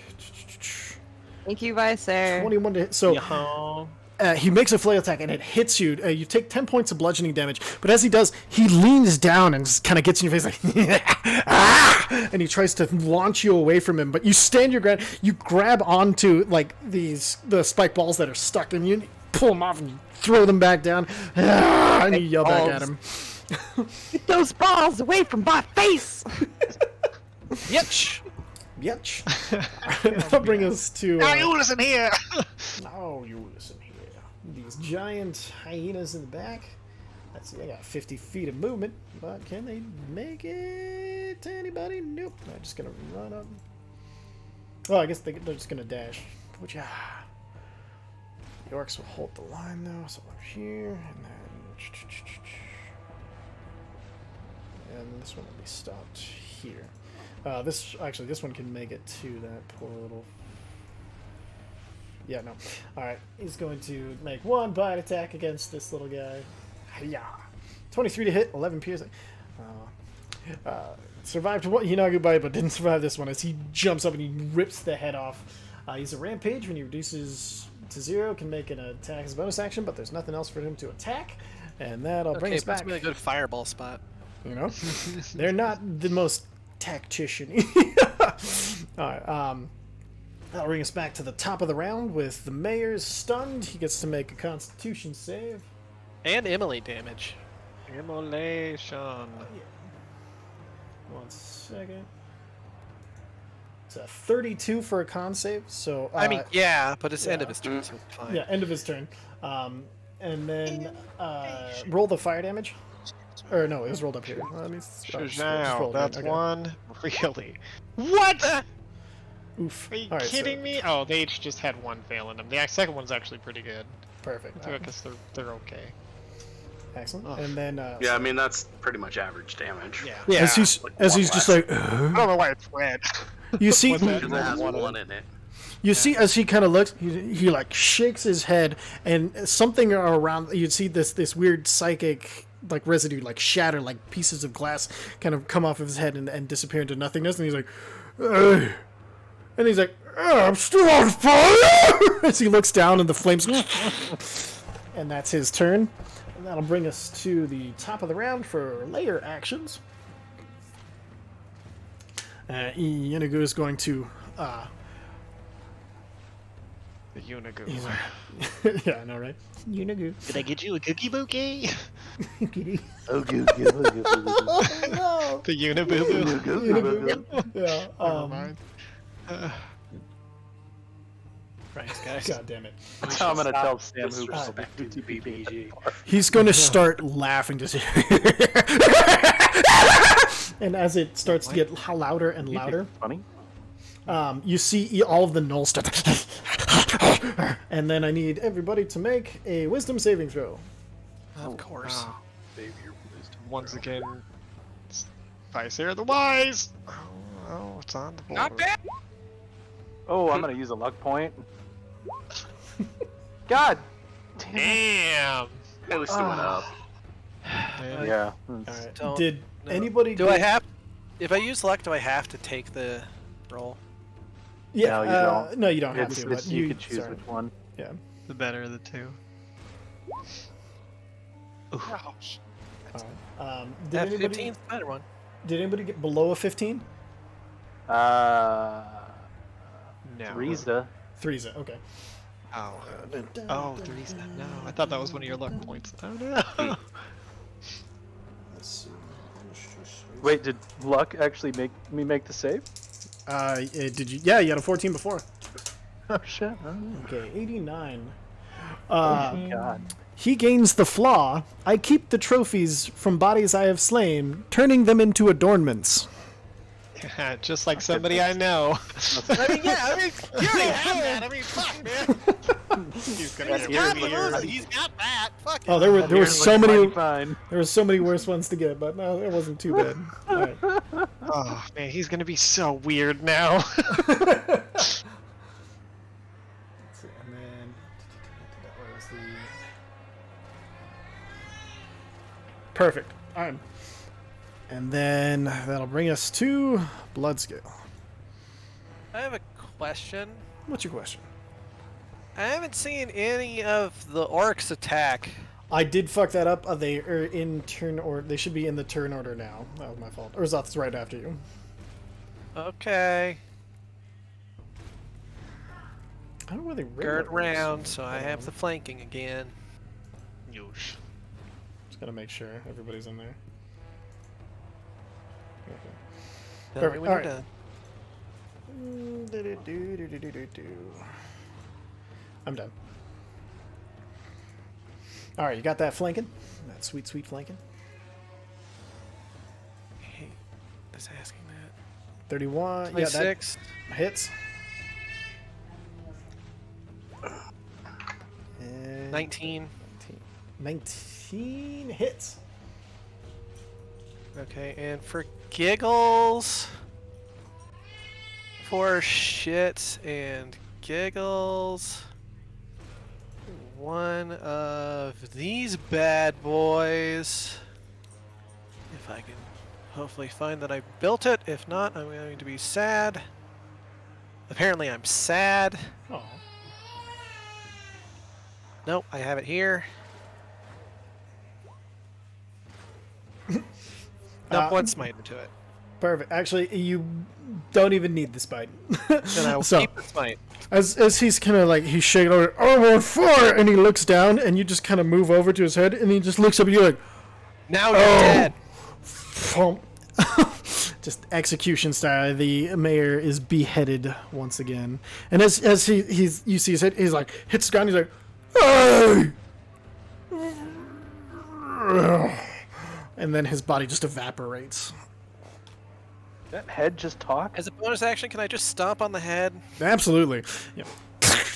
Thank you, Vicer. 21 to hit. So he makes a flail attack and it hits you. You take 10 points of bludgeoning damage. But as he does, he leans down and just kind of gets in your face like, ah! And he tries to launch you away from him. But you stand your ground. You grab onto like the spike balls that are stuck, and you pull them off and you throw them back down. Ah! And you yell back at him. Get those balls away from my face! Yitch! Yetch. That'll bring us to. Now you listen here. Oh, you listen here. These giant hyenas in the back. Let's see, they got 50 feet of movement, but can they make it to anybody? Nope. They're just gonna run up. Oh, I guess they're just gonna dash. Which, the orcs will hold the line though. So over here, and then this one will be stopped here. This one can make it to that poor little. Yeah, no. All right, he's going to make one bite attack against this little guy. Yeah, 23 to hit, 11 piercing. Survived what Hinagu bite, but didn't survive this one as he jumps up and he rips the head off. He's a rampage. When he reduces to 0, can make an attack as a bonus action, but there's nothing else for him to attack, and that'll bring us back. Puts me in a good fireball spot. You know, they're not the most tactician. All right, that'll bring us back to the top of the round with the mayor's stunned. He gets to make a Constitution save. And Emily damage. Immolation. 1 second. It's a 32 for a con save. So I mean, yeah, but it's the end yeah. of his turn, so it's fine. yeah, end of his turn. And then roll the fire damage. Or no, it was rolled up here. Let me Now, roll it, that's okay. one. Really? What? Oof. Are you All right, kidding so, me? Oh, they each just had one fail in them. The second one's actually pretty good. Perfect. So I guess they're okay. Excellent. Ugh. And then Yeah, I mean that's pretty much average damage. Yeah. as he's Like as one he's just less. like, I don't know why it's red. you see, What's that? Because it has one in it. you see as he kind of looks, he like shakes his head, and something around you see this weird psychic like residue, like shatter, like pieces of glass kind of come off of his head and disappear into nothingness, and he's like, "Hey." And he's like, I'm still on fire! As he looks down and the flames. And that's his turn. And that'll bring us to the top of the round for layer actions. Yenagu is going to. The Unigo. Yeah, I know, right? Yenagu. Did I get you a cookie bouquet? Oh, good. No! The Uniboo. Yenagu. Yeah. Never mind. Thanks, guys. God damn it. That's how I'm gonna tell Sam who Disrespect to the BBG. He's going to start laughing just. And as it starts to get louder and louder, Funny. you see all of the gnolls start. And then I need everybody to make a wisdom saving throw. Of course. Once again, Viceroy the Wise. Oh, it's on the board. Not bad. Oh, I'm gonna use a luck point. God. Damn. At least it went up. Man. Yeah. Alright. Don't- Did no. anybody? Do I have? If I use luck, do I have to take the roll? Yeah. No, you don't. No, you don't have It's- to. it's- But you can choose sorry. which one. Yeah. The better of the two. Oh, Did That anybody? 15's the better one. Did anybody get below a 15? No. Riza. Three's okay. Oh. Oh, the reason. No, I thought that was one of your luck points. Oh no. Wait, did luck actually make me make the save? Did you? Yeah, you had a 14 before. Oh shit. Okay, 89. God. He gains the flaw. I keep the trophies from bodies I have slain, turning them into adornments. Just like somebody I know. I mean, yeah. I mean, you already have that. I mean, fuck, man. He's gonna He's get got weird. the he's got that. Fuck. Oh, there were You're so like many mighty fine. there were so many worse ones to get, but no, it wasn't too bad. All right. Oh man, he's gonna be so weird now. Let's see, and then that was the perfect. All right. And then that'll bring us to Bloodscale. I have a question. What's your question? I haven't seen any of the orcs attack. I did fuck that up. They are in turn order. They should be in the turn order now. That was my fault. Or Zoth's right after you. Okay. I don't know where they Third round, so I have the flanking again. Yosh. Just gotta make sure everybody's in there. Okay. Tell Perfect, me when you're alright. done. I'm done. All right, you got that flanking? That sweet, sweet flanking? Hey, just asking that. 31. Yeah, that 26. hits. And 19. 19 hits. Okay, and for giggles, for shits and giggles, one of these bad boys. If I can hopefully find that I built it. If not, I'm going to be sad. Apparently I'm sad. Oh. Nope, I have it here. Nope, one smite into it. Perfect. Actually, you don't even need the spite. And I will So- keep the smite. As he's kind of like, he's shaking over, I'm on fire! And he looks down, and you just kind of move over to his head, and he just looks up at you like, Now you're dead. Thump. Just execution style. The mayor is beheaded once again. And as you see his head, he's like, hits the ground, he's like, hey! and then his body just evaporates. That head just talk? As a bonus action, can I just stomp on the head? Absolutely. Yep.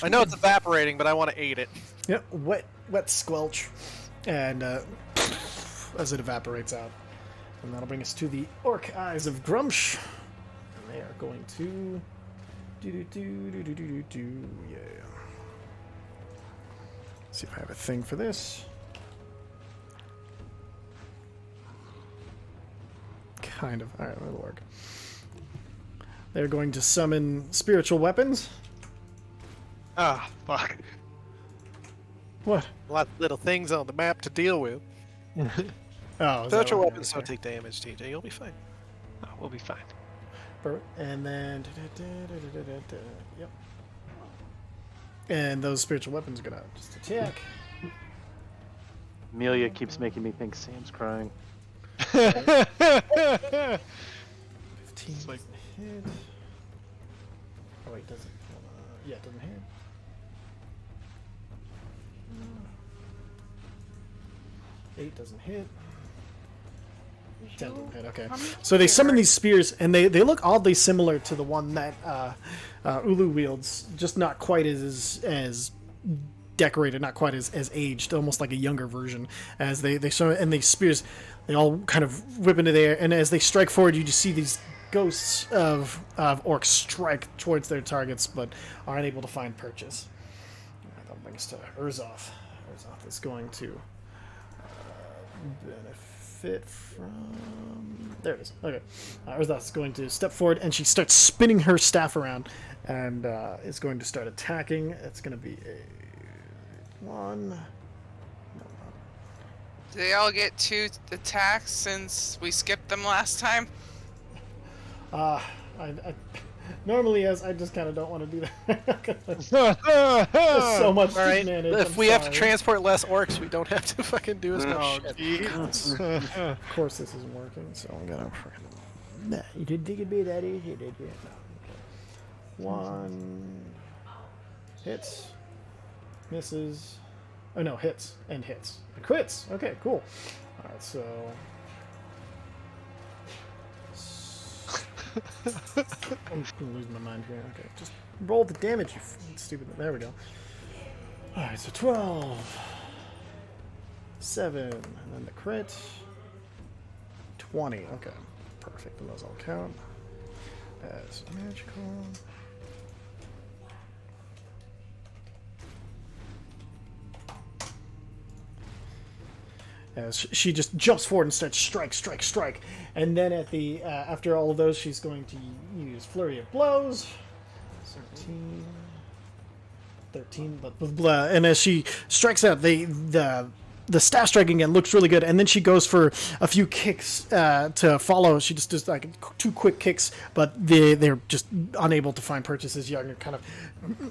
I know it's evaporating, but I want to eat it. Yep. Wet squelch, and as it evaporates out, and that'll bring us to the Orc Eyes of Grumps, and they are going to yeah. See if I have a thing for this. Kind of. Alright, that'll work. They're going to summon spiritual weapons. Ah, fuck. What? A lot of little things on the map to deal with. Oh, is that Spiritual what- weapons don't take damage, TJ. You'll be fine. Oh, we'll be fine. Perfect. And then... Yep. And those spiritual weapons are gonna just attack. Amelia keeps making me think Sam's crying. 15 It's like- doesn't hit. Oh wait, doesn't. Yeah, it doesn't hit. 8 doesn't hit. 10 doesn't hit. Okay. So they summon these spears, and they look oddly similar to the one that Ulu wields, just not quite as decorated, not quite as aged, almost like a younger version. As they show, and these spears, they all kind of whip into the air, and as they strike forward, you just see these ghosts of orcs strike towards their targets, but are unable to find purchase. That'll bring us to Urzoth. Urzoth is going to benefit from... There it is. Okay. Urzoth's going to step forward, and she starts spinning her staff around, and is going to start attacking. It's going to be a 1... Do they all get 2 attacks since we skipped them last time? I normally, as I just kind of don't want to do that. There's so much All right. manage. If I'm we have to sorry. transport less orcs, we don't have to fucking do as much Oh, shit. Jesus. Of course, this isn't working, so I'm gonna. Nah, you didn't think it'd be that easy, did you? No. Okay. 1 hits, misses. Oh no, hits and hits. Crits. Okay, cool. All right, so. I'm just gonna lose my mind here. Okay, just roll the damage, you stupid. There we go. Alright, so 12. 7. And then the crit. 20. Okay. Perfect. And those all count as magical. As she just jumps forward and starts strike, and then at the after all of those, she's going to use flurry of blows. 13, but with and as she strikes out, the staff striking again looks really good, and then she goes for a few kicks to follow. She just does like 2 quick kicks, but they're just unable to find purchases. You're kind of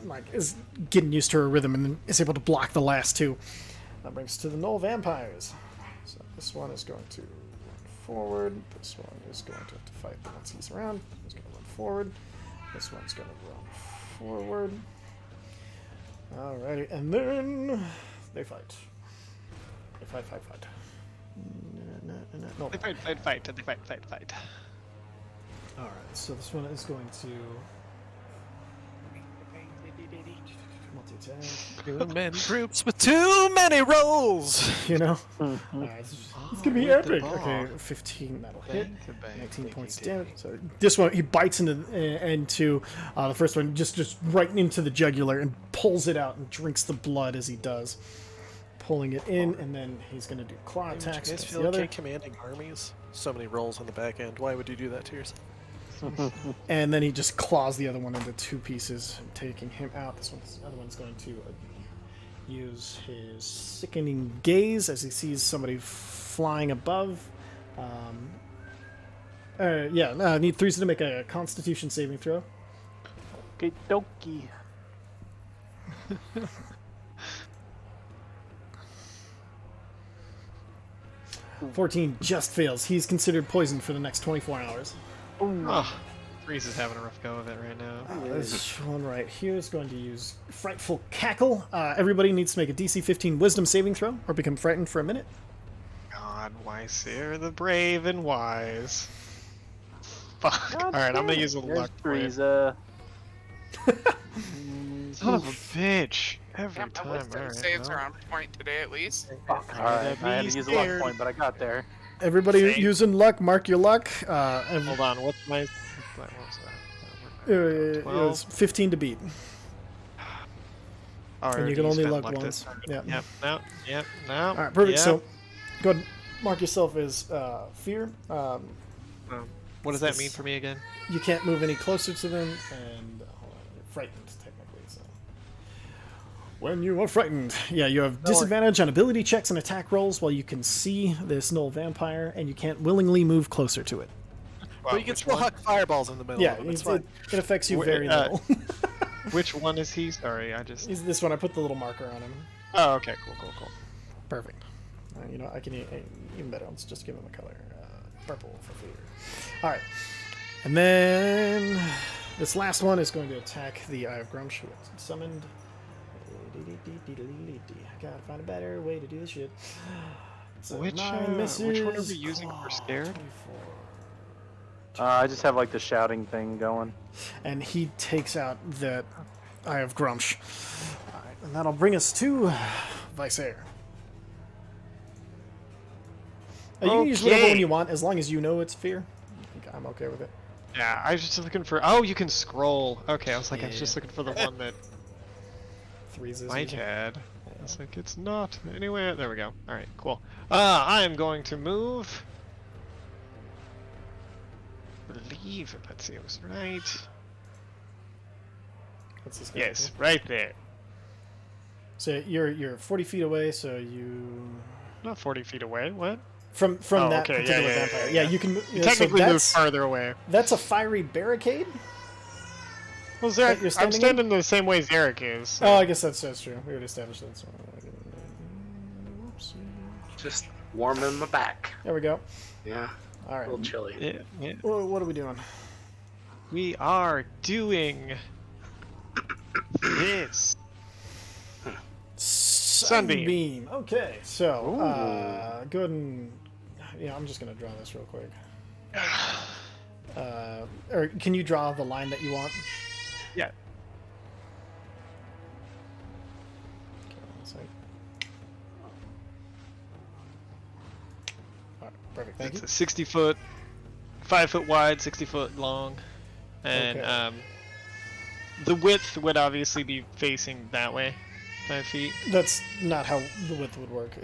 like is getting used to her rhythm and then is able to block the last 2. That brings us to the Null Vampires. So this one is going to run forward. This one is going to have to fight once he's around. He's going to run forward. This one's going to run forward. Alrighty, and then they fight. They fight. No. They fight. They fight. Alright, so this one is going to multi-attack. Too many groups with too many rolls. You know? Alright, it's gonna be epic. Okay, 15, that'll hit. 19 points damage. So this one, he bites into the first one, just right into the jugular and pulls it out and drinks the blood as he does. Pulling it in, and then he's gonna do claw attacks You guys against feel the other. okay commanding armies? So many rolls on the back end. Why would you do that to yourself? And then he just claws the other one into 2 pieces, taking him out. The other one's going to use his sickening gaze as he sees somebody flying above. Need 3s to make a Constitution saving throw. Okay, dokie. 14 just fails. He's considered poisoned for the next 24 hours. Oh, Reese is having a rough go of it right now. This one right here is going to use Frightful Cackle. Everybody needs to make a DC 15 Wisdom saving throw or become frightened for a minute. God, Wyseer the brave and wise. Fuck. God Alright, I'm gonna damn it. use a There's luck point. Frieza. Son of a bitch. Every Damn, time. my wisdom Alright, saves well. are on point today at least. Fuck. I Alright, gotta I had be to use a luck scared. point, but I got there. Everybody Same. using luck, mark your luck. And Hold on, what's my... What was that? it was 15 to beat. And you can only luck once. Yeah. Yep, no, yep, no. Alright, perfect. Yep. So go ahead, mark yourself as fear. What does that mean for me again? You can't move any closer to them, and hold on, you're frightened technically. So when you are frightened, yeah, you have disadvantage on ability checks and attack rolls while you can see this Null Vampire, and you can't willingly move closer to it. Wow, But you can which still one? huck fireballs in the middle Yeah, of them. It's it, fine. it affects you Wh- very little. Which one is he? Sorry, I just... Is this one? I put the little marker on him. Oh, okay, cool. Perfect. You know, I can even better. Let's just give him a color, purple for fear. All right, and then this last one is going to attack the Eye of Grumps, who is summoned. I gotta find a better way to do this shit. So Which 9 misses. which one are we using for scared? 24. I just have like the shouting thing going. And he takes out that Eye of Grumps. All right, and that'll bring us to Vysair. You can use whatever Okay. one you want, as long as you know it's fear. I think I'm okay with it. Yeah, I was just looking for... Oh, you can scroll. Okay, I was like, I was Yeah. just looking for the one that Threes is Mike easy. had. I was like, it's not anywhere. There we go. Alright, cool. I am going to move... believe if that seems right. What's this guy Yes, do? right there. So you're 40 feet away. So you Not 40 feet away. What? from Oh, that okay, particular yeah, vampire. yeah. You can. You Yeah, technically so move that's, farther away. that's a fiery barricade. Well, that Zarek, you're I'm standing standing the same way Zarek is. So. Oh, I guess that's true. We already established that. So. Just warming my back. There we go. Yeah, All a right. little chilly. Yeah. What are we doing? We are doing this. Sunbeam. Okay, so go ahead and I'm just gonna draw this real quick. Or can you draw the line that you want? Yeah. Okay, one sec. All right, perfect. Thank It's you. a 60 foot, 5 foot wide, 60 foot long, and Okay. The width would obviously be facing that way, 5 feet. That's not how the width would work.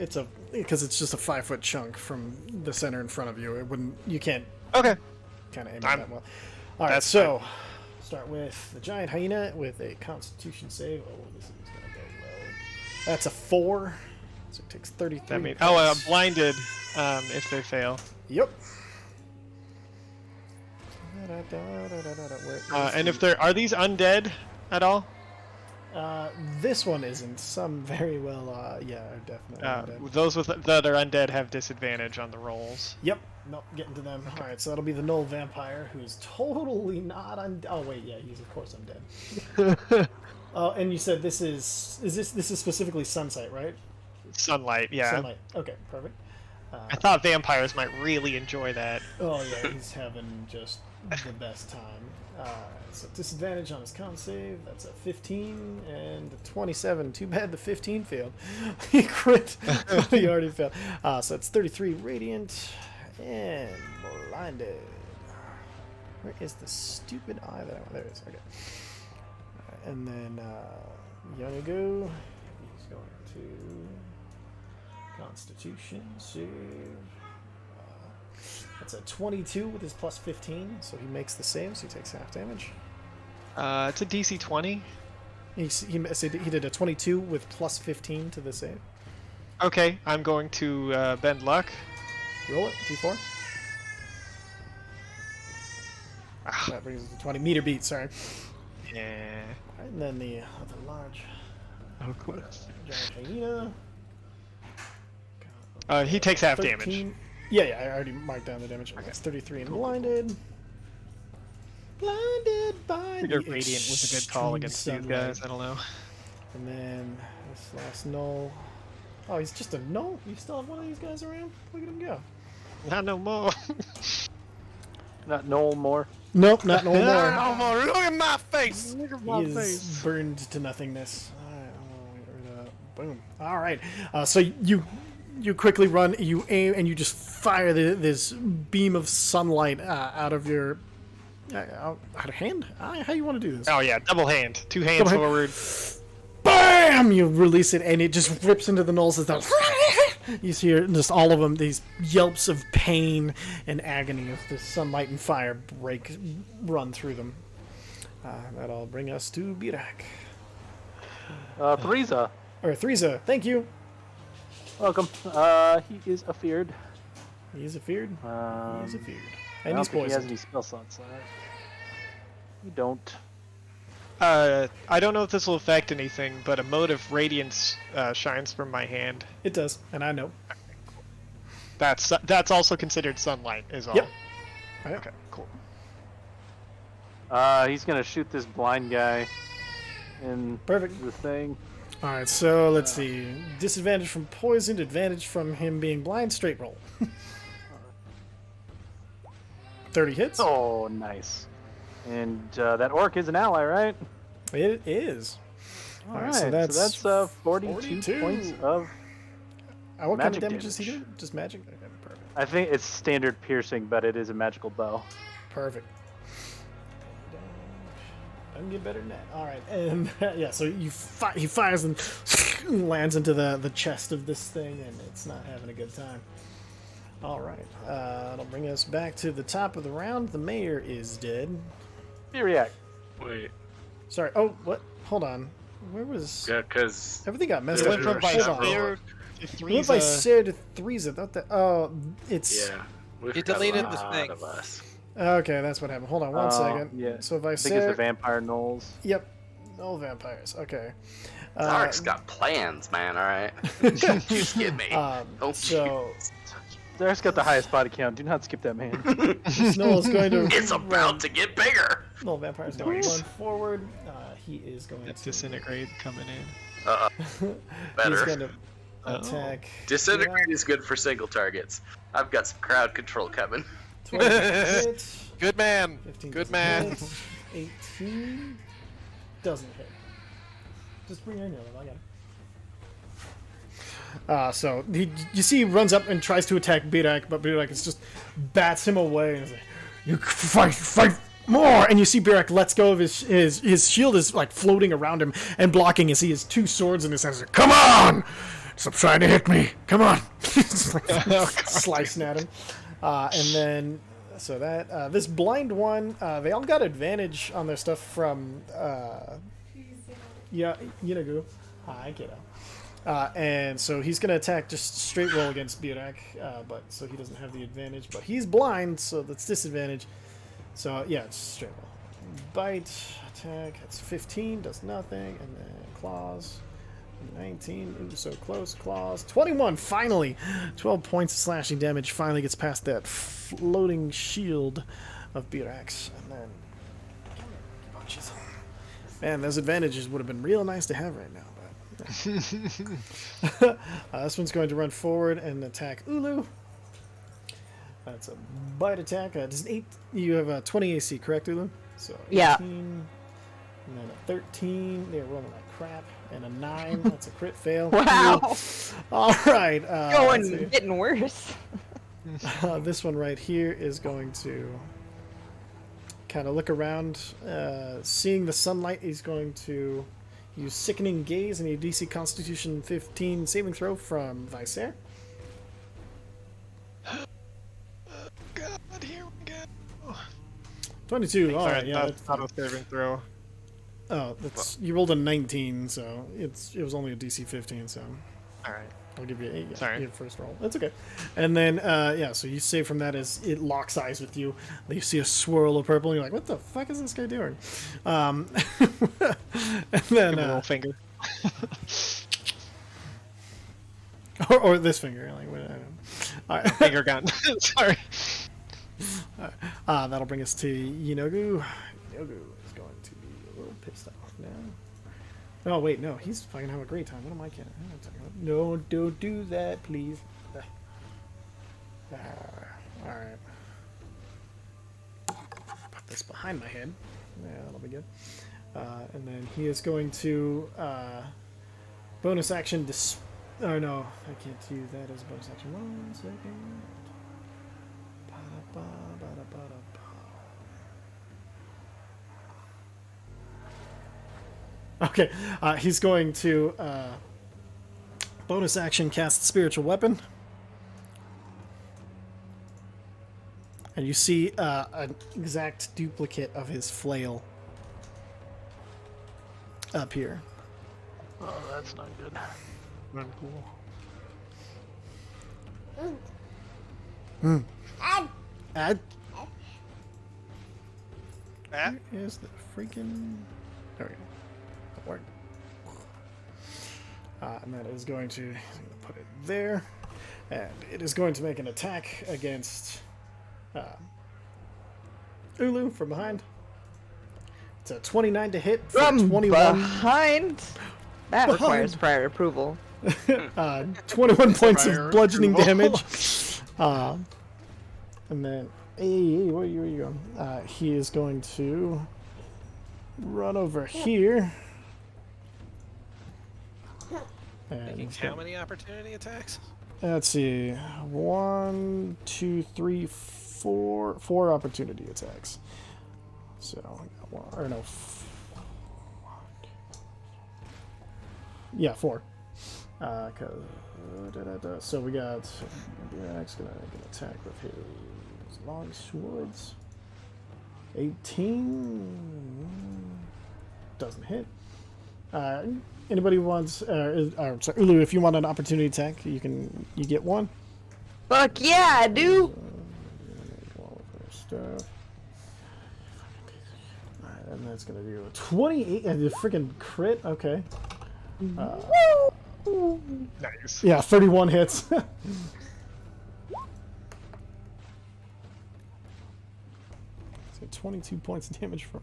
Because it's just a 5-foot chunk from the center in front of you. It wouldn't. You can't Okay. kind of aim it I'm- that well. All right, that's so start with the giant hyena with a Constitution save. Oh, this is gonna go low. That's a 4, so it takes 33. That means points. blinded if they fail. Yep. And if there are these undead at all, This one isn't. Some very well, yeah, definitely. undead. those that are undead have disadvantage on the rolls. Yep. Nope, getting to them. All right, so that'll be the Null Vampire, who's totally not undead. Oh wait, yeah, he's of course undead. And you said this is specifically Sunsight, right? Sunlight, yeah. Sunlight. Okay, perfect. I thought vampires might really enjoy that. Oh yeah, he's having just the best time. So disadvantage on his con save. That's a 15 and a 27. Too bad the 15 failed. He crit. He already failed. So it's 33 radiant and blinded. Where is the stupid eye that I want? There it is. Okay. And then Yonago, he's going to Constitution save. That's a 22 with his plus 15, so he makes the save, so he takes half damage. It's a DC 20. He did a 22 with plus 15 to the save. Okay, I'm going to bend luck. Roll it, d4. That brings it to 20. Meter beat, sorry. Yeah. Alright, and then the other large Oh, cool. giant hyena. He takes half 13. damage. Yeah, I already marked down the damage. That's 33 and blinded. Blinded by Your the radiant was a good call extreme against these sunlight. guys. I don't know. And then this last null. Oh, he's just a null? You still have one of these guys around? Look at him go. Not no more. Not Noel more. Nope, not no more. No more. Look at my face. Look at He my is face. burned to nothingness. Boom. All right. So you quickly run, you aim, and you just fire this beam of sunlight out of your out of hand. How you want to do this? Oh yeah, double hand. 2 hands Double hand. forward. Bam! You release it, and it just rips into the gnolls. You see just all of them, these yelps of pain and agony as the sunlight and fire run through them. That'll bring us to Birak. Threeza. Or Threeza, thank you. Welcome. He is afeared. He's afeared. He's afeared. I And don't he's think he has poisoned. any spell slots left. You don't. I don't know if this will affect anything, but a mode of radiance shines from my hand. It does, and I know. That's also considered sunlight, is all. Yep. Right. Okay, cool. He's gonna shoot this blind guy in Perfect. the thing. All right, so let's see. Disadvantage from poisoned, advantage from him being blind, straight roll. 30 hits. Oh, nice. And that orc is an ally, right? It is. All Alright, right, so that's 42 42. points of. What kind of Magic damage is he damage. doing? Just magic? Okay, perfect. I think it's standard piercing, but it is a magical bow. Perfect. I can get better than that. All right, and yeah, so he fires and lands into the chest of this thing, and it's not having a good time. All right, that'll bring us back to the top of the round. The mayor is dead. Furiac. Wait, Sorry. Oh, what? Hold on. Where was yeah, because everything got messed It up? Went from Hold on. Visair to We went by Threeza. Sarah to Threeza. Oh, it's yeah, we've You got a deleted the lot thing. of us. okay. That's what happened. Hold on one second. Yeah. So if I I think it's say, the vampire gnolls. yep, Null Vampires. Okay. Zark's got plans, man. All right, you skip me. Don't So Derek's got the highest body count. Do not skip that man. Snow is going to. it's about to get bigger. Null Vampires going to run forward. He is going That to. disintegrate coming in. He's Better. going to attack. Disintegrate is good for single targets. I've got some crowd control coming. 20 hit. Good man. 15 Good doesn't man. hit, 18 doesn't hit. Just bring your name. I got it. So you see, he runs up and tries to attack Birak, but Birak is just bats him away. And is like, "You fight more!" And you see Birak lets go of his shield is like floating around him and blocking as he has 2 swords in his hands. Like, "Come on! Stop trying to hit me! Come on!" Just like slicing at him. And then, so that this blind one, they all got advantage on their stuff from Yunagu. Hi, kiddo. And so he's going to attack just straight roll against Birak, but so he doesn't have the advantage. But he's blind, so that's disadvantage. So yeah, it's straight roll. Bite, attack, that's 15, does nothing, and then claws. 19, ooh, so close, claws. 21, finally! 12 points of slashing damage, finally gets past that floating shield of Birak's. And then punches him. Man, those advantages would have been real nice to have right now. But this one's going to run forward and attack Ulu. That's a bite attack. Does 8? You have a 20 AC, correct, Ulu? So 18, Yeah. and then a 13. They're rolling like crap. And a 9. That's a crit fail. Wow. All right. let's see. Getting worse. This one right here is going to kind of look around. Seeing the sunlight, he's going to use Sickening Gaze and a DC Constitution 15 saving throw from Visair. God, here we go. 22. All right, Alright, yeah. that's not a saving throw. Oh, that's you rolled a 19, so it was only a DC 15. So Alright. I'll give you 8. Yeah, Sorry. your first roll. That's okay. And then yeah, so you save from that as it locks eyes with you. You see a swirl of purple, and you're like, "What the fuck is this guy doing?" And then Give a little finger. or this finger, like what? I don't know. All right. Finger gun. Sorry. That'll bring us to Yinogu. Yinogu is going to be a little pissed off now. Oh wait, no, he's fucking having a great time. What am I kidding? No, don't do that, please. Alright. Put this behind my head. Yeah, that'll be good. And then he is going to bonus action oh no, I can't do that as a bonus action. 1 second. Okay, he's going to bonus action cast Spiritual Weapon. And you see an exact duplicate of his flail up here. Oh, that's not good. Not cool. Add. Ah. Where is the freaking... There we go. That worked. And that is going to... I'm going to put it there. And it is going to make an attack against Ulu from behind. It's a 29 to hit for From 21. behind. That requires prior approval. 21 points Prior of bludgeoning approval. damage. And then, hey, where are you going? He is going to run over here. And Making how many opportunity attacks? let's see, 1, 2, 3, 4 opportunity attacks. So, or no, yeah, 4. So we got Drax gonna make an attack with his long swords. 18 doesn't hit. Anybody wants? Sorry, Ulu, if you want an opportunity attack, you get one. Fuck yeah, I do. Stuff. Alright, and that's gonna do a 28. A freaking crit. Okay. Nice. Yeah, 31 hits. So 22 points of damage from.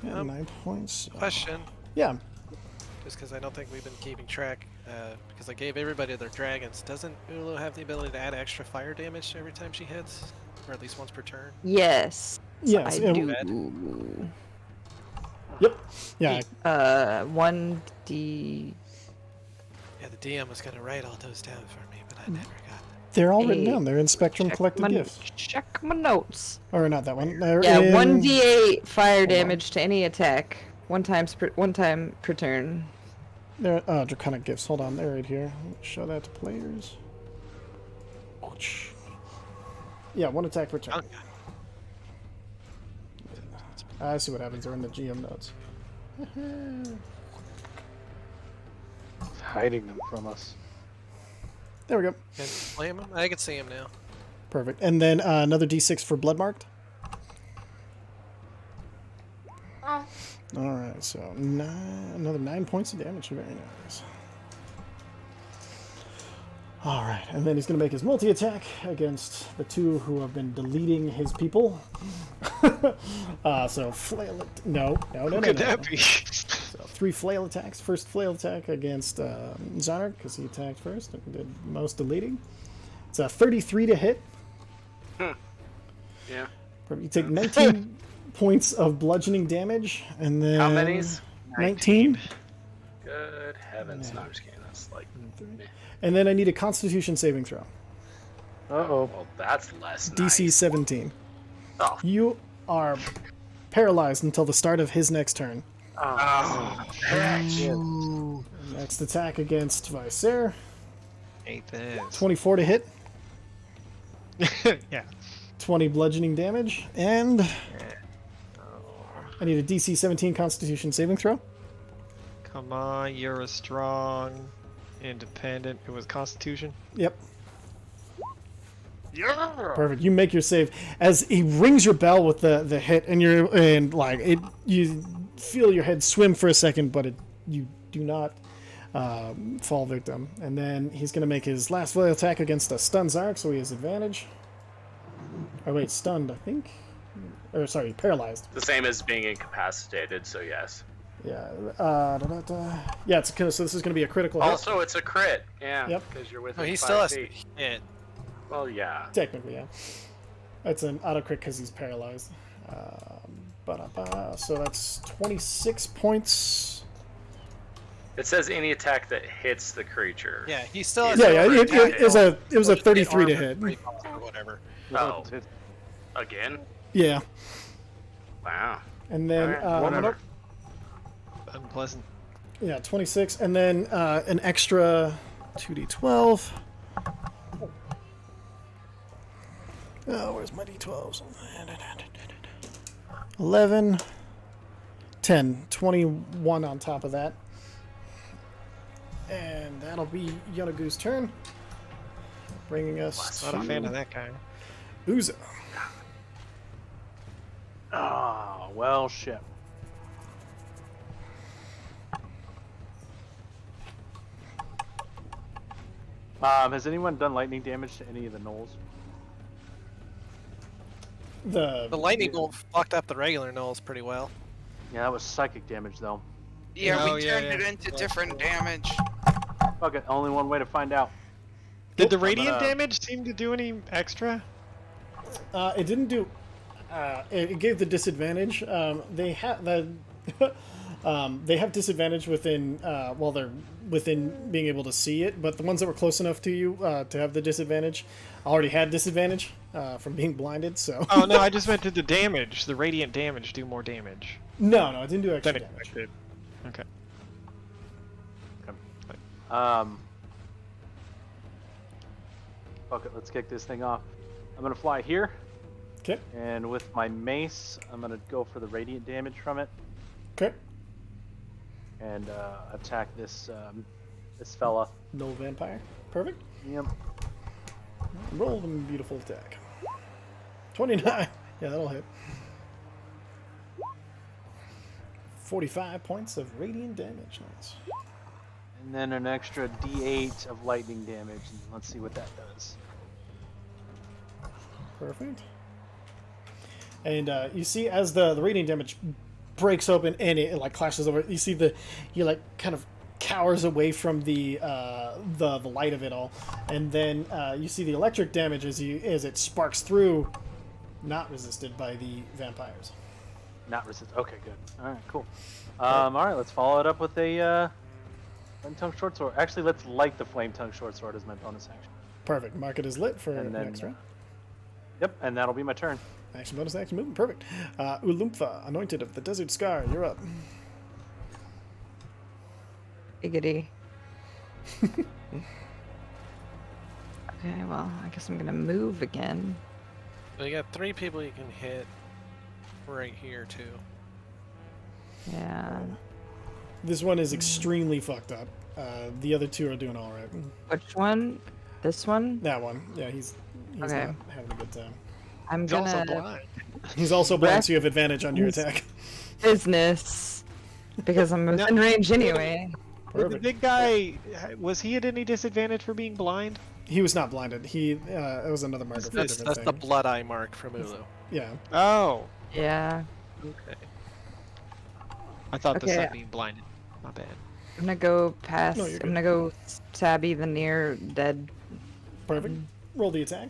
Yeah, 9 points. Question, Yeah. just because I don't think we've been keeping track, because I gave everybody their dragons. Doesn't Ulu have the ability to add extra fire damage every time she hits? Or at least once per turn? Yes. Yes. I do. Yep. Yeah. 1d. Yeah, the DM was going to write all those down for me, but I never got them. They're all written Hey, down. They're in Spectrum Collected Gifts. Check my notes. Or not that one. They're Yeah, in... 1d8 fire Hold on. damage to any attack. One time per turn. They're Draconic Gifts. Hold on, they're right here. Show that to players. Ouch. Yeah, 1 attack per turn. Okay. I see what happens. They're in the GM notes. Hiding them from us. There we go. Can flame him? I can see him now. Perfect. And then another D6 for Bloodmarked. Alright, so another 9 points of damage. Very nice. Alright, and then he's going to make his multi-attack against the 2 who have been deleting his people. So flail it. No. Who could that be? So 3 flail attacks. First flail attack against Zonark, because he attacked first and did most deleting. It's a 33 to hit. Yeah. You take 19 points of bludgeoning damage, and then... How many's? 19. Good heavens. No, I'm just kidding. That's like... meh. And then I need a Constitution saving throw. Uh-oh. Well, that's less DC nice. 17. Oh. You are paralyzed until the start of his next turn. Oh. Next attack against Viser. Ain't this? 24 to hit. Yeah. 20 bludgeoning damage. And I need a DC 17 Constitution saving throw. Come on, you're a strong, independent. It was Constitution. Yep. Yeah. Perfect. You make your save as he rings your bell with the hit, and you feel your head swim for a second, but you do not fall victim. And then he's going to make his last flail attack against a stun Zark, so he has advantage. Oh wait, stunned, I think. Or sorry, paralyzed. The same as being incapacitated, so yes. Yeah. Yeah. So this is going to be a critical hit. Also, it's a crit. Yeah. Yep. Because you're within Oh, he 5 still has to feet. hit. Well, yeah. Technically, yeah. It's an auto crit because he's paralyzed. So that's 26 points. It says any attack that hits the creature. Yeah, he still has. Yeah, to it was a 33 to hit. Or whatever. Oh. Again? Yeah. Wow. And then Whatever. Unpleasant. yeah, 26, and then an extra 2d12. Oh, where's my d12s? 11, 10, 21 on top of that. And that'll be Yonagu's turn. Bringing us Not a fan of that guy. Uza. Ah, well, shit. Has anyone done lightning damage to any of the gnolls? The lightning bolt fucked up the regular gnolls pretty well. Yeah, that was psychic damage, though. Yeah, Oh, we yeah, turned yeah. it into different damage. Fuck it, only one way to find out. Did the I'm radiant gonna- damage seem to do any extra? It didn't do. It gave the disadvantage. They have the. They have disadvantage within while they're within being able to see it, but the ones that were close enough to you to have the disadvantage already had disadvantage from being blinded. So Oh no, I just meant did the damage, the radiant damage, do more damage no, it didn't do extra than damage. expected. Okay. Fuck it, let's kick this thing off. I'm gonna fly here, Okay. and with my mace, I'm gonna go for the radiant damage from it, Okay. and attack this this fella. Null Vampire. Perfect. Yep. Roll them beautiful attack. 29. Yeah, that'll hit. 45 points of radiant damage. Nice. And then an extra D8 of lightning damage. And let's see what that does. Perfect. And you see as the radiant damage breaks open and it like clashes over, you see he like kind of cowers away from the light of it all, and then you see the electric damage as it sparks through, not resisted by the vampires. Not resist. Okay, good. All right, cool. All right, let's follow it up with a flame tongue short sword. Actually, let's light the flame tongue short sword as my bonus action. Perfect. Mark it as lit for And then- next round. Yep, and that'll be my turn. Action bonus action movement. Perfect. Ulumpha, anointed of the desert scar. You're up. Giggity. Okay, well, I guess I'm gonna move again. So you got 3 people you can hit right here too. Yeah. This one is extremely fucked up. The other two are doing all right. Which one? This one? That one, yeah, he's Okay. not having a good time. I'm He's also gonna blind. He's also blind, Rest- so you have advantage on your attack. business because I'm within range anyway. Did the Perfect. big guy, was he at any disadvantage for being blind? He was not blinded. It was another marker for a That's different the thing. blood eye mark from Ulu. Yeah. Oh, Yeah. okay. I thought the Okay. sun being blinded. My bad. I'm gonna go past. No, you're I'm good. gonna go stabby the near dead Perfect. Roll the attack.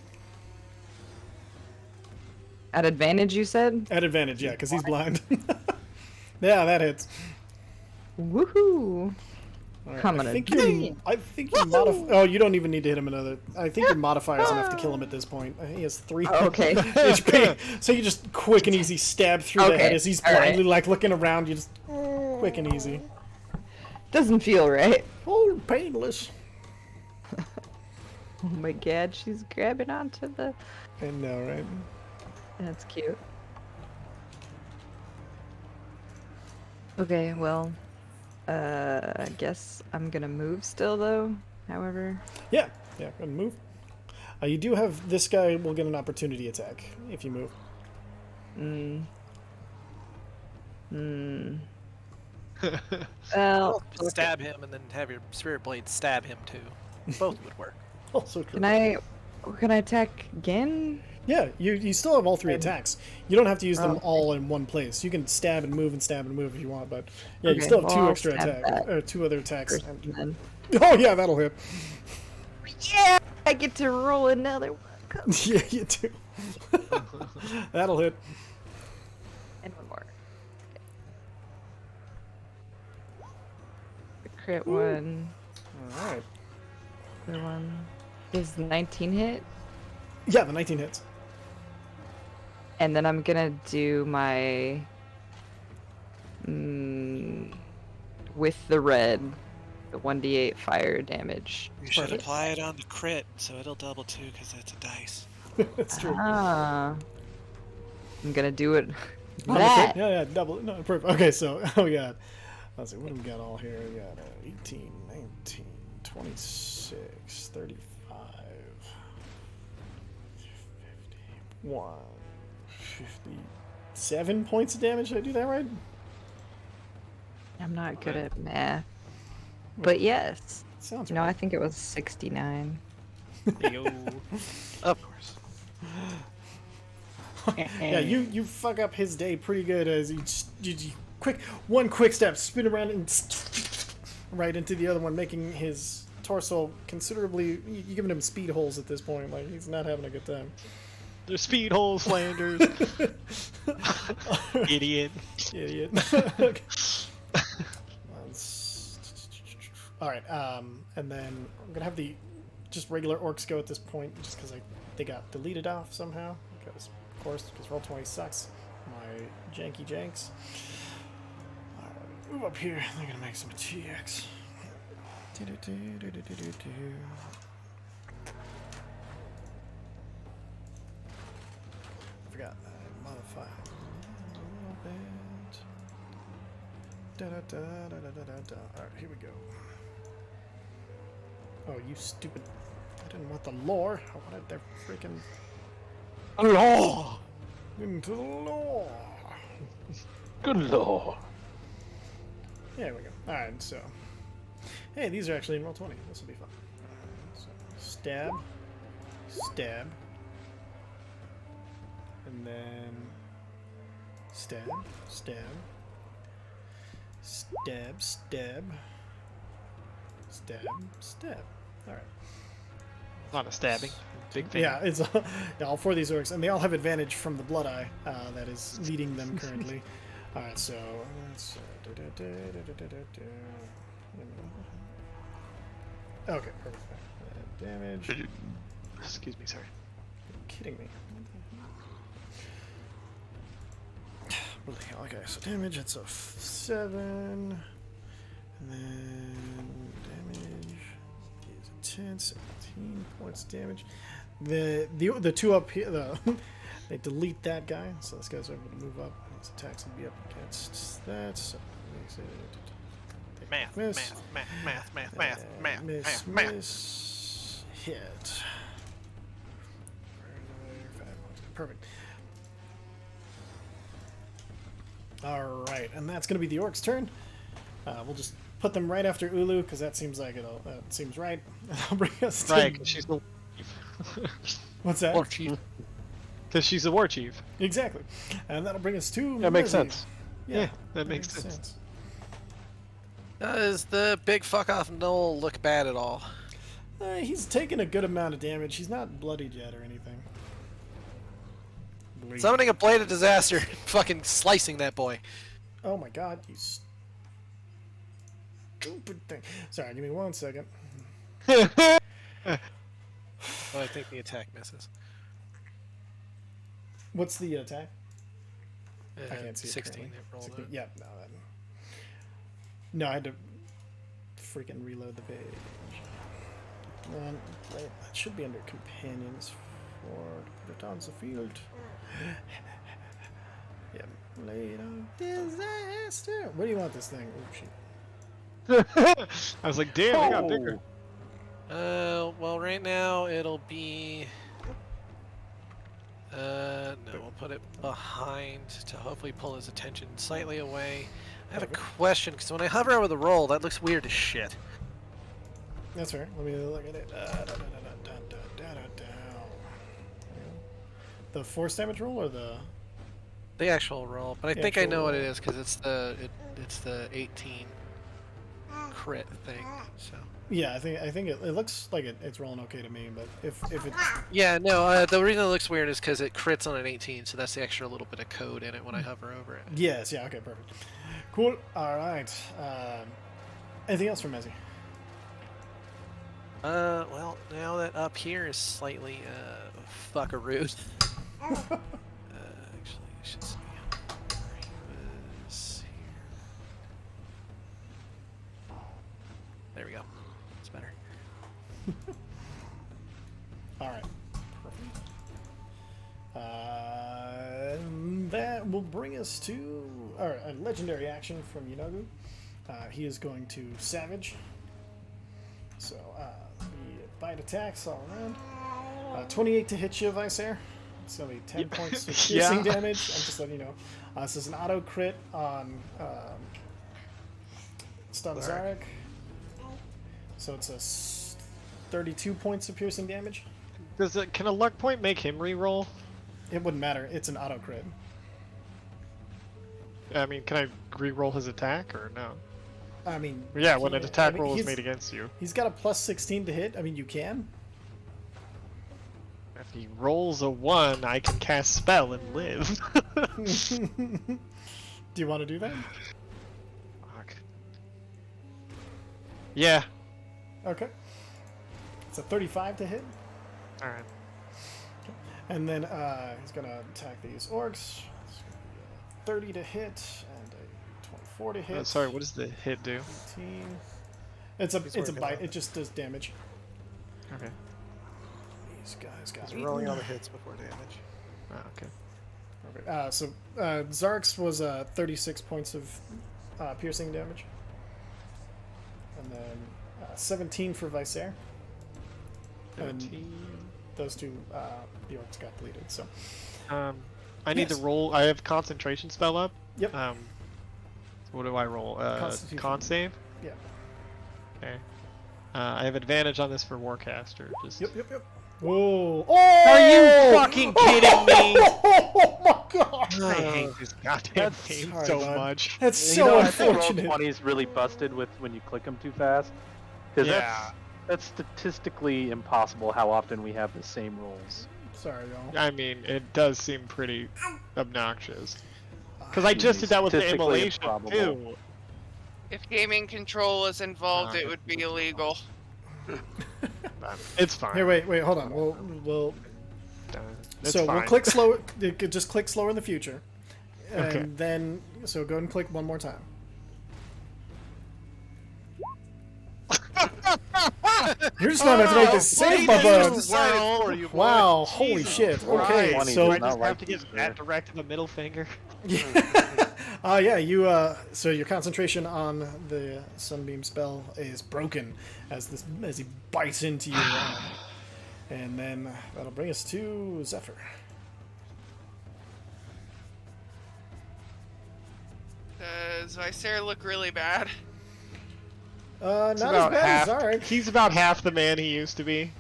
at advantage. You said. At advantage, yeah, because he's blind. Yeah, that hits. Woohoo! All right, Coming I in. think you modify. Oh, you don't even need to hit him another. I think your modifier is enough to kill him at this point. He has 3 Oh, okay. HP. So you just quick and easy stab through the Okay, head as he's all right. blindly like looking around. You just quick and easy. Doesn't feel right. Oh, painless. Oh my god, she's grabbing onto the. I know, right? That's cute. Okay, well, I guess I'm gonna move still though. However, Yeah, go ahead and move. You do have this guy will get an opportunity attack if you move. well, Stab him and then have your spirit blade stab him too. Both would work. Also true. can I attack again? Yeah, you still have all 3 attacks. You don't have to use them all in one place. You can stab and move if you want, but yeah, you Okay, still have well, 2 I'll extra stab attacks that or 2 other attacks. first and then- Oh yeah, that'll hit. Yeah, I get to roll another one. Yeah, you do. That'll hit. And one more. The crit one. All right. The one is 19 hit. Yeah, the 19 hits. And then I'm gonna do my with the red, the 1d8 fire damage. You should apply it on the crit, so it'll double too, because it's a dice. That's true. Ah, I'm gonna do it. Oh, That. yeah, double. No, perfect. Okay, so we got. Let's see, what do we got all here? We got 18, 19, 26, 35, 51, 57 points of damage. Did I do that right? I'm not good at math, but yes. Sounds No, right. I think it was 69. Yo. Of course. Yeah, you fuck up his day pretty good as you one quick step, spin around and right into the other one, making his torso considerably. You're giving him speed holes at this point. Like he's not having a good time. The speed hole Flanders. Idiot. Idiot. All right, and then I'm gonna have the just regular orcs go at this point, just because they got deleted off somehow. Because of course, because Roll20 sucks. My janky janks. All right, move up here. They're gonna make some TX. Forgot that modify a little bit. Alright, here we go. Oh, you stupid. I didn't want the lore. I wanted their freaking Law. into the lore. Good lord. There we go. Alright, so. Hey, these are actually in Roll20. This will be fun. Alright, so stab. Stab. And then stab. Stab. Stab. Stab. Stab. Stab. Alright. A lot of stabbing. Big fan. Yeah, it's yeah, all 4 of these orcs, and they all have advantage from the Blood Eye that is leading them currently. Alright, so let's. Okay, perfect. Damage. Excuse me, sorry. You're kidding me. Okay, so damage, it's a 7. And then damage is a 10, 17 points damage. The 2 up here, they delete that guy, so this guy's able to move up. His attacks will be up against that, so it makes it. Math, Miss. math. Miss. Hit. Perfect. Alright, and that's going to be the orc's turn. We'll just put them right after Ulu, because that seems like that seems right. That'll bring us to... Right, 'cause she's the What's that? war chief. Because she's the war chief. Exactly. And that'll bring us to... That makes Lizzie. sense. Yeah, that makes sense. Does the big fuck off Null look bad at all? He's taken a good amount of damage. He's not bloodied yet or anything. Summoning a blade of disaster, fucking slicing that boy. Oh my god, you stupid thing. Sorry, give me 1 second. Oh, I think the attack misses. What's the attack? I can't see it 16 currently. it rolled 16 up. Yeah, no, I had to freaking reload the page. Wait, that should be under companions for to put it on the field. Yep. Blade of disaster. Where do you want this thing? Oh shit. I was like, damn, I got bigger. Well, right now it'll be. No, we'll put it behind to hopefully pull his attention slightly away. I have a question, because when I hover over the roll, that looks weird as shit. That's fair. Let me look at it. The force damage roll or the? The actual roll, but I The think I actual know what it roll. is because it's the 18 crit thing. So Yeah, I think it looks like it's rolling okay to me, but if it's yeah, no, the reason it looks weird is because it crits on an 18, so that's the extra little bit of code in it when I hover over it. yes, yeah, okay, perfect, cool. All right. Anything else from Mezzy? Well, now that up here is slightly fuckaroo. Actually, you should see where he was here. There we go. It's better. All right, perfect. That will bring us to a legendary action from Yunogu. He is going to Savage. So, the bite attacks all around. 28 to hit you, Visair. It's going to be 10 points of piercing damage. I'm just letting you know. This is an auto crit on Stun Zarek. So it's a 32 points of piercing damage. Can a luck point make him re-roll? It wouldn't matter. It's an auto crit. I mean, can I re-roll his attack or no? I mean, Yeah, when an attack roll is he's- made against you. He's got a plus 16 to hit. I mean, you can. If he rolls a 1, I can cast spell and live. Do you want to do that? Fuck. Yeah. Okay. It's a 35 to hit. Alright. And then he's going to attack these orcs. It's gonna be a 30 to hit and a 24 to hit. Sorry, what does the hit do? 18. It's a working bite. on it. It just does damage. Okay. These guys got He's rolling all the hits before damage. Oh, okay. Okay. So Zark's was 36 points of piercing damage. And then 17 for Visair. And 17. those two, the orcs got bleeded. So I need to Yes. roll. I have concentration spell up. Yep. So what do I roll? Constitution. Con save? yeah. Okay. I have advantage on this for Warcaster. Just... Yep. Whoa! Oh! Are you fucking kidding me? Oh my god! I hate this goddamn game sorry, so bud. much. That's You so know, I think unfortunate. Roll20 is really busted with when you click them too fast. Because Yeah. that's statistically impossible how often we have the same rolls. Sorry, y'all. I mean, it does seem pretty obnoxious. Because I just did that with the Statistically immolation improbable. too. If gaming control is involved, it would be illegal. It's fine. Here, wait, hold on. We'll It's so fine. we'll click slow. You could just click slower in the future, and Okay. then go ahead and click one more time. You're just not to make this save, my buds. Wow, holy shit. Okay, Christ. so Do I not just like have to these get that direct to the middle finger? yeah, you so your concentration on the sunbeam spell is broken as he bites into you, and then that'll bring us to Zephyr. Does Visair look really bad? Not as about bad half. as Zarek. He's about half the man he used to be.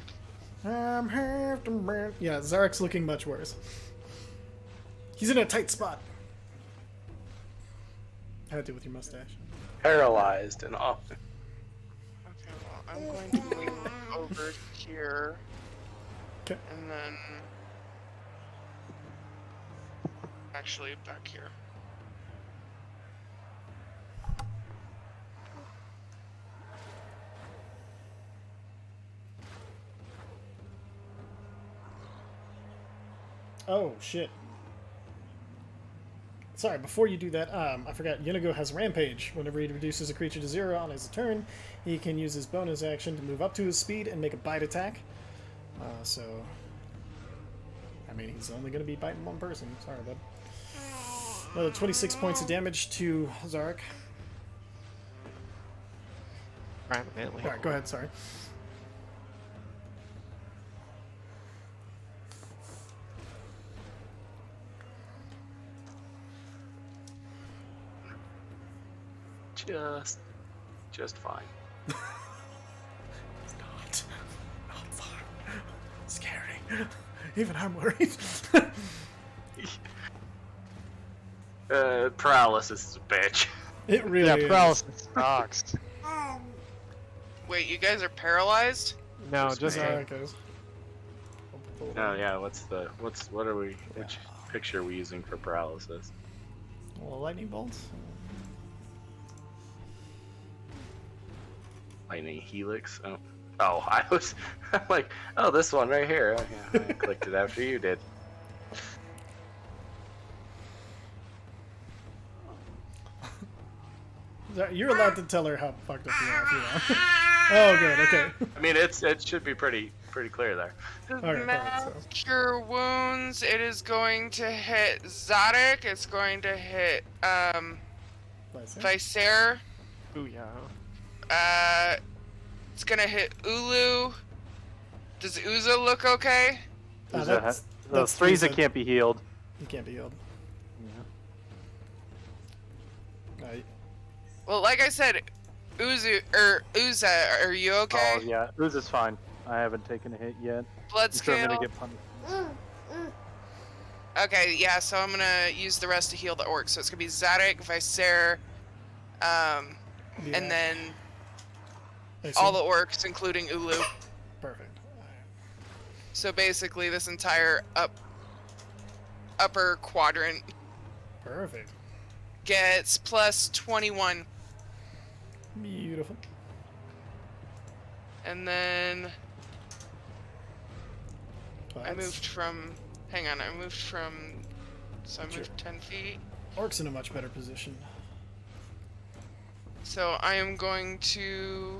I'm half the man. Yeah, Zarek's looking much worse. He's in a tight spot. How to do with your mustache? Paralyzed and all. Okay, well, I'm going to move over here. 'Kay. And then... Actually, back here. Oh shit. Sorry, before you do that, I forgot. Yunogo has Rampage. Whenever he reduces a creature to 0 on his turn, he can use his bonus action to move up to his speed and make a bite attack. So, I mean, he's only going to be biting one person. Sorry, bud. Another 26 points of damage to Zarek. Primarily. Alright, go ahead, sorry. Just fine. Not fun. Scary. Even I'm worried. Paralysis is a bitch. It really Yeah, is. paralysis sucks. Wait, you guys are paralyzed? No, just Alright, guys. Oh yeah, what are we? Which picture are we using for paralysis? Well, lightning bolts. Lightning helix. Oh, I was I'm like, oh, this one right here. Okay, I clicked it after you did. You're allowed to tell her how fucked up you are if you want. Oh, good. Okay. I mean, it should be pretty clear there. Alright, Mass perfect, so. Cure Wounds. It is going to hit Zadok. It's going to hit Viser. Ooh, yeah. It's gonna hit Ulu. Does Uza look okay? That's Threes that that can't be healed. You can't be healed. Well, like I said, Uza, are you okay? Oh yeah, Uza's fine. I haven't taken a hit yet. Blood I'm sure I'm scale. gonna get punished. Okay, yeah. So I'm gonna use the rest to heal the orc. So it's gonna be Zadok, Viser, and then all the orcs, including Ulu. Perfect. So basically, this entire upper quadrant Perfect. gets plus 21. Beautiful. And then I That's- moved from. Hang on, I moved from. So I moved 10 feet. Orc's in a much better position. So I am going to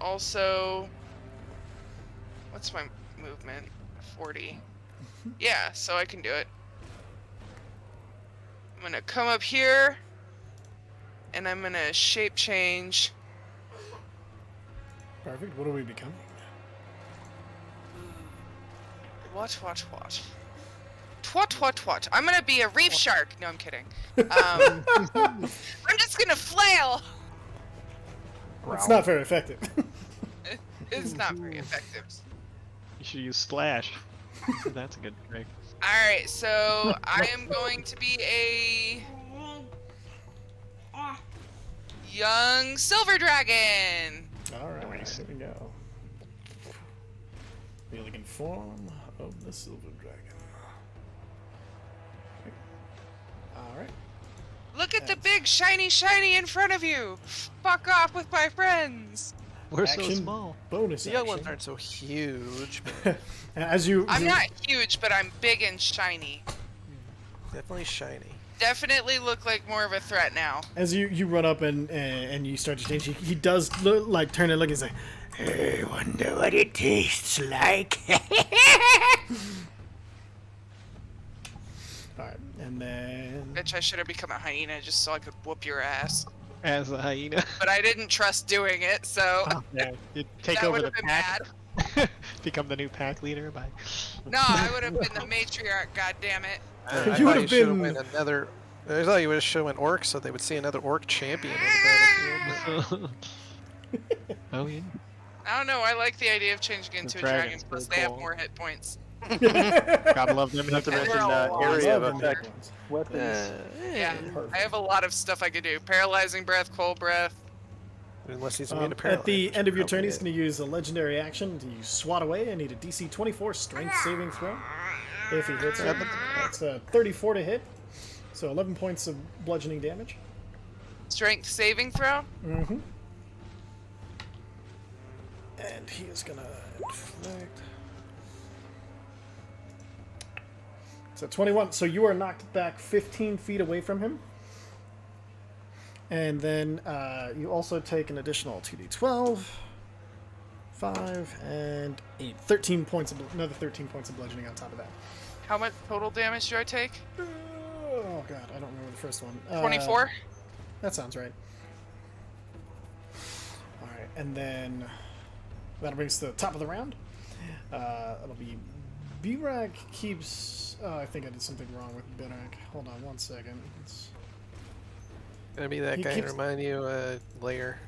also. What's my movement? 40. Yeah, so I can do it. I'm gonna come up here, and I'm gonna shape change. Perfect. What are we becoming? What? Twat. I'm gonna be a reef shark. No, I'm kidding. I'm just gonna flail. It's not very effective. It's not very effective. You should use slash. That's a good trick. Alright, so I am going to be a young silver dragon. Alright, here we go. The elegant form of the silver dragon. Alright. Look at the big shiny in front of you. Fuck off with my friends. We're so Action small. Bonus The young action. ones aren't so huge, but As you, I'm not huge, but I'm big and shiny. definitely shiny. Definitely look like more of a threat now. As you run up and you start to change, he does look, like turn and look and say, "I wonder what it tastes like." Alright, and then Bitch, I should have become a hyena just so I could whoop your ass. As a hyena. But I didn't trust doing it, so Yeah, you take that over would the have been pack. bad. Become the new pack leader by. No, I would have been the matriarch, goddammit. I You thought would've should've been- went another. I thought you would have shown orcs so they would see another orc champion on the battlefield. Oh yeah. I don't know, I like the idea of changing into a dragon, dragon's plus pretty they have cool. more hit points. Gotta love them. Not to And mention they're a lot area of Love them effect big ones. weapons. Yeah, I have a lot of stuff I could do. Paralyzing breath, cold breath. Unless he's immune to At paralyze. the which end of your probably turn, he's is. going to use a legendary action to use Swat Away. I need a DC 24 Strength saving throw. If he hits it, that's a 34 to hit. So 11 points of bludgeoning damage. Strength saving throw? Mm-hmm. And he is gonna inflict. So 21. So you are knocked back 15 feet away from him. And then you also take an additional 2d12, 5, and 8. 13 points of another 13 points of bludgeoning on top of that. How much total damage do I take? Oh god, I don't remember the first one. 24? That sounds right. Alright, and then that brings us to the top of the round. It'll be B-Rag keeps... Oh, I think I did something wrong with B-Rag. Hold on one second. It's... Gonna be that He guy. keeps- Remind you, layer.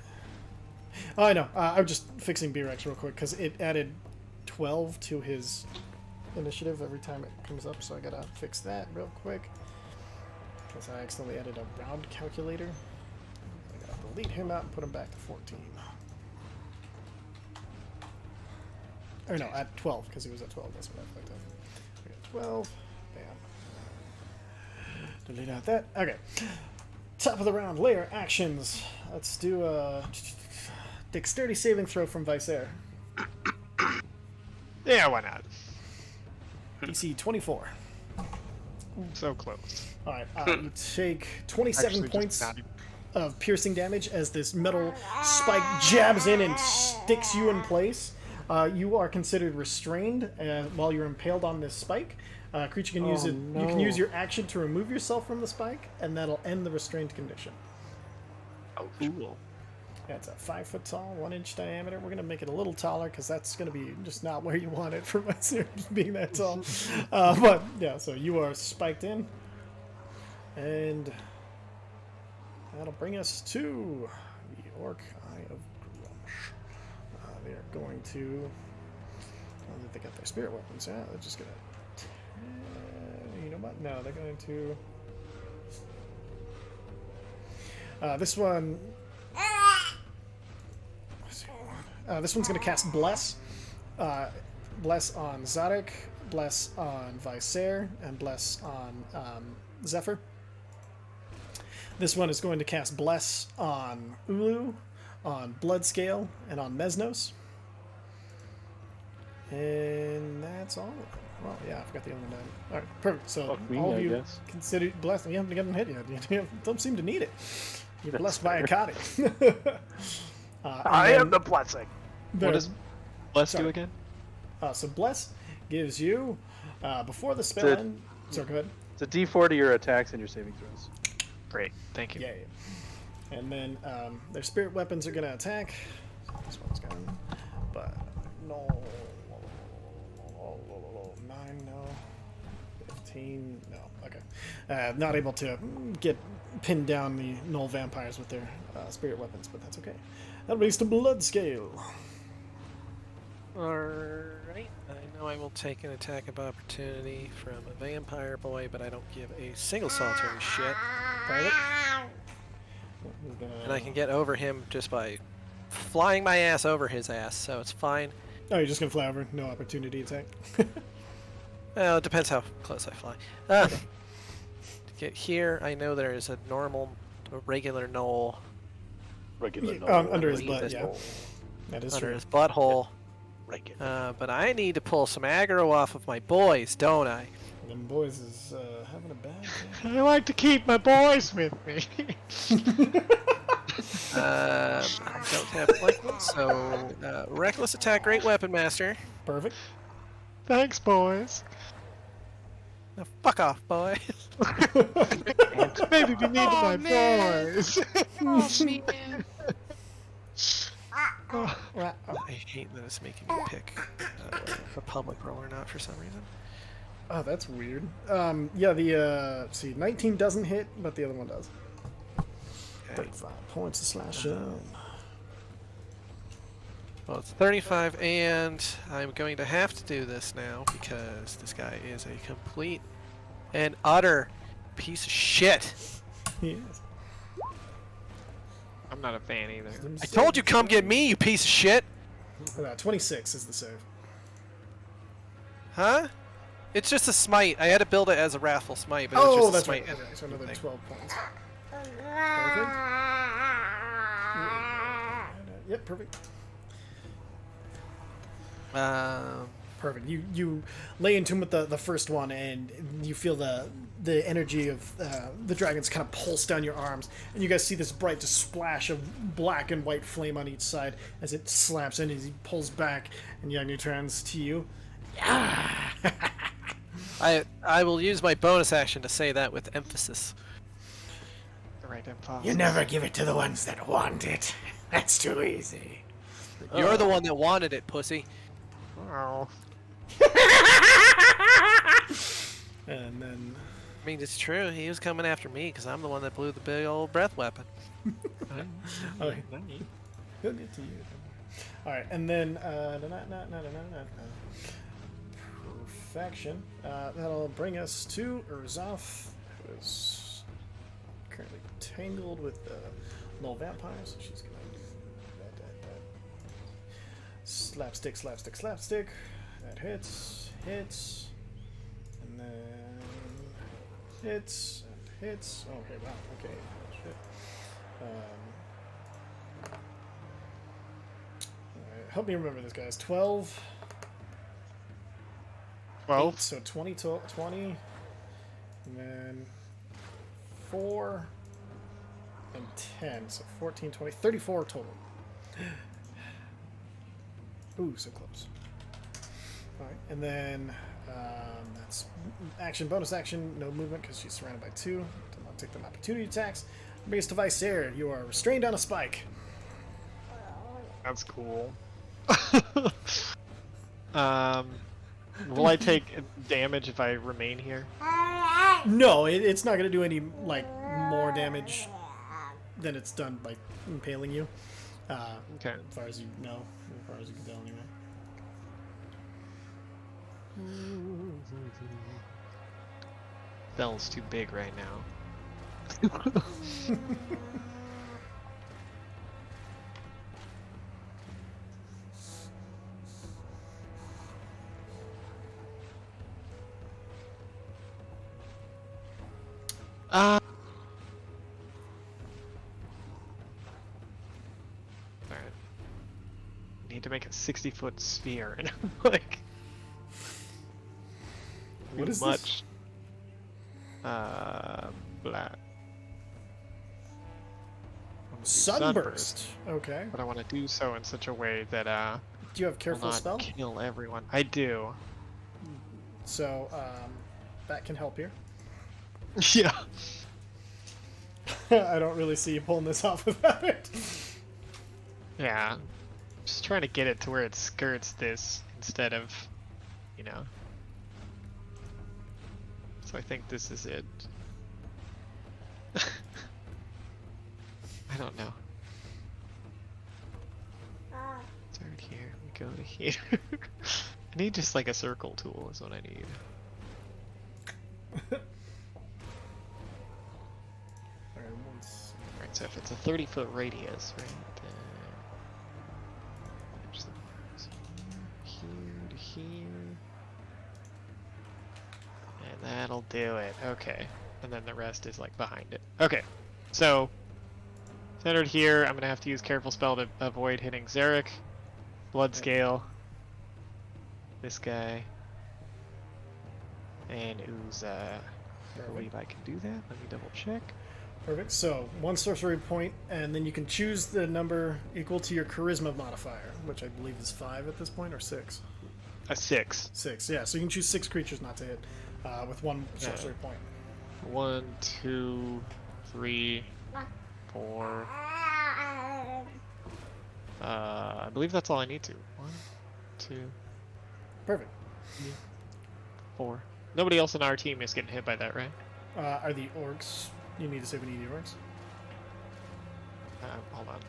Oh, I know. I'm just fixing B-Rex real quick because it added 12 to his initiative every time it comes up, so I gotta fix that real quick. Because I accidentally added a round calculator. I gotta delete him out and put him back to 14. Or no, at 12, because he was at 12. That's what I fucked up. We got 12. Bam. Delete out that. Okay. Top of the round, layer actions. Let's do a dexterity saving throw from Visair. Yeah, why not? DC 24. So close. Alright, you take 27 Actually, just points not even- of piercing damage as this metal spike jabs in and sticks you in place. You are considered restrained while you're impaled on this spike. Creature can use it. You can use your action to remove yourself from the spike, and that'll end the restrained condition. Oh, Cool. Yeah, it's a 5 foot tall, 1 inch diameter. We're gonna make it a little taller because that's gonna be just not where you want it for my series being that tall. But yeah, so you are spiked in, and that'll bring us to the Orc Eye of Grumps. They are going to. I don't think they got their spirit weapons. Yeah, they're just gonna. You know what? No, they're going to. This one. This one's going to cast Bless. Bless on Zadok, Bless on Visair, and Bless on Zephyr. This one is going to cast Bless on Ulu, on Bloodscale, and on Mesnos. And that's all of them. Well, yeah, I forgot the other one. Alright, perfect. So Fuck me, all of I you guess. consider blessed. You haven't hit yet. You don't seem to need it. You're blessed by a Akati. I am the blessing. What does Bless sorry. do again? So Bless gives you, before the spell Did- end... Sorry, go ahead. It's a D4 to your attacks and your saving throws. Great, thank you. Yeah. And then their spirit weapons are going to attack. So this one's gone. But no. 9, no. 15, no. Okay. Not able to get pinned down the Null Vampires with their spirit weapons, but that's okay. That brings to Bloodscale. Alright, I know I will take an attack of opportunity from a vampire boy, but I don't give a single solitary shit. Private. And I can get over him just by flying my ass over his ass, so it's fine. Oh, you're just going to fly over? No opportunity attack? Well, it depends how close I fly. To get here, I know there is a regular knoll Regular. Under his Leave butt, this yeah. That is under true. his butthole. Regular. But I need to pull some aggro off of my boys, don't I? Them boys is having a bad day. I like to keep my boys with me. I don't have flank, so reckless attack, great weapon master. Perfect. Thanks, boys. Now, fuck off, boys. Maybe we need my man. boys. Oh, man. I hate that it's making me pick a public roll or not for some reason. Oh, that's weird. Yeah, the see, 19 doesn't hit, but the other one does. Okay. 35 points to slash down. Well, it's 35, and I'm going to have to do this now because this guy is a complete and utter piece of shit. He is. I'm not a fan either. I told you, come get me, you piece of shit. 26 is the save. Huh? It's just a smite. I had to build it as a wrathful smite, but it's Oh, just that's a smite. right. Okay, so another thing. 12 points. Perfect. Yep, perfect. Perfect. You lay into him with the first one, and you feel the energy of the dragons kind of pulse down your arms, and you guys see this bright just splash of black and white flame on each side as it slaps in as he pulls back, and Yagnu turns to you. I will use my bonus action to say that with emphasis. The right info. You never give it to the ones that want it. That's too easy. You're the one that wanted it, pussy. Oh. And then I mean, it's true. He was coming after me because I'm the one that blew the big old breath weapon. okay. He'll get to you. All right, and then Perfection. That'll bring us to Urzoth, who is currently tangled with the Null Vampires. She's gonna do that. Slapstick, slapstick, slapstick. That hits, and then hits, and hits. Oh, okay, wow, okay. Shit. Alright, help me remember this, guys. 12. 12. 8, so 20 to 20, and then 4 and 10, so 14, 20, 34 total. Ooh, so close. Alright, and then that's action, bonus action, no movement because she's surrounded by 2. Do not take them opportunity attacks. Biggest device there, you are restrained on a spike. That's cool. Will I take damage if I remain here? No, it's not going to do any like more damage than it's done by impaling you. Okay. As far as you know, as far as you can tell, anyway. Bell's too big right now. Alright. Need to make a 60-foot sphere, and I'm like, What is much. Black. Sunburst. Okay. But I want to do so in such a way that Do you have will careful not spell? kill everyone. I do. So that can help here. Yeah. I don't really see you pulling this off without it. Yeah. Just trying to get it to where it skirts this instead of, you know. So I think this is it. I don't know. Start here, we go to here. I need just like a circle tool is what I need. Alright, so if it's a 30-foot radius, right? There's the ones here to here. And that'll do it. Okay. And then the rest is like behind it. Okay. So centered here, I'm gonna have to use careful spell to avoid hitting Zarek. Blood scale. This guy. And Uza. I believe I can do that. Let me double check. Perfect. So 1 sorcery point, and then you can choose the number equal to your charisma modifier, which I believe is 5 at this point, or 6. A 6. 6. Yeah. So you can choose 6 creatures not to hit with 1 sorcery point. 1, 2, 3, 4. I believe that's all I need to. 1, 2, Perfect. 3, 4. Nobody else in our team is getting hit by that, right? Are the orcs? You need to save any of the orcs. Hold on.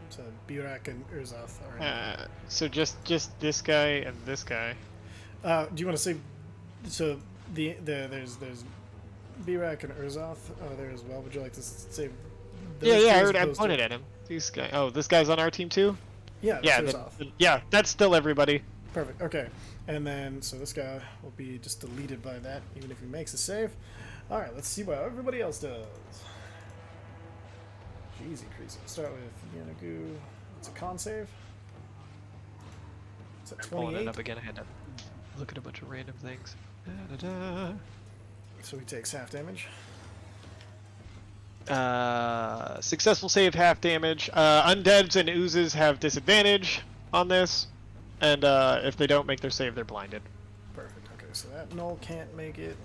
So Burak and Urzoth are. So just this guy and this guy. Do you want to save? So there's Burak and Urzoth there as well. Would you like to save? Yeah, those I two as already opposed pointed to- at him. These guys. Oh, this guy's on our team too. Yeah, Yeah, that's then, Urzoth. yeah, that's still everybody. Perfect. Okay, and then so this guy will be just deleted by that, even if he makes a save. All right, let's see what everybody else does. Easy crease. Start with Yanagu. It's a con save. It's at Pulling it 28. up again. I had to look at a bunch of random things. Da-da-da. So he takes half damage. Successful save, half damage. Undeads and oozes have disadvantage on this, and if they don't make their save, they're blinded. Perfect. Okay, so that null can't make it.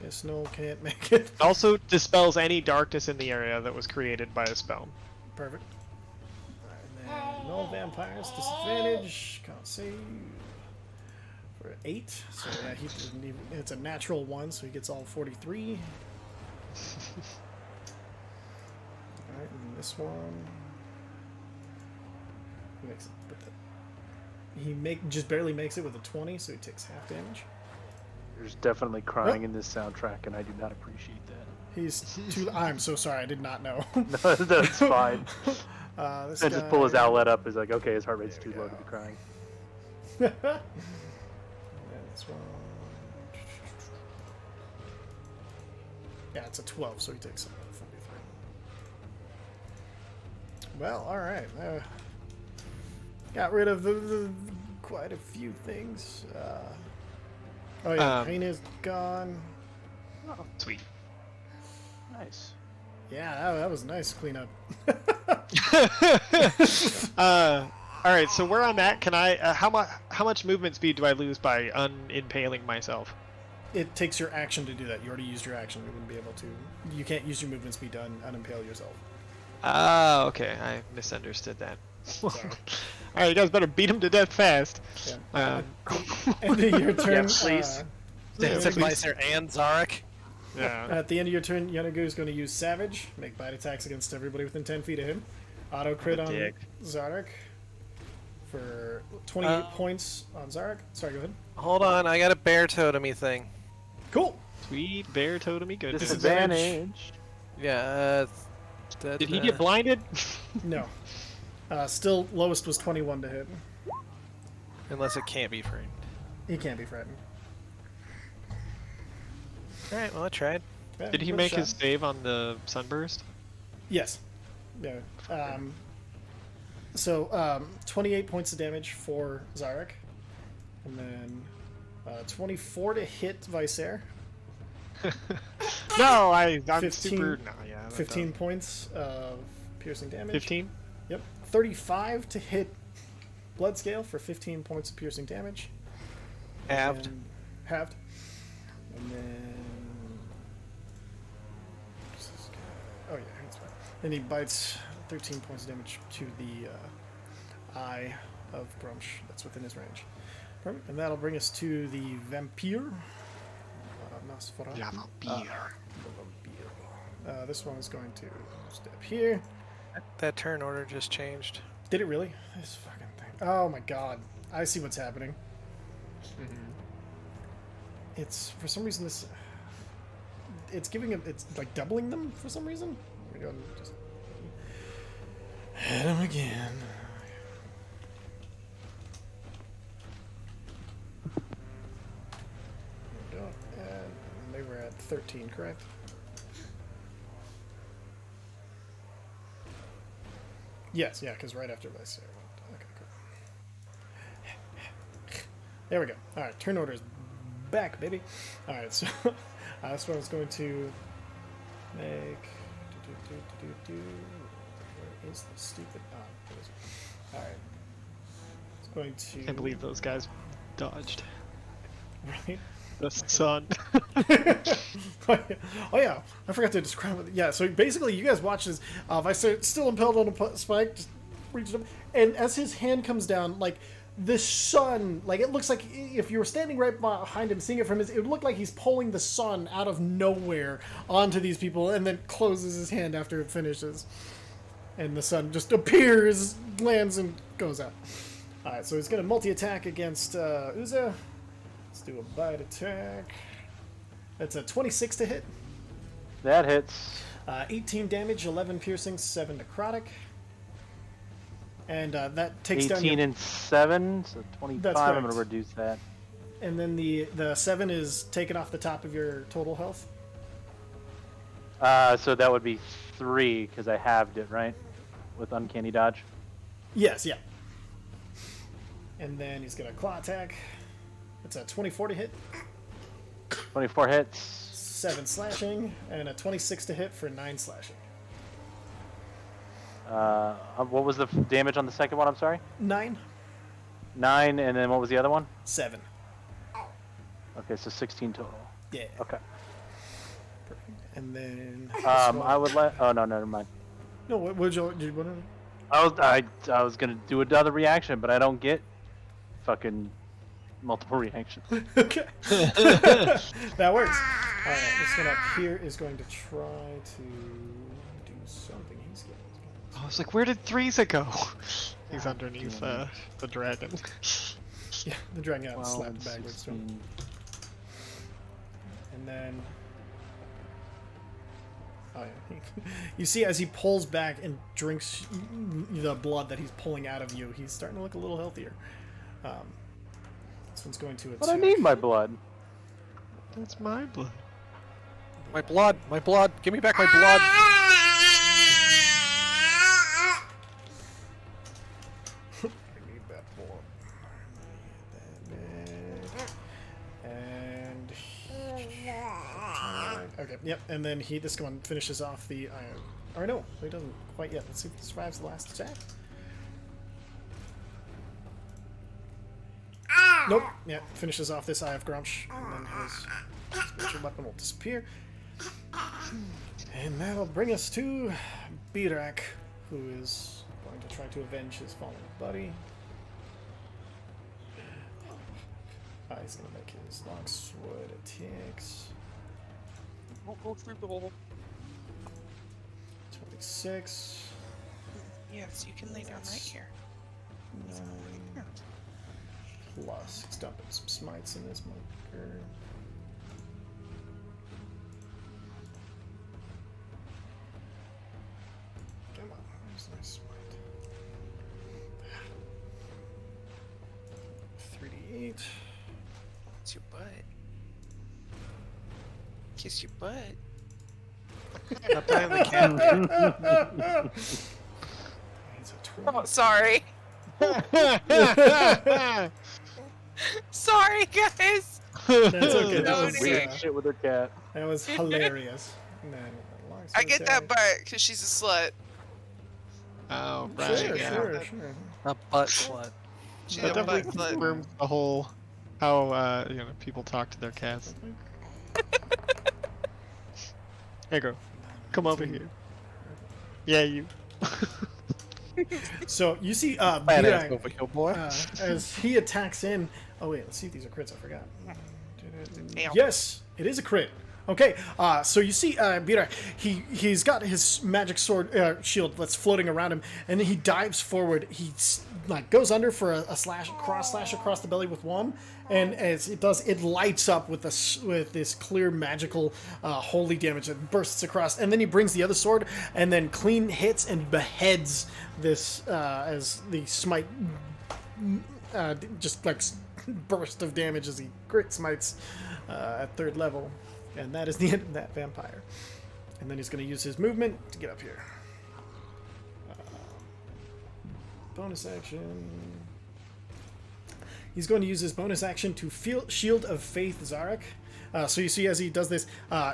This null can't make it. It also dispels any darkness in the area that was created by a spell. Perfect. And then null vampires disadvantage. Can't save for 8. So yeah, he didn't even. It's a natural 1, so he gets all 43. Alright, and this one. He makes it, but just barely makes it with a 20, so he takes half damage. There's definitely crying in this soundtrack, and I do not appreciate that. He's too. I'm so sorry. I did not know. No, that's fine. This I just pull his outlet up. He's like, okay, his heart rate's too low to be crying. And this one. Yeah, it's a 12, so he takes 43. Well, all right. Got rid of quite a few things. Oh yeah, Hyena's gone. Oh, Sweet. nice. Yeah, that was nice cleanup. All right, so where I'm at, can I? How much movement speed do I lose by unimpaling myself? It takes your action to do that. You already used your action. You wouldn't be able to. You can't use your movement speed to unimpale yourself. Ah, okay. I misunderstood that. All Sorry. right, you guys better beat him to death fast. Yeah. End of your turn. Yeah, please. Vicer and Zarek. Yeah. At the end of your turn, Yanagu is going to use Savage, make bite attacks against everybody within 10 feet of him. Auto crit on Dick. Zarek for 28 points on Zarek. Sorry, go ahead. Hold on, I got a bear totemy thing. Cool. Sweet bear totemy goodness. Disadvantage. Yeah. Did he get blinded? No. Still, lowest was 21 to hit. Unless it can't be frightened. He can't be frightened. Alright, well I tried. Yeah, Did he good make shot. his save on the sunburst? Yes. Yeah. 28 points of damage for Zarek. And then 24 to hit Vicer. No, I'm 15 super. No, yeah. that 15 doesn't- points of piercing damage. 15? Yep. 35 to hit Bloodscale for 15 points of piercing damage. Halved. And halved. And then. Oh, yeah, that's fine. Then he bites 13 points of damage to the Eye of Grumps that's within his range. Perfect. And that'll bring us to the Vampire. Nosferatu. Yeah, vampire. The Vampire. This one is going to step here. That turn order just changed. Did it really? This fucking thing. Oh my god. I see what's happening. It's, for some reason, this... It's giving him... It's, like, doubling them for some reason. We're going to just... Hit him again. There we go. And they were at 13, correct? Yes, yeah, because right after Vicer went. Okay, cool. There we go. Alright, turn order's back, baby. Alright, so this one is going to make. Where is the stupid. Oh, it is. Alright. It's going to. I can't believe those guys dodged. Right? The sun. Oh yeah, I forgot to describe it. Yeah, so basically, you guys watch this. Vicer still impaled on a spike, just reaches up, and as his hand comes down, like the sun, like it looks like if you were standing right behind him, seeing it from his, it would look like he's pulling the sun out of nowhere onto these people, and then closes his hand after it finishes, and the sun just appears, lands, and goes out. All right, so he's gonna multi-attack against Uza. Let's do a bite attack. That's a 26 to hit. That hits. 18 damage, 11 piercing, 7 necrotic. And that takes 18 down your... and 7, so 25. That's I'm correct. going to reduce that. And then the 7 is taken off the top of your total health. So that would be 3, because I halved it, right? With Uncanny Dodge. Yes, yeah. And then he's going to claw attack. It's a 24 to hit, 24 hits. 7 slashing, and a 26 to hit for 9 slashing. What was the damage on the second one? I'm sorry? 9? 9, and then what was the other one? 7. Okay, so 16 total. Yeah. Okay. Perfect. And then... I would let... Oh, no, never mind. No, what would you... Did you want to... I was going to do another reaction, but I don't get fucking multiple reactions. Okay. That works. Alright, this one up here is going to try to do something. I was like, where did Threesa go? He's underneath the dragon. Yeah, the dragon got 12 slapped and backwards. 16. And then, oh yeah, you see as he pulls back and drinks the blood that he's pulling out of you, he's starting to look a little healthier. This one's going to attack. But I need my blood. That's my blood. My blood! My blood! Give me back my blood! I need that blood. And okay, yep. And then this one finishes off the or no, he doesn't quite yet. Let's see if he survives the last attack. Nope. Yeah, finishes off this Eye of Grumps, and then his special weapon will disappear. And that'll bring us to Birak, who is going to try to avenge his fallen buddy. He's going to make his longsword attacks. Don't go through the hole. 26. Yes, you can lay down right here. 9 plus. He's dumping some smites in this marker. Come on, where's my smite? 3d8. Kiss your butt. Kiss your butt. Not behind the cat. He's a Oh, 20. sorry. Sorry, guys. That's okay. No, That was, Weird shit with her cat. that was hilarious. And then I get that butt because she's a slut. Oh, right. Sure, yeah. sure. A butt slut. She's That a butt definitely slut. confirms the whole how people talk to their cats. Hey, girl, come over here. Yeah, you. So you see Badass Birak, over here, boy. as he attacks in. Oh wait, let's see if these are crits. I forgot. Damn. Yes, it is a crit. Okay, so you see Birak, he's got his magic sword shield that's floating around him, and then he dives forward. He goes under for a cross slash across the belly with one, and as it does, it lights up with this clear magical holy damage that bursts across, and then he brings the other sword and then clean hits and beheads this as the smite just like burst of damage as he crit smites at 3rd level. And that is the end of that vampire. And then he's going to use his movement to get up here. Bonus action. He's going to use his bonus action to Shield of Faith Zarek. So you see as he does this,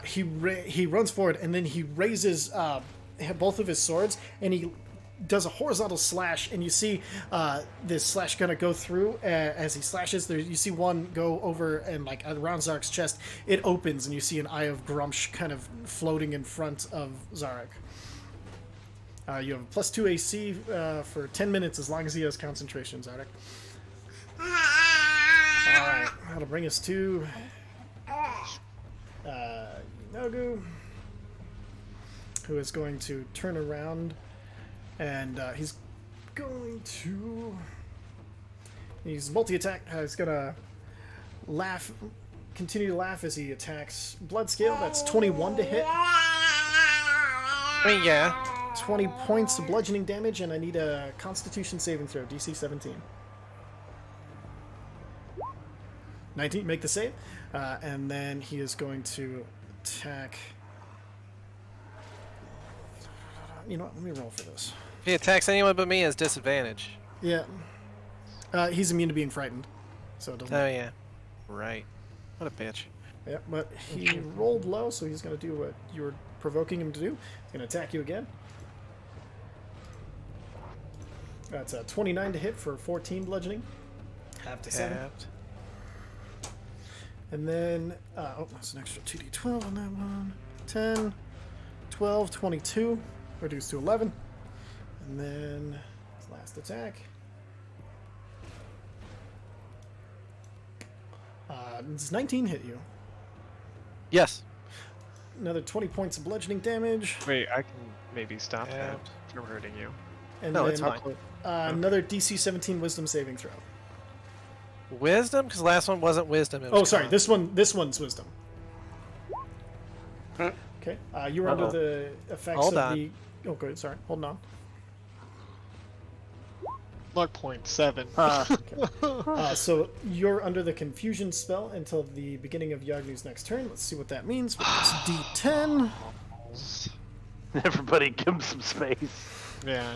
he runs forward and then he raises both of his swords and he does a horizontal slash, and you see this slash gonna go through as he slashes. There, you see one go over and like around Zarek's chest. It opens, and you see an Eye of Grumps kind of floating in front of Zarek. You have a +2 AC for 10 minutes as long as he has concentration, Zarek. All right, that'll bring us to Nogu, who is going to turn around. And he's going to... He's multi-attack. He's going to laugh, continue to laugh as he attacks Blood Scale. That's 21 to hit. Yeah. 20 points of bludgeoning damage, and I need a Constitution saving throw, DC 17. 19, make the save. And then he is going to attack... You know what? Let me roll for this. If he attacks anyone but me, he has disadvantage. Yeah. He's immune to being frightened. So it doesn't... Oh, yeah. Right. What a bitch. Yeah, but he rolled low, so he's going to do what you were provoking him to do. He's going to attack you again. That's a 29 to hit for 14 bludgeoning. Half to 7. Tapped. And then, that's an extra 2d12 on that one. 10, 12, 22. Reduced to 11. And then, his last attack. Does 19 hit you? Yes. Another 20 points of bludgeoning damage. Wait, I can maybe stop that Tapped. from hurting you. And No, then it's fine. another DC 17 Wisdom saving throw. Wisdom? Because last one wasn't wisdom. It was Oh, sorry. con. This one's Wisdom. Okay. You were under the effects Hold of on. the. Oh, good. Sorry. Hold on. Luck point 7. So you're under the confusion spell until the beginning of Yagnu's next turn. Let's see what that means. With this D10. Everybody give him some space. Yeah.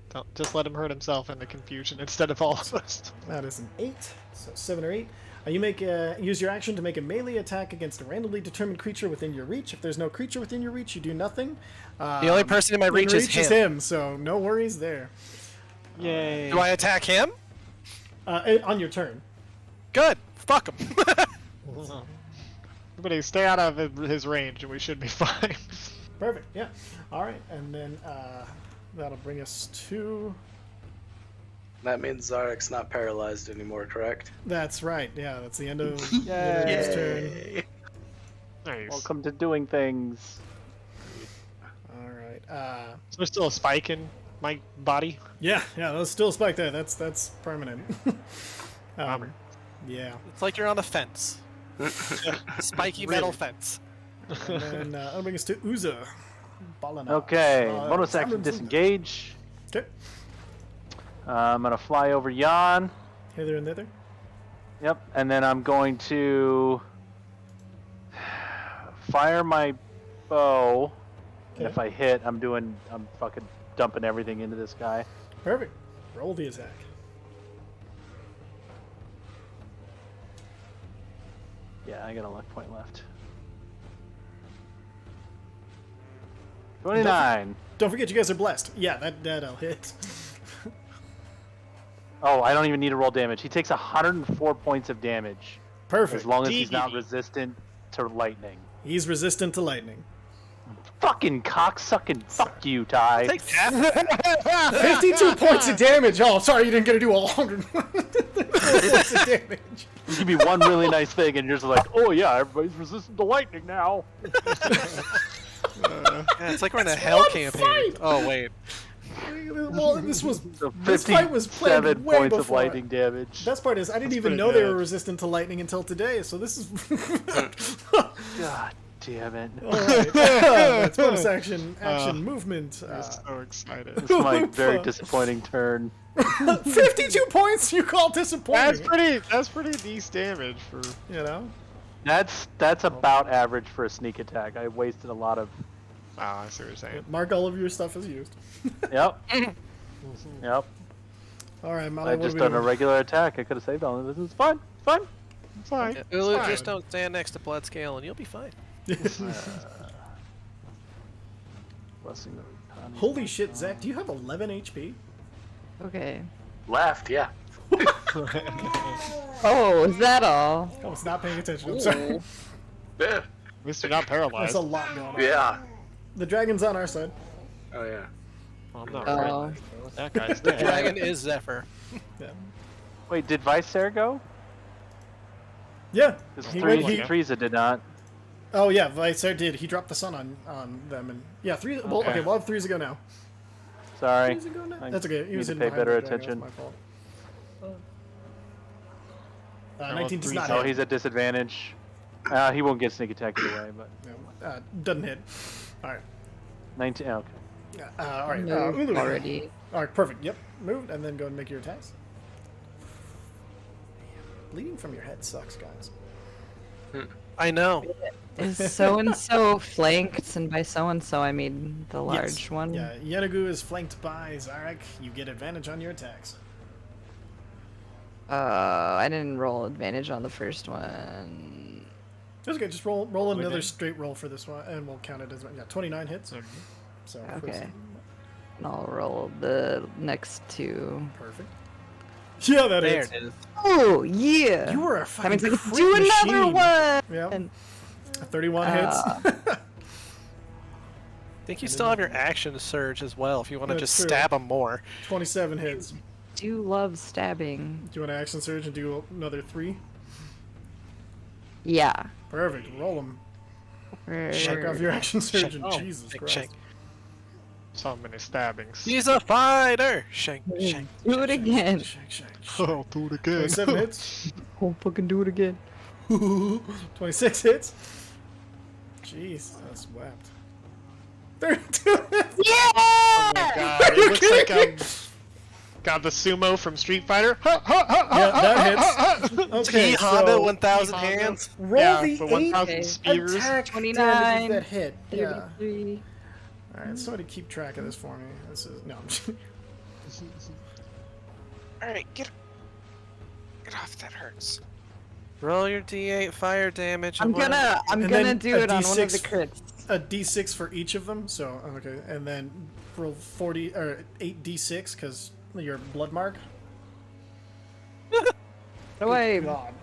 Don't, just let him hurt himself in the confusion instead of all of us. That is an 8. So 7 or 8. You make use your action to make a melee attack against a randomly determined creature within your reach. If there's no creature within your reach, you do nothing. The only person in my reach is him. So no worries there. Yay. Do I attack him? On your turn. Good. Fuck him. Everybody stay out of his range and we should be fine. Perfect. Yeah. All right. And then that'll bring us to. That means Zarek's not paralyzed anymore, correct? That's right. Yeah. That's the end of his turn. Nice. Welcome to doing things. All right. So there's still a spike in my body? Yeah. There's still a spike there. That's permanent. Bummer. Yeah. It's like you're on a fence. Spiky metal fence. And then that'll bring us to Uza. Balana. Okay, bonus Simon action Zuba. disengage. Okay. I'm gonna fly over Jan. Hither and thither. Yep, and then I'm going to fire my bow. And Okay. if I hit, I'm fucking dumping everything into this guy. Perfect. Roll the attack. Yeah, I got a luck point left. 29. Don't forget, you guys are blessed. Yeah, that'll hit. Oh, I don't even need to roll damage. He takes 104 points of damage. Perfect. As long as he's not DD. resistant to lightning. He's resistant to lightning. Fucking cocksucking fuck you, Ty. Take that. 52 points of damage. Oh, sorry, you didn't get to do all 100 points of damage. You give me one really nice thing and you're just like, oh yeah, everybody's resistant to lightning now. Yeah, it's like we're in a hell one campaign. fight. Oh wait. Well, this So fight was planned 57 way points of before. lightning damage. Best part is I didn't even pretty know they were bad. resistant to lightning until today. So this is God damn it. all right. That's bonus action movement. I'm so excited. This is my very disappointing turn. 52 points. You call disappointing? That's pretty decent damage for. You know. That's about average for a sneak attack. I wasted a lot of. Oh, I see what you're saying. Mark all of your stuff as used. Yep. Yep. All right, Molly. I what just are we done a doing? regular attack. I could have saved all of this. It's fine. It's fine. It's fine. Yeah, It's Ulu, fine. just don't stand next to Bloodscale and you'll be fine. Blessing of Holy shit, Zach! Do you have 11 HP? Okay. Left, yeah. Oh, is that all? I was not paying attention. I'm sorry. Yeah. At least you're not There's paralyzed. a lot going on. Yeah. The dragon's on our side. Oh yeah. Well, I'm not Oh. paralyzed. That guy's dead. Dragon is Zephyr. Yeah. Wait, did Vicer go? Yeah. Because He went- he- Teresa did not. Oh yeah, Vicer did. He dropped the sun on them, and yeah, three. Well, okay, we'll have threes ago now. Sorry. Threes ago now? I That's okay. He need was to in pay behind better the dragon, attention. That's my fault. well, 19 does threes not Oh, hit. he's at disadvantage. He won't get sneak attack either way, but No, doesn't hit. All right. 19. Oh, okay. All right. Moved Ulu. already. All right. Perfect. Yep. Moved, and then go and make your attacks. Bleeding from your head sucks, guys. I know. Is so and so flanked, and by so and so I mean the large Yes. one. Yeah, Yenagu is flanked by Zarek. You get advantage on your attacks. I didn't roll advantage on the first one. That's okay. Just roll another did. straight roll for this one, and we'll count it as 29 hits. So Okay. And I'll roll the next two. perfect. Yeah, that There is. it is. Oh yeah. You were a That fucking means I can crit do another machine. one. Yeah. And 31 hits. I think you still have your action surge as well if you want to That's just true. stab him more. 27 hits. do love stabbing. Do you want to action surge and do another 3? Yeah. Perfect. Roll them. For- Check off your action surge. And Oh, Jesus big Christ. check. So many stabbings. He's a fighter! Shank, shank. Do it again. I'll do it again. 27 hits. I'll fucking do it again. 26 hits. Jeez, that's wept. 32 hits. Oh my god, it looks like got the sumo from Street Fighter. Yeah, that hits. Okay, Honda so 1000 Honda. hands. roll Yeah, the for 8 1,000 spears. attack 29, damage that hit. Yeah. 33. Alright, somebody keep track of this for me. This is no. Alright, get off, that hurts. Roll your D8 fire damage. I'm gonna And do then it a on one of the D6 crits. a d6 for each of them. So okay, and then roll 40 or 8 d6 because your blood mark. How do I God.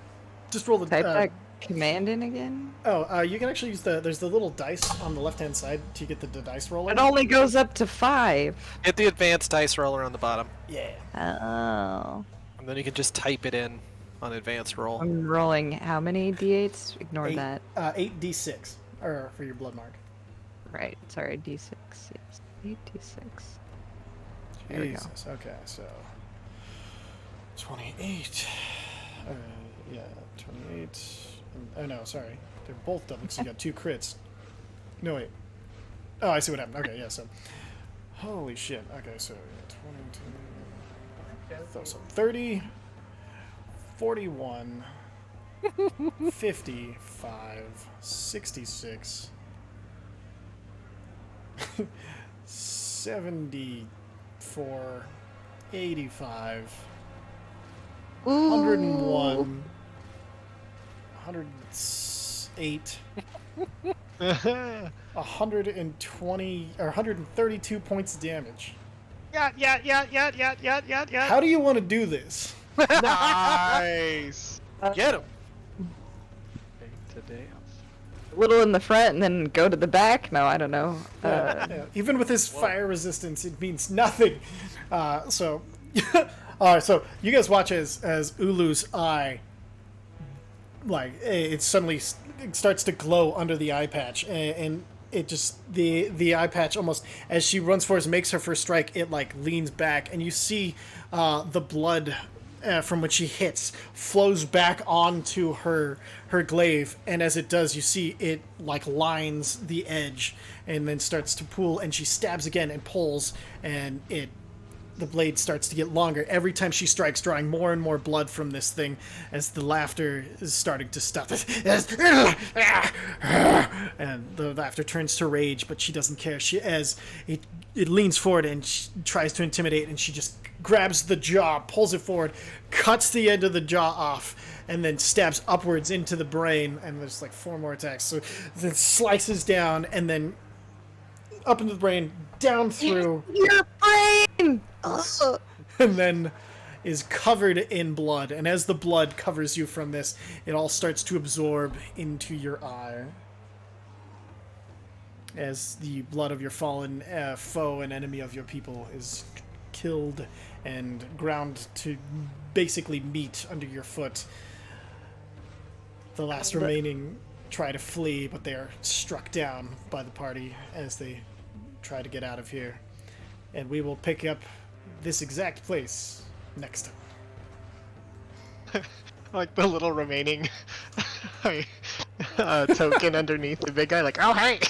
Just roll the. type that command in again? You can actually use there's the little dice on the left hand side to get the dice roller. It only goes up to 5. Hit the advanced dice roller on the bottom. Yeah. Oh. And then you can just type it in on advanced roll. I'm rolling how many d8s? Ignore that. 8 d6 or for your blood mark. Right, sorry, d6. Yes, 8 d6. There we go. Jesus. Okay, so 28. Yeah, 28. Oh no, sorry. They're both double. So you got 2 crits. No wait. Oh, I see what happened. Okay, yeah. So, holy shit. Okay, so 22. So 30, 41, 55, 66, 74, 85, 101, 108, 120 or 132 points of damage. Yeah. How do you want to do this? Nice. Get him! Today. A little in the front and then go to the back? No, I don't know. Yeah, even with his fire resistance, it means nothing. So, alright. So you guys watch as Ulu's eye, like it suddenly starts to glow under the eye patch, and it just the eye patch almost as she runs forward and makes her first strike, it like leans back, and you see the blood from which she hits flows back onto her glaive, and as it does, you see it like lines the edge and then starts to pool, and she stabs again and pulls, and the blade starts to get longer every time she strikes, drawing more and more blood from this thing as the laughter is starting to stop. And the laughter turns to rage, but she doesn't care. As it leans forward and she tries to intimidate, and she just grabs the jaw, pulls it forward, cuts the end of the jaw off, and then stabs upwards into the brain, and there's like 4 more attacks. So then slices down, and then up into the brain, down through Your brain! Ugh. and then is covered in blood. And as the blood covers you from this, it all starts to absorb into your eye. As the blood of your fallen foe and enemy of your people is killed and ground to basically meat under your foot. The last remaining try to flee, but they are struck down by the party as they try to get out of here. And we will pick up this exact place next time. Like the little remaining token underneath the big guy, like, oh hey!